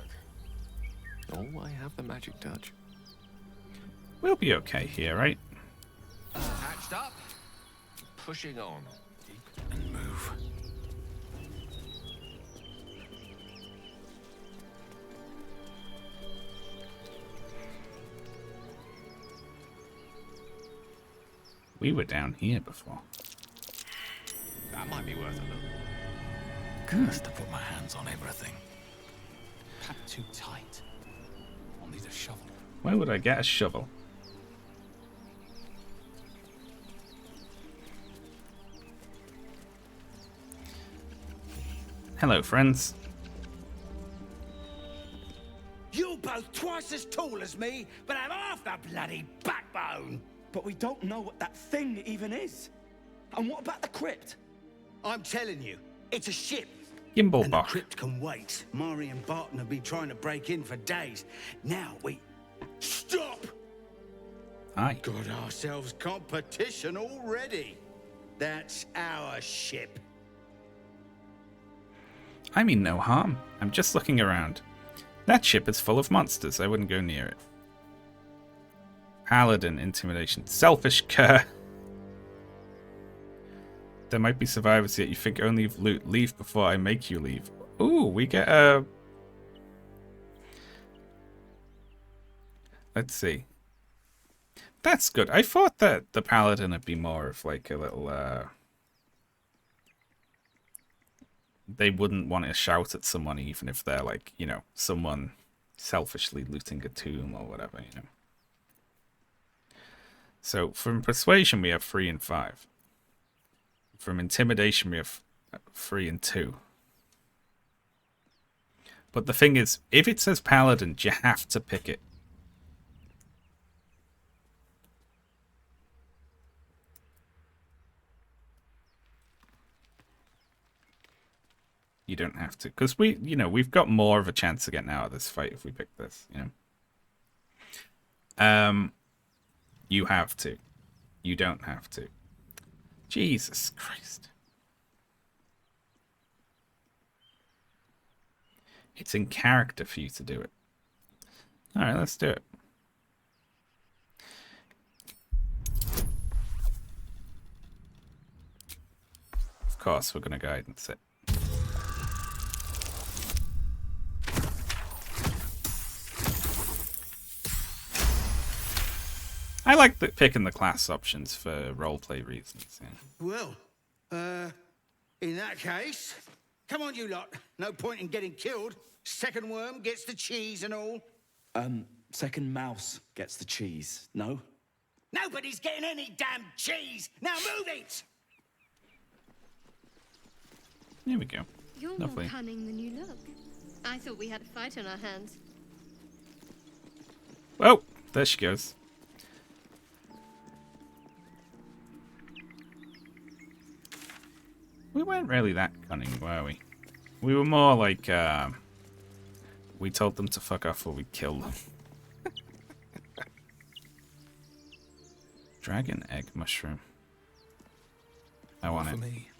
Oh, I have the magic touch. We'll be okay here, right? Hatched up. Pushing on. And move. We were down here before. That might be worth a look. Good to put my hands on everything. Packed too tight. I'll need a shovel. Where would I get a shovel? Hello, friends. You both twice as tall as me, but have half the bloody backbone. But we don't know what that thing even is. And what about the crypt? I'm telling you, it's a ship. Gimbal And Bach. the crypt can wait. Mari and Barton have been trying to break in for days. Now we... Stop! Aye. Got ourselves competition already. That's our ship. I mean no harm. I'm just looking around. That ship is full of monsters. I wouldn't go near it. Paladin, intimidation. Selfish cur. There might be survivors yet. You think only of loot. Leave before I make you leave. Ooh, we get a... Let's see. That's good. I thought that the Paladin would be more of like a little... They wouldn't want to shout at someone even if they're like, you know, someone selfishly looting a tomb or whatever, you know. So from Persuasion we have 3 and 5. From Intimidation we have 3 and 2. But the thing is, if it says Paladin, you have to pick it. You don't have to, because we, you know, we've got more of a chance of getting out of this fight if we pick this, you know. You have to. You don't have to. Jesus Christ. It's in character for you to do it. Alright, let's do it. Of course, we're going to guidance it. I like picking the class options for roleplay reasons. Yeah. Well, in that case, come on, you lot. No point in getting killed. Second worm gets the cheese and all. Second mouse gets the cheese. No? Nobody's getting any damn cheese. Now move it! Here we go. You're Lovely. more cunning than you look. I thought we had a fight on our hands. Oh, there she goes. We weren't really that cunning, were we? We were more like, we told them to fuck off or we killed them. Dragon egg mushroom. I want it. Me.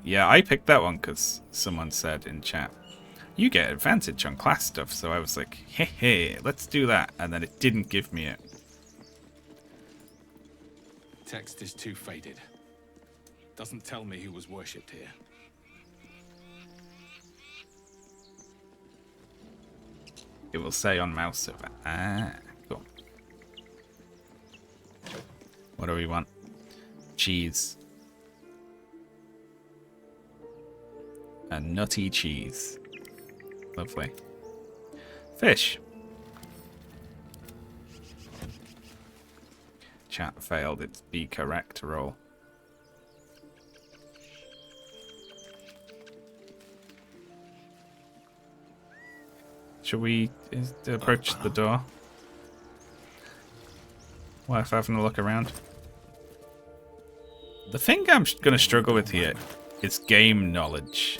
Yeah, I picked that one because someone said in chat, you get advantage on class stuff. So I was like, hey, let's do that. And then it didn't give me it. Text is too faded. Doesn't tell me who was worshipped here. It will say on mouse server. Ah, cool. What do we want? Cheese. A nutty cheese. Lovely. Fish. Chat failed its be correct roll. Should we approach the door? Worth having a look around. The thing I'm going to struggle with here is game knowledge.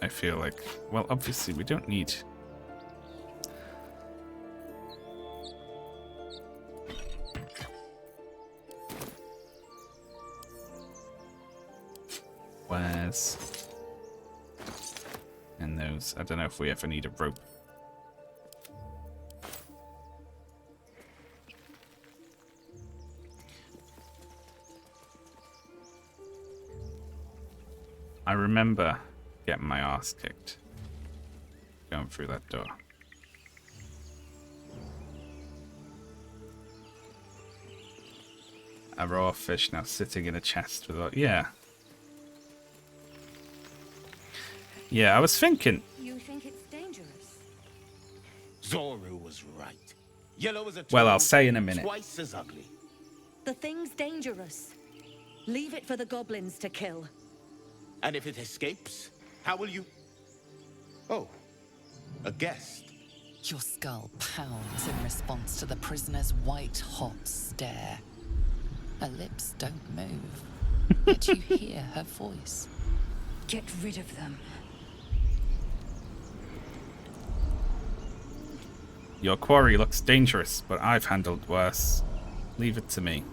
I feel like, well, obviously we don't need... Where's... And those... I don't know if we ever need a rope. I remember getting my ass kicked going through that door. A raw fish now sitting in a chest with... Yeah. Yeah, I was thinking... You think it's dangerous? Zoru was right. Yellow as a Well, I'll toad, say in a minute. Twice as ugly. The thing's dangerous. Leave it for the goblins to kill. And if it escapes, how will you... Oh, a guest. Your skull pounds in response to the prisoner's white-hot stare. Her lips don't move, yet you hear her voice. Get rid of them. Your quarry looks dangerous, but I've handled worse. Leave it to me.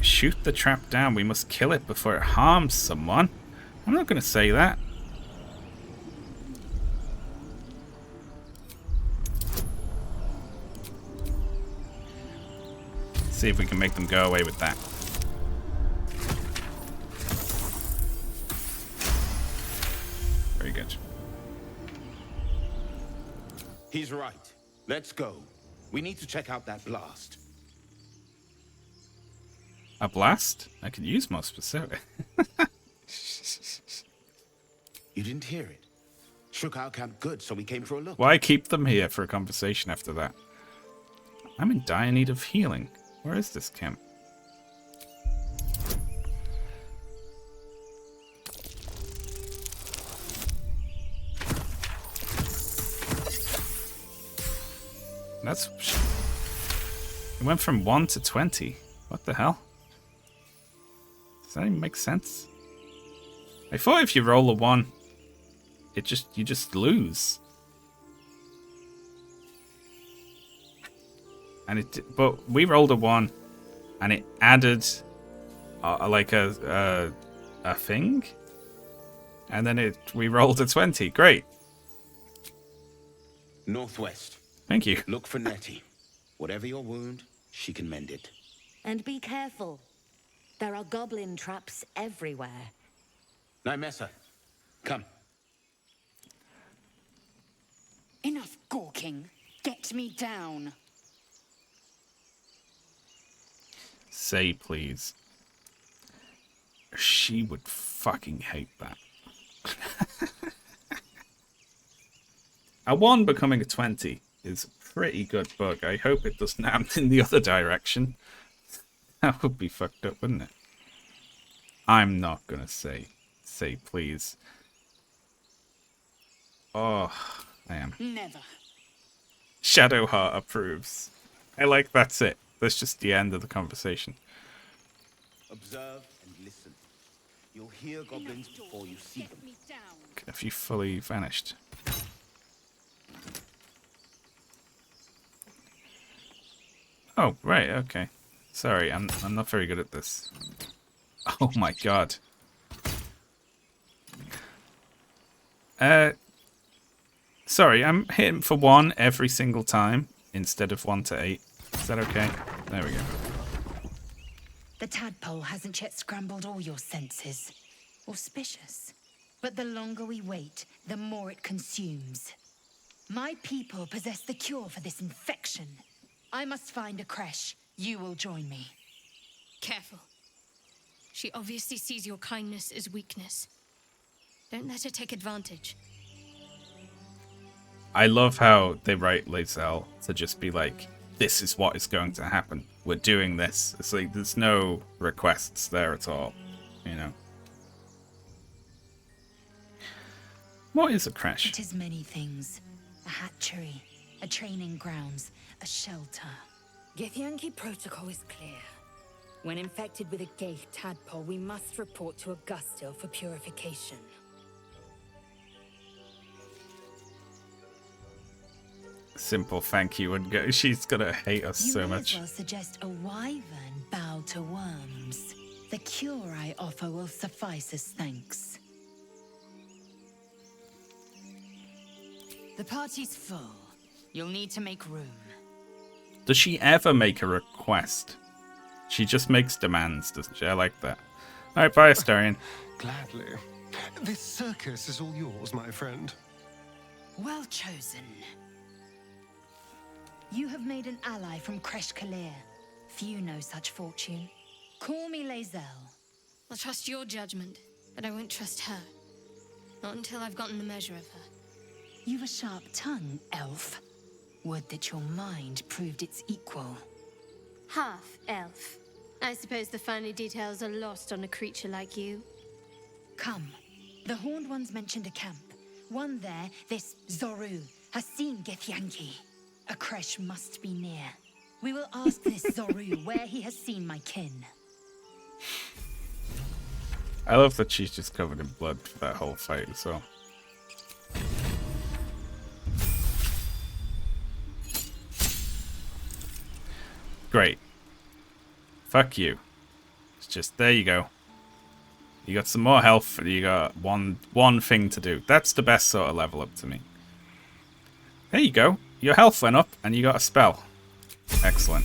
Shoot the trap down. We must kill it before it harms someone. I'm not going to say that. See if we can make them go away with that. Very good. He's right. Let's go. We need to check out that blast. A blast? I could use more specific. You didn't hear it? Shook our camp good, so we came for a look. Why keep them here for a conversation after that? I'm in dire need of healing. Where is this camp? That's... It went from 1 to 20. What the hell? Does that even make sense? I thought if you roll a 1, you just lose. And but we rolled a 1, and it added like a thing, and then we rolled a 20. Great. Northwest. Thank you. Look for Nettie. Whatever your wound, she can mend it. And be careful. There are goblin traps everywhere. Nymessa, come. Enough gawking. Get me down. Say please. She would fucking hate that. A 1 becoming a 20 is a pretty good bug. I hope it doesn't happen in the other direction. That would be fucked up, wouldn't it? I'm not gonna say please. Oh, I am. Never. Shadowheart approves. I like that's it. That's just the end of the conversation. Observe and listen. You'll hear goblins before you see them. Have you fully vanished? Oh, right, okay. Sorry, I'm not very good at this. Oh my god. Sorry, I'm hitting for 1 every single time instead of 1 to 8. Is that okay? There we go. The tadpole hasn't yet scrambled all your senses. Auspicious. But the longer we wait, the more it consumes. My people possess the cure for this infection. I must find a creche. You will join me. Careful. She obviously sees your kindness as weakness. Don't let her take advantage. I love how they write Lae'zel to just be like, this is what is going to happen. We're doing this. It's like there's no requests there at all, you know. What is a creche? It is many things. A hatchery, a training grounds, a shelter. Githyanki protocol is clear. When infected with a Gaith tadpole, we must report to Augustil for purification. Simple thank you and go. She's gonna hate us so much. You may as well suggest a wyvern bow to worms. The cure I offer will suffice as thanks. The party's full. You'll need to make room. Does she ever make a request? She just makes demands, doesn't she? I like that. Alright, bye, Astarion. Gladly. This circus is all yours, my friend. Well chosen. You have made an ally from Kresh Kalir. Few know such fortune. Call me Lae'zel. I'll trust your judgment, but I won't trust her. Not until I've gotten the measure of her. You've a sharp tongue, elf. Would that your mind proved its equal. Half-elf. I suppose the finer details are lost on a creature like you. Come. The Horned Ones mentioned a camp. One there, this Zoru, has seen Githyanki. A creche must be near. We will ask this Zoru where he has seen my kin. I love that she's just covered in blood for that whole fight as well. Great. Fuck you. It's just, there you go. You got some more health, and you got one thing to do. That's the best sort of level up to me. There you go. Your health went up, and you got a spell. Excellent.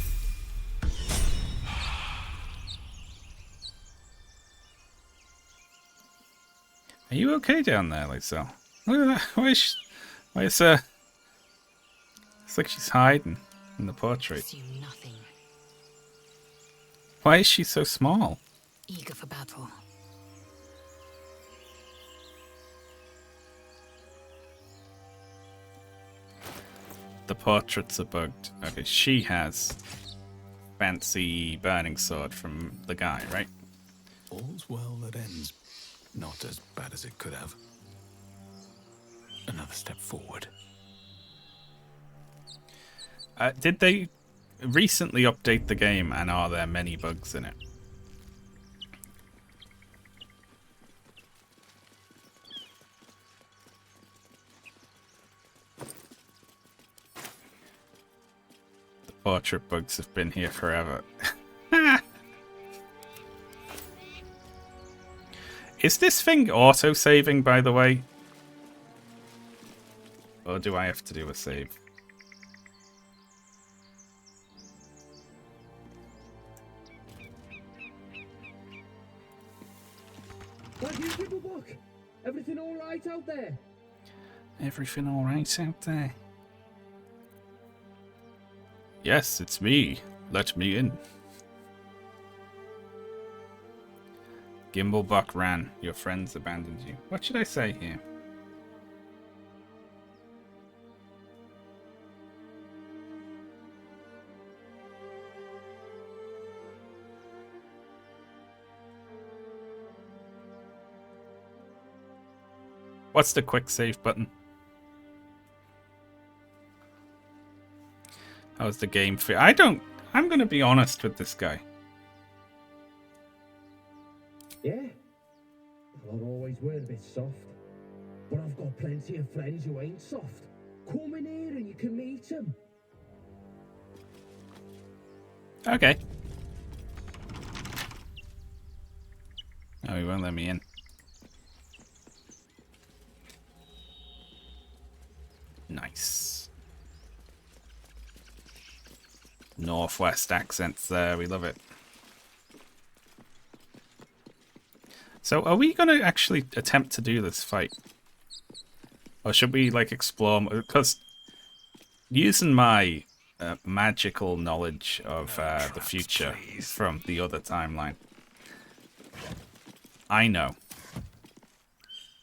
Are you okay down there, Lisa? Look at that. Why is it's like she's hiding in the portrait. Assume nothing. Why is she so small? Eager for battle. The portraits are bugged. Okay, she has fancy burning sword from the guy, right? All's well that ends. Not as bad as it could have. Another step forward. Did they recently update the game, and are there many bugs in it? The portrait bugs have been here forever. Is this thing auto-saving, by the way? Or do I have to do a save? Why do you give a book? Everything all right out there? Everything all right out there? Yes, it's me. Let me in. Gimblebuck ran. Your friends abandoned you. What should I say here? What's the quick save button? How's the game feel? I'm gonna be honest with this guy. Yeah? Well, I always were a bit soft. But I've got plenty of friends who ain't soft. Come in here and you can meet them. Okay. Oh, he won't let me in. Nice. Northwest accents there, we love it. So are we going to actually attempt to do this fight? Or should we like explore? Because using my magical knowledge of the future from the other timeline, I know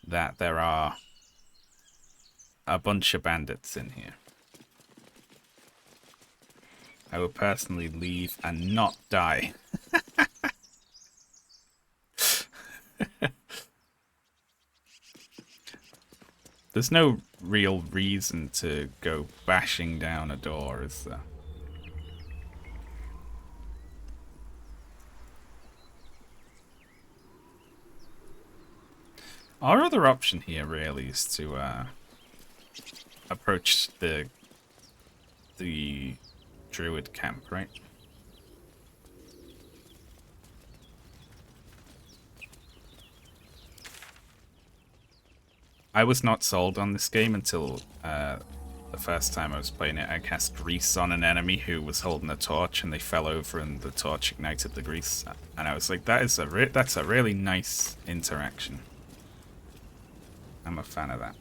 that there are a bunch of bandits in here. I will personally leave and not die. There's no real reason to go bashing down a door, is there? Our other option here really is to approach the druid camp, right? I was not sold on this game until the first time I was playing it. I cast grease on an enemy who was holding a torch, and they fell over, and the torch ignited the grease. And I was like, that's a really nice interaction. I'm a fan of that.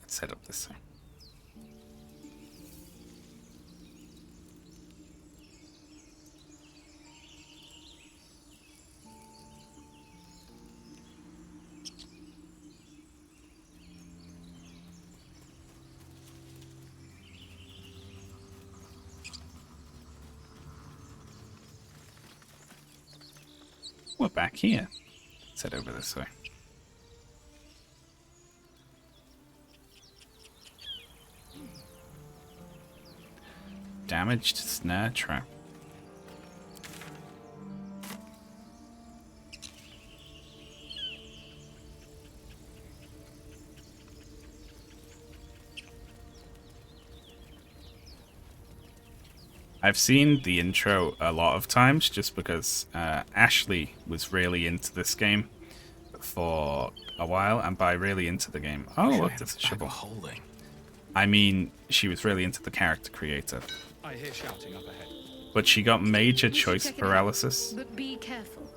Let's head up this way. We're back here. Let's head over this way. Damaged snare trap. I've seen the intro a lot of times just because Ashley was really into this game for a while, and by really into the game, oh look, there's a shovel. Holding. I mean, she was really into the character creator. I hear shouting up ahead. But she got major We should choice check it paralysis. out, but be careful.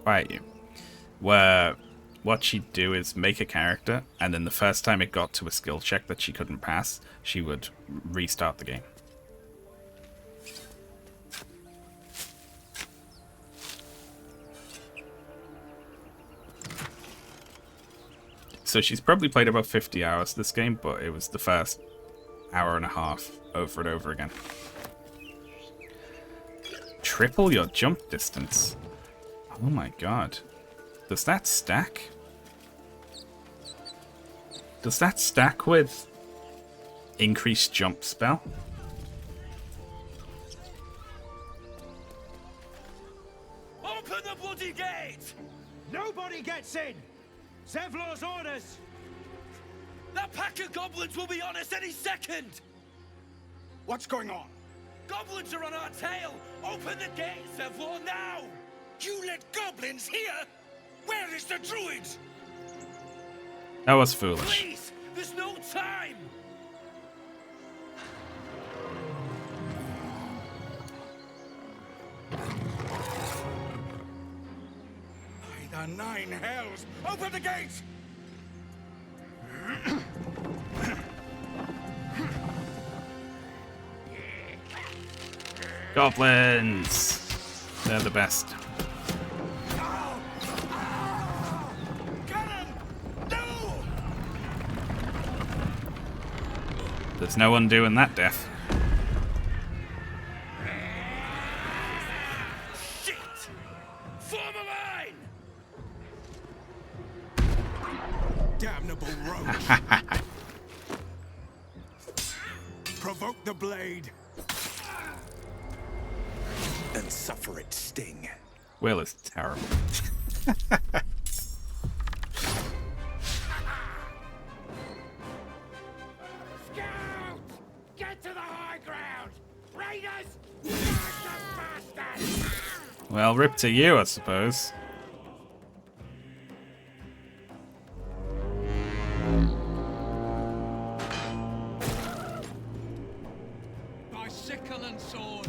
Quiet you. Where what she'd do is make a character, and then the first time it got to a skill check that she couldn't pass, she would restart the game. So she's probably played about 50 hours this game, but it was the first hour and a half over and over again. Triple your jump distance. Oh my god. Does that stack? Does that stack with increased jump spell? Open the bloody gate! Nobody gets in! Zevlor's orders! That pack of goblins will be on us any second! What's going on? Goblins are on our tail! Open the gate, Zevlor, now! You let goblins here? Where is the druid? That was foolish. Please! There's no time! By the nine hells! Open the gate! Goblins! They're the best. There's no undoing that death. Shit! Form a line! Damnable roach! Provoke the blade! And suffer its sting. Will is terrible. Get to the high ground! Raiders! Bastards! Well, rip to you, I suppose. By sickle and sword!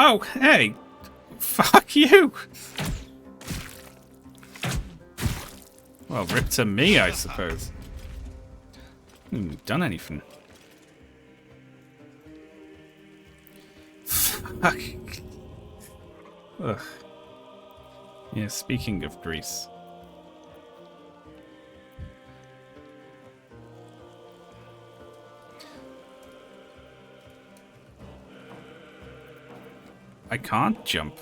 Oh, hey! Fuck you! Well, rip to me, I suppose. Haven't done anything. Fuck. Ugh. Yeah, speaking of Greece. I can't jump.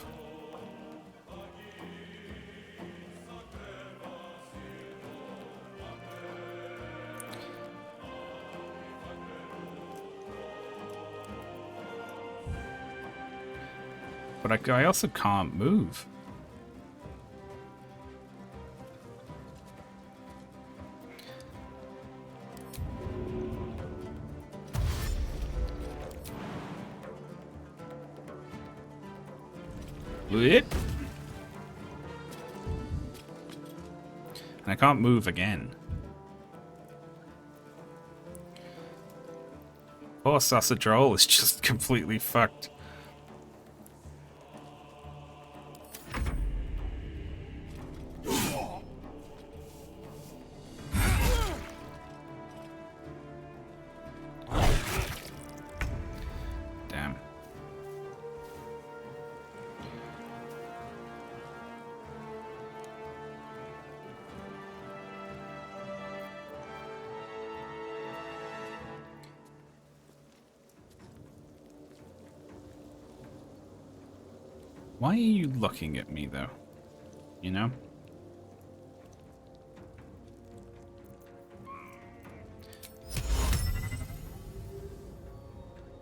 But I also can't move. And I can't move again. Poor sausage roll is just completely fucked. Damn. Why are you looking at me, though? You know?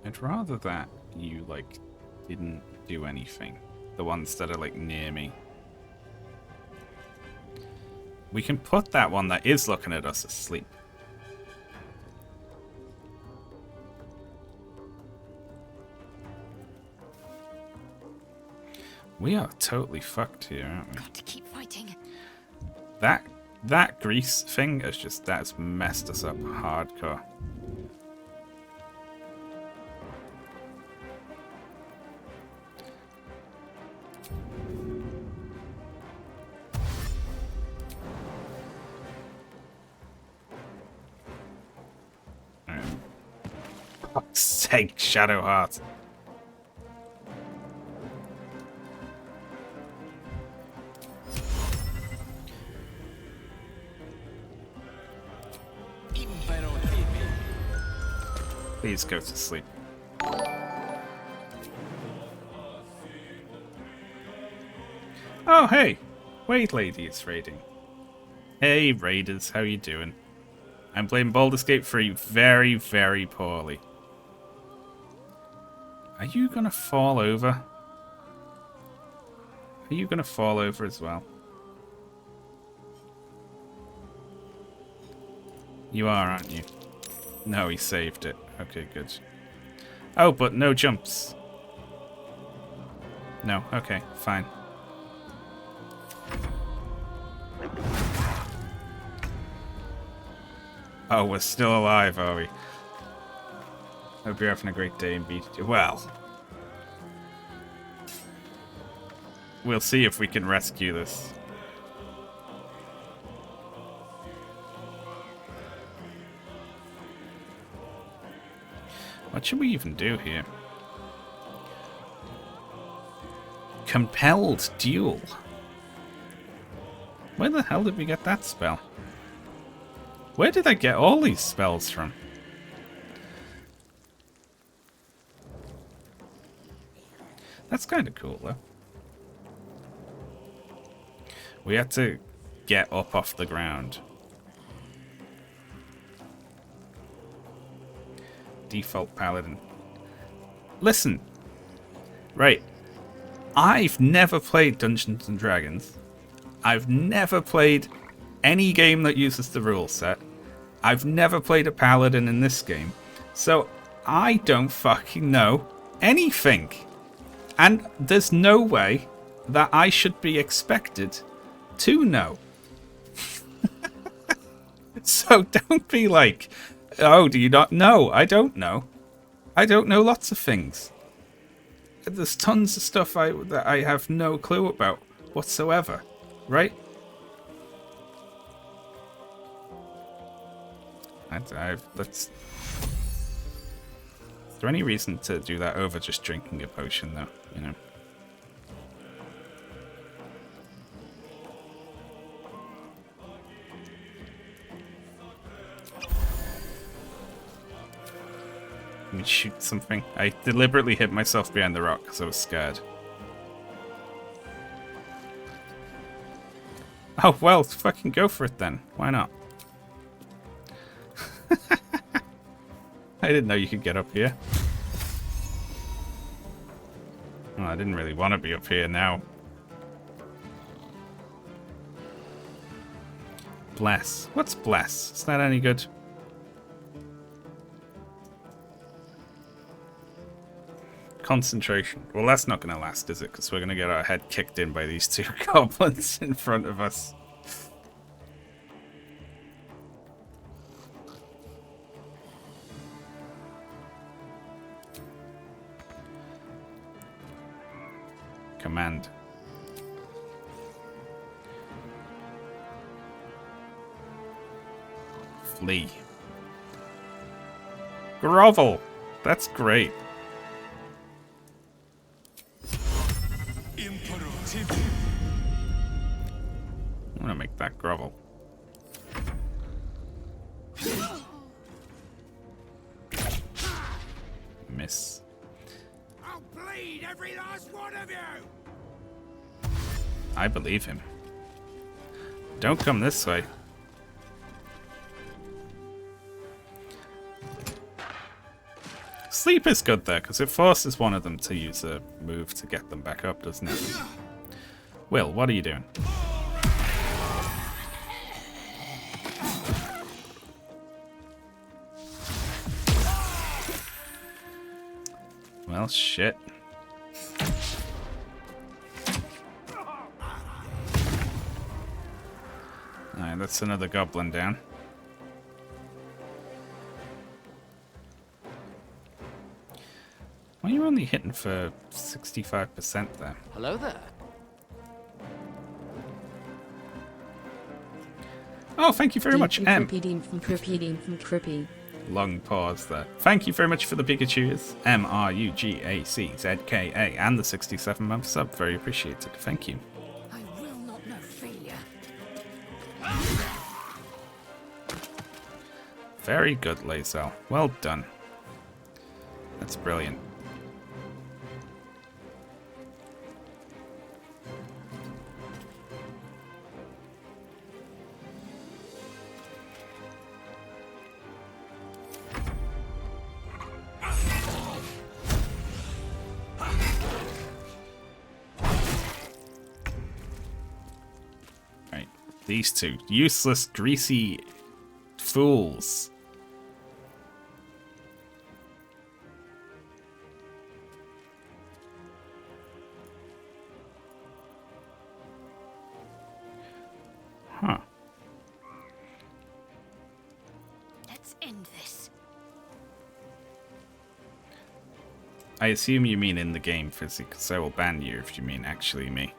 I'd rather that you, like, didn't do anything. The ones that are, like, near me. We can put that one that is looking at us asleep. We are totally fucked here, aren't we? Got to keep fighting. That grease thing is just, that's messed us up hardcore. Fuck's sake, Shadow Heart. Please go to sleep. Oh, hey! Wait, lady, it's raiding. Hey, raiders, how you doing? I'm playing Baldur's Gate 3 very, very poorly. Are you gonna fall over? Are you gonna fall over as well? You are, aren't you? No, he saved it. Okay, good. Oh, but no jumps. No, okay, fine. Oh, we're still alive, are we? Hope you're having a great day in BT. Well, we'll see if we can rescue this. What should we even do here? Compelled Duel. Where the hell did we get that spell? Where did I get all these spells from? That's kind of cool, though. We had to get up off the ground. Default paladin. Listen. Right. I've never played Dungeons and Dragons. I've never played any game that uses the rule set. I've never played a paladin in this game. So I don't fucking know anything. And there's no way that I should be expected to know. So don't be like, oh, do you not know? I don't know. I don't know lots of things. There's tons of stuff that I have no clue about whatsoever, right? Is there any reason to do that over just drinking a potion, though? You know. Let me shoot something. I deliberately hit myself behind the rock because I was scared. Oh, well, fucking go for it then. Why not? I didn't know you could get up here. Well, I didn't really want to be up here now. Bless. What's bless? Is that any good? Concentration. Well, that's not going to last, is it? Because we're going to get our head kicked in by these two goblins in front of us. Command. Flee. Grovel. That's great. I'm gonna make that grovel. Miss. I'll bleed every last one of you. I believe him. Don't come this way. Sleep is good there, because it forces one of them to use a move to get them back up, doesn't it? Will, what are you doing? Well, shit. Alright, that's another goblin down. Why are you only hitting for 65% there? Hello there. Oh, thank you very much, M. Long pause there. Thank you very much for the Pikachus. MRUGACZKA and the 67-month sub. Very appreciated. Thank you. I will not know failure. Very good, Lazel. Well done. That's brilliant. These two. Useless, greasy fools. Huh. Let's end this. I assume you mean in the game, Fizzy, because I will ban you if you mean actually me.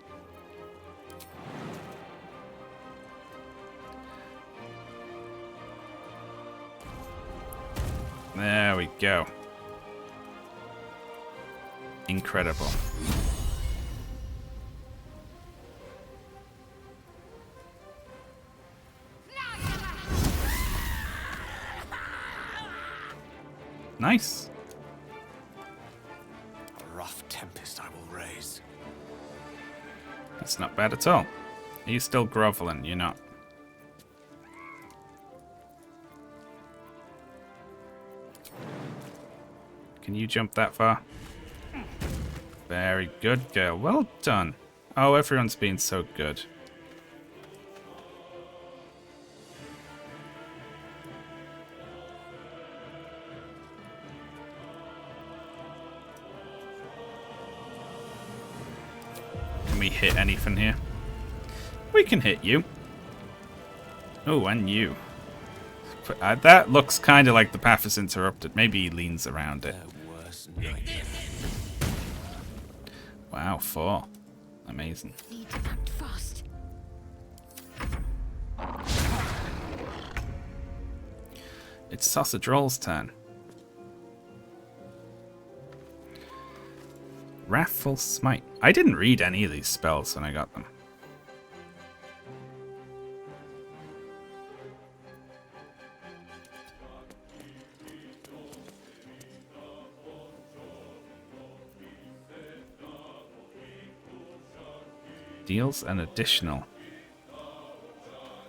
There we go. Incredible. Nice. A rough tempest I will raise. That's not bad at all. Are you still groveling? You're not. Can you jump that far? Very good, girl. Well done. Oh, everyone's been so good. Can we hit anything here? We can hit you. Oh, and you. That looks kind of like the path is interrupted. Maybe he leans around it. Wow, 4. Amazing. Need to act fast. It's Sausage Roll's turn. Wrathful Smite. I didn't read any of these spells when I got them. Deals an additional.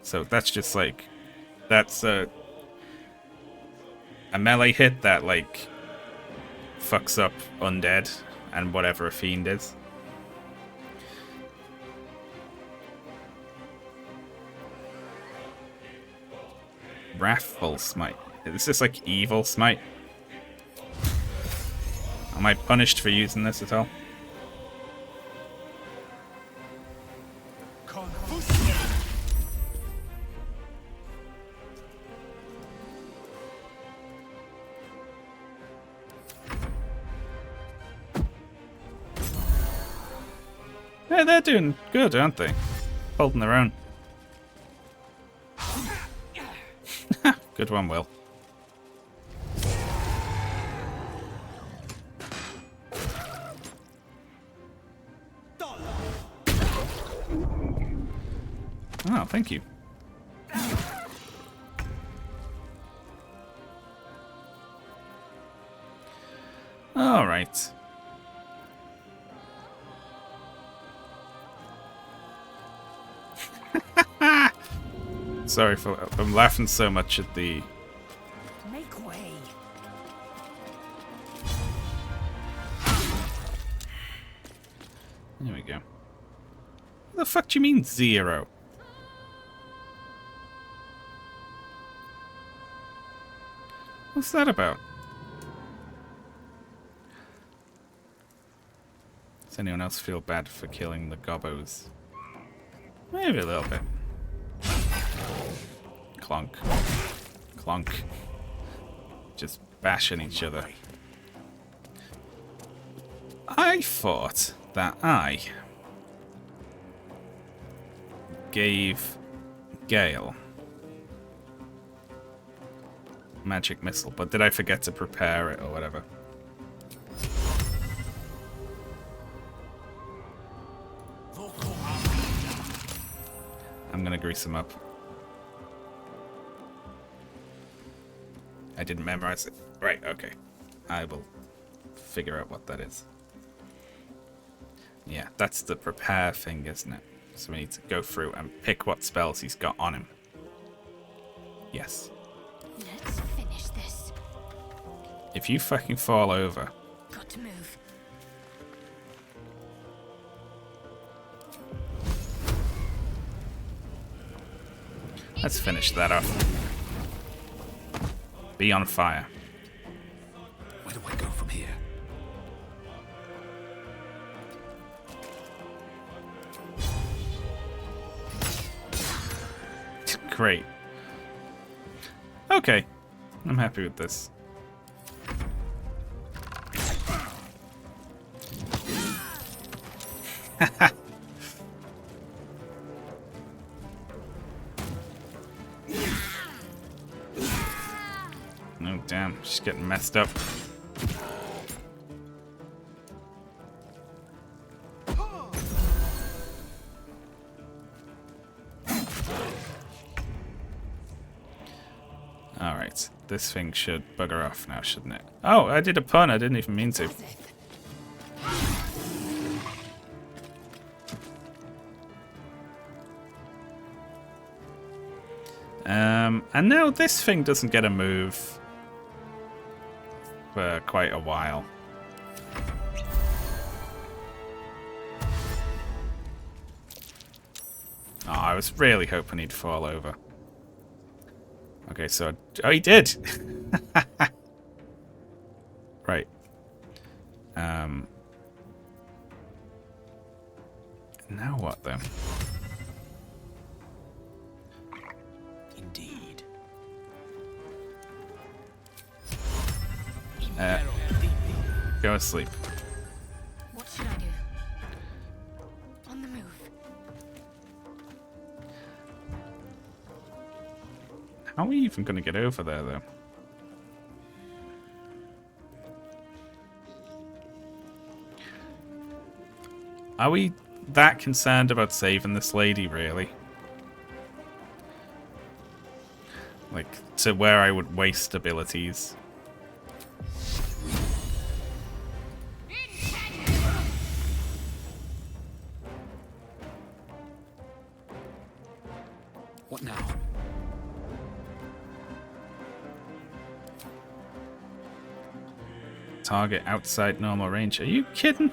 So that's just like, that's a melee hit that like fucks up undead and whatever a fiend is. Wrathful Smite. Is this like evil smite? Am I punished for using this at all? Yeah, they're doing good, aren't they? Holding their own. Good one, Will. Oh, thank you. All right. Sorry for I'm laughing so much at the Make way. There we go. What the fuck do you mean 0? What's that about? Does anyone else feel bad for killing the gobbos? Maybe a little bit. Clonk. Clonk. Just bashing each other. I thought that I gave Gale magic missile, but did I forget to prepare it or whatever? I'm gonna grease him up. I didn't memorize it. Right, okay. I will figure out what that is. Yeah, that's the prepare thing, isn't it? So we need to go through and pick what spells he's got on him. Yes. Let's finish this. If you fucking fall over... Got to move. Let's finish that off. Be on fire. Where do I go from here? Great. Okay. I'm happy with this. Oh, damn. She's getting messed up. Alright, this thing should bugger off now, shouldn't it? Oh, I did a pun, I didn't even mean to. And now this thing doesn't get a move for quite a while. Oh, I was really hoping he'd fall over. Okay, so... Oh, he did! Right. Now what, then? Indeed. Go asleep. What should I do? On the move. How are we even going to get over there, though? Are we that concerned about saving this lady, really? Like, to where I would waste abilities? What now? Target outside normal range. Are you kidding?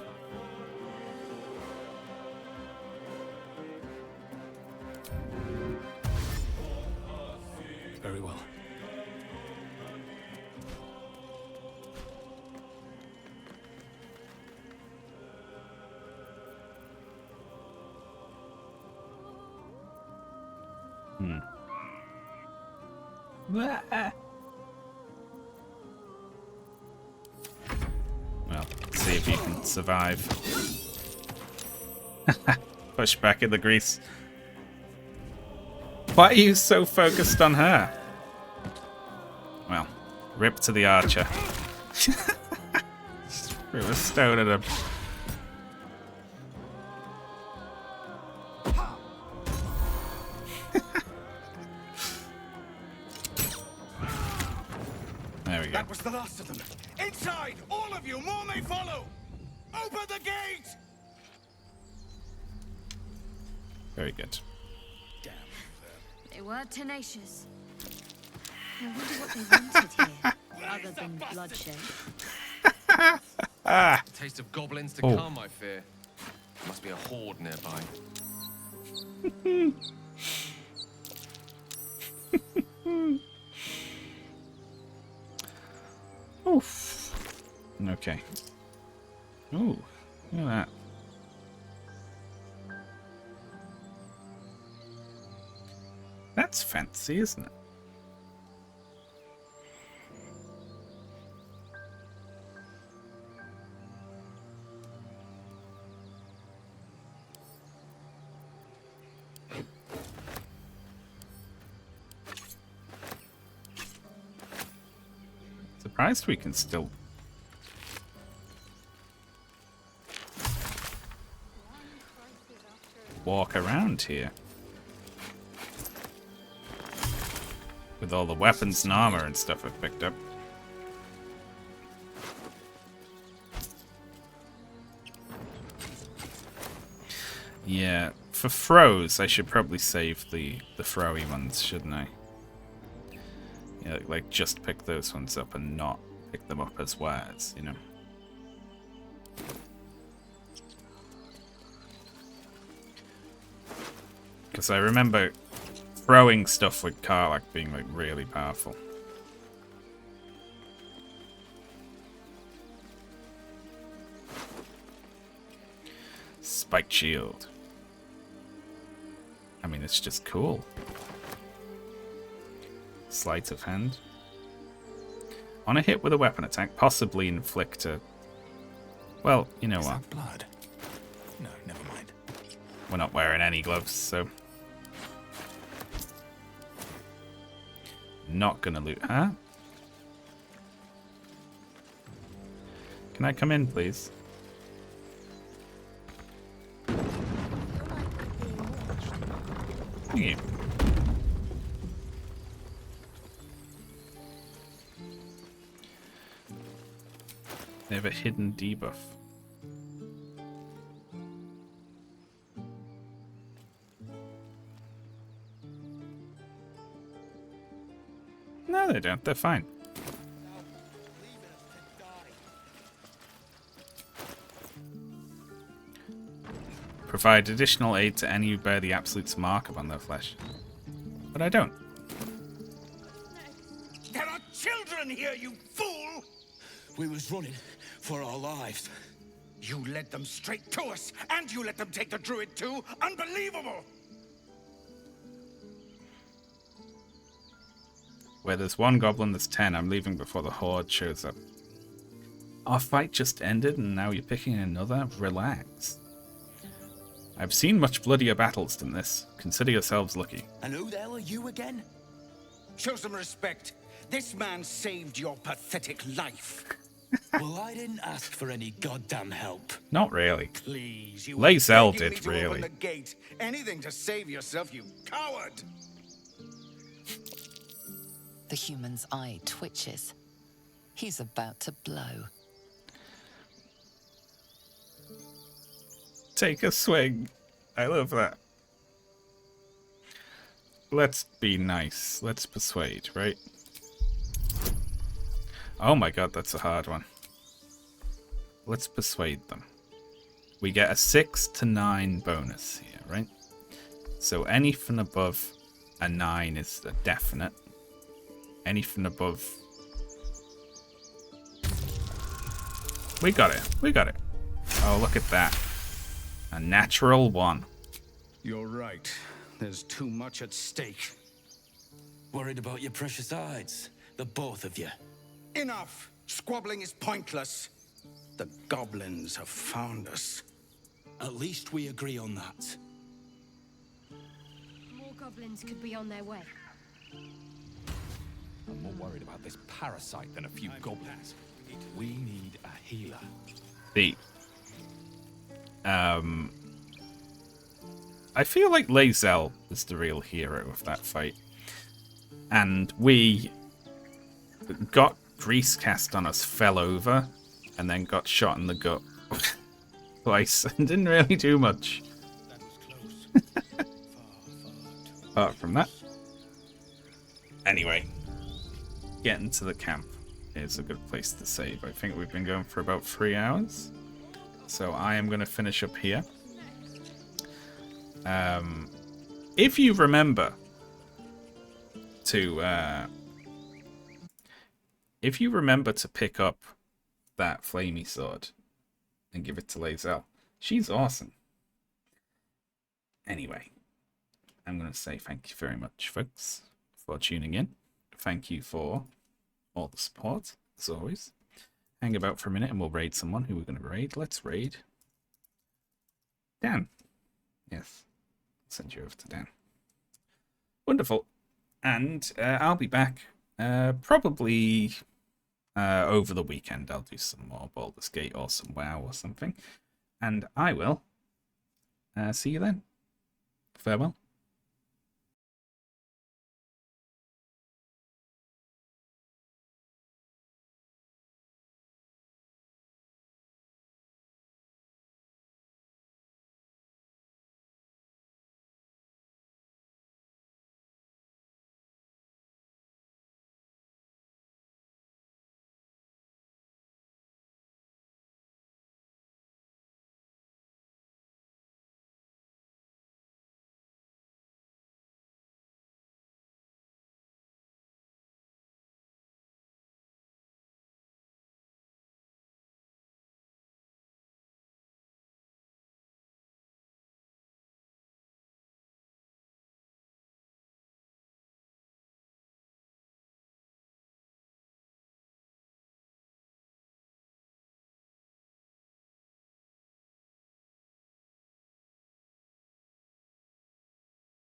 Very well. Well, let's see if you can survive. Push back in the grease. Why are you so focused on her? Well, rip to the archer. Threw a stone at him. There we go. That was the last of them. Inside! All of you! More may follow! Open the gate! Very good. They were tenacious. I wonder what they wanted here, other than bloodshed. Taste of goblins to Oh. come, I fear. Must be a horde nearby. Oof. Okay. Ooh, look at that. That's fancy, isn't it? Surprised we can still walk around here with all the weapons and armor and stuff I've picked up. Yeah, for throws I should probably save the throwy ones, shouldn't I? Yeah, like just pick those ones up and not pick them up as wares, you know. Because I remember throwing stuff with Karlach being like really powerful. Spiked shield. I mean, it's just cool. Sleight of hand. On a hit with a weapon attack, possibly inflict a... Well, you know what? Blood? No, never mind. We're not wearing any gloves, so... Not gonna loot her. Can I come in, please? Thank you. They have a hidden debuff. No, they don't. They're fine. Provide additional aid to any who bear the Absolute's mark upon their flesh. But I don't. There are children here, you fool! We was running for our lives. You led them straight to us, and you let them take the druid too? Unbelievable! Where there's one goblin, there's 10. I'm leaving before the horde shows up. Our fight just ended and now you're picking another? Relax. I've seen much bloodier battles than this. Consider yourselves lucky. And who the hell are you again? Show some respect. This man saved your pathetic life. Well, I didn't ask for any goddamn help. Not really. Please, you Lae'zel begging me did, to really. open the gate. Anything to save yourself, you coward! The human's eye twitches. He's about to blow. Take a swing. I love that. Let's be nice. Let's persuade, right? Oh my god, that's a hard one. Let's persuade them. We get a 6 to 9 bonus here, right? So anything above a 9 is a definite. Anything above... We got it. We got it. Oh, look at that. A natural 1. You're right. There's too much at stake. Worried about your precious hides, the both of you. Enough! Squabbling is pointless. The goblins have found us. At least we agree on that. More goblins could be on their way. I'm more worried about this parasite than a few goblins. We need a healer. I feel like Lae'zel is the real hero of that fight. And we got grease cast on us, fell over, and then got shot in the gut twice and didn't really do much. Apart from that. Anyway, getting to the camp is a good place to save. I think we've been going for about 3 hours. So I am going to finish up here. If you remember to pick up that flamey sword and give it to Lae'zel, she's awesome. Anyway, I'm going to say thank you very much, folks, for tuning in. Thank you for all the support, as always. Hang about for a minute and we'll raid someone. Who we're going to raid? Let's raid Dan. Yes, I'll send you over to Dan. Wonderful. And I'll be back probably over the weekend. I'll do some more Baldur's Gate or some WoW or something. And I will see you then. Farewell.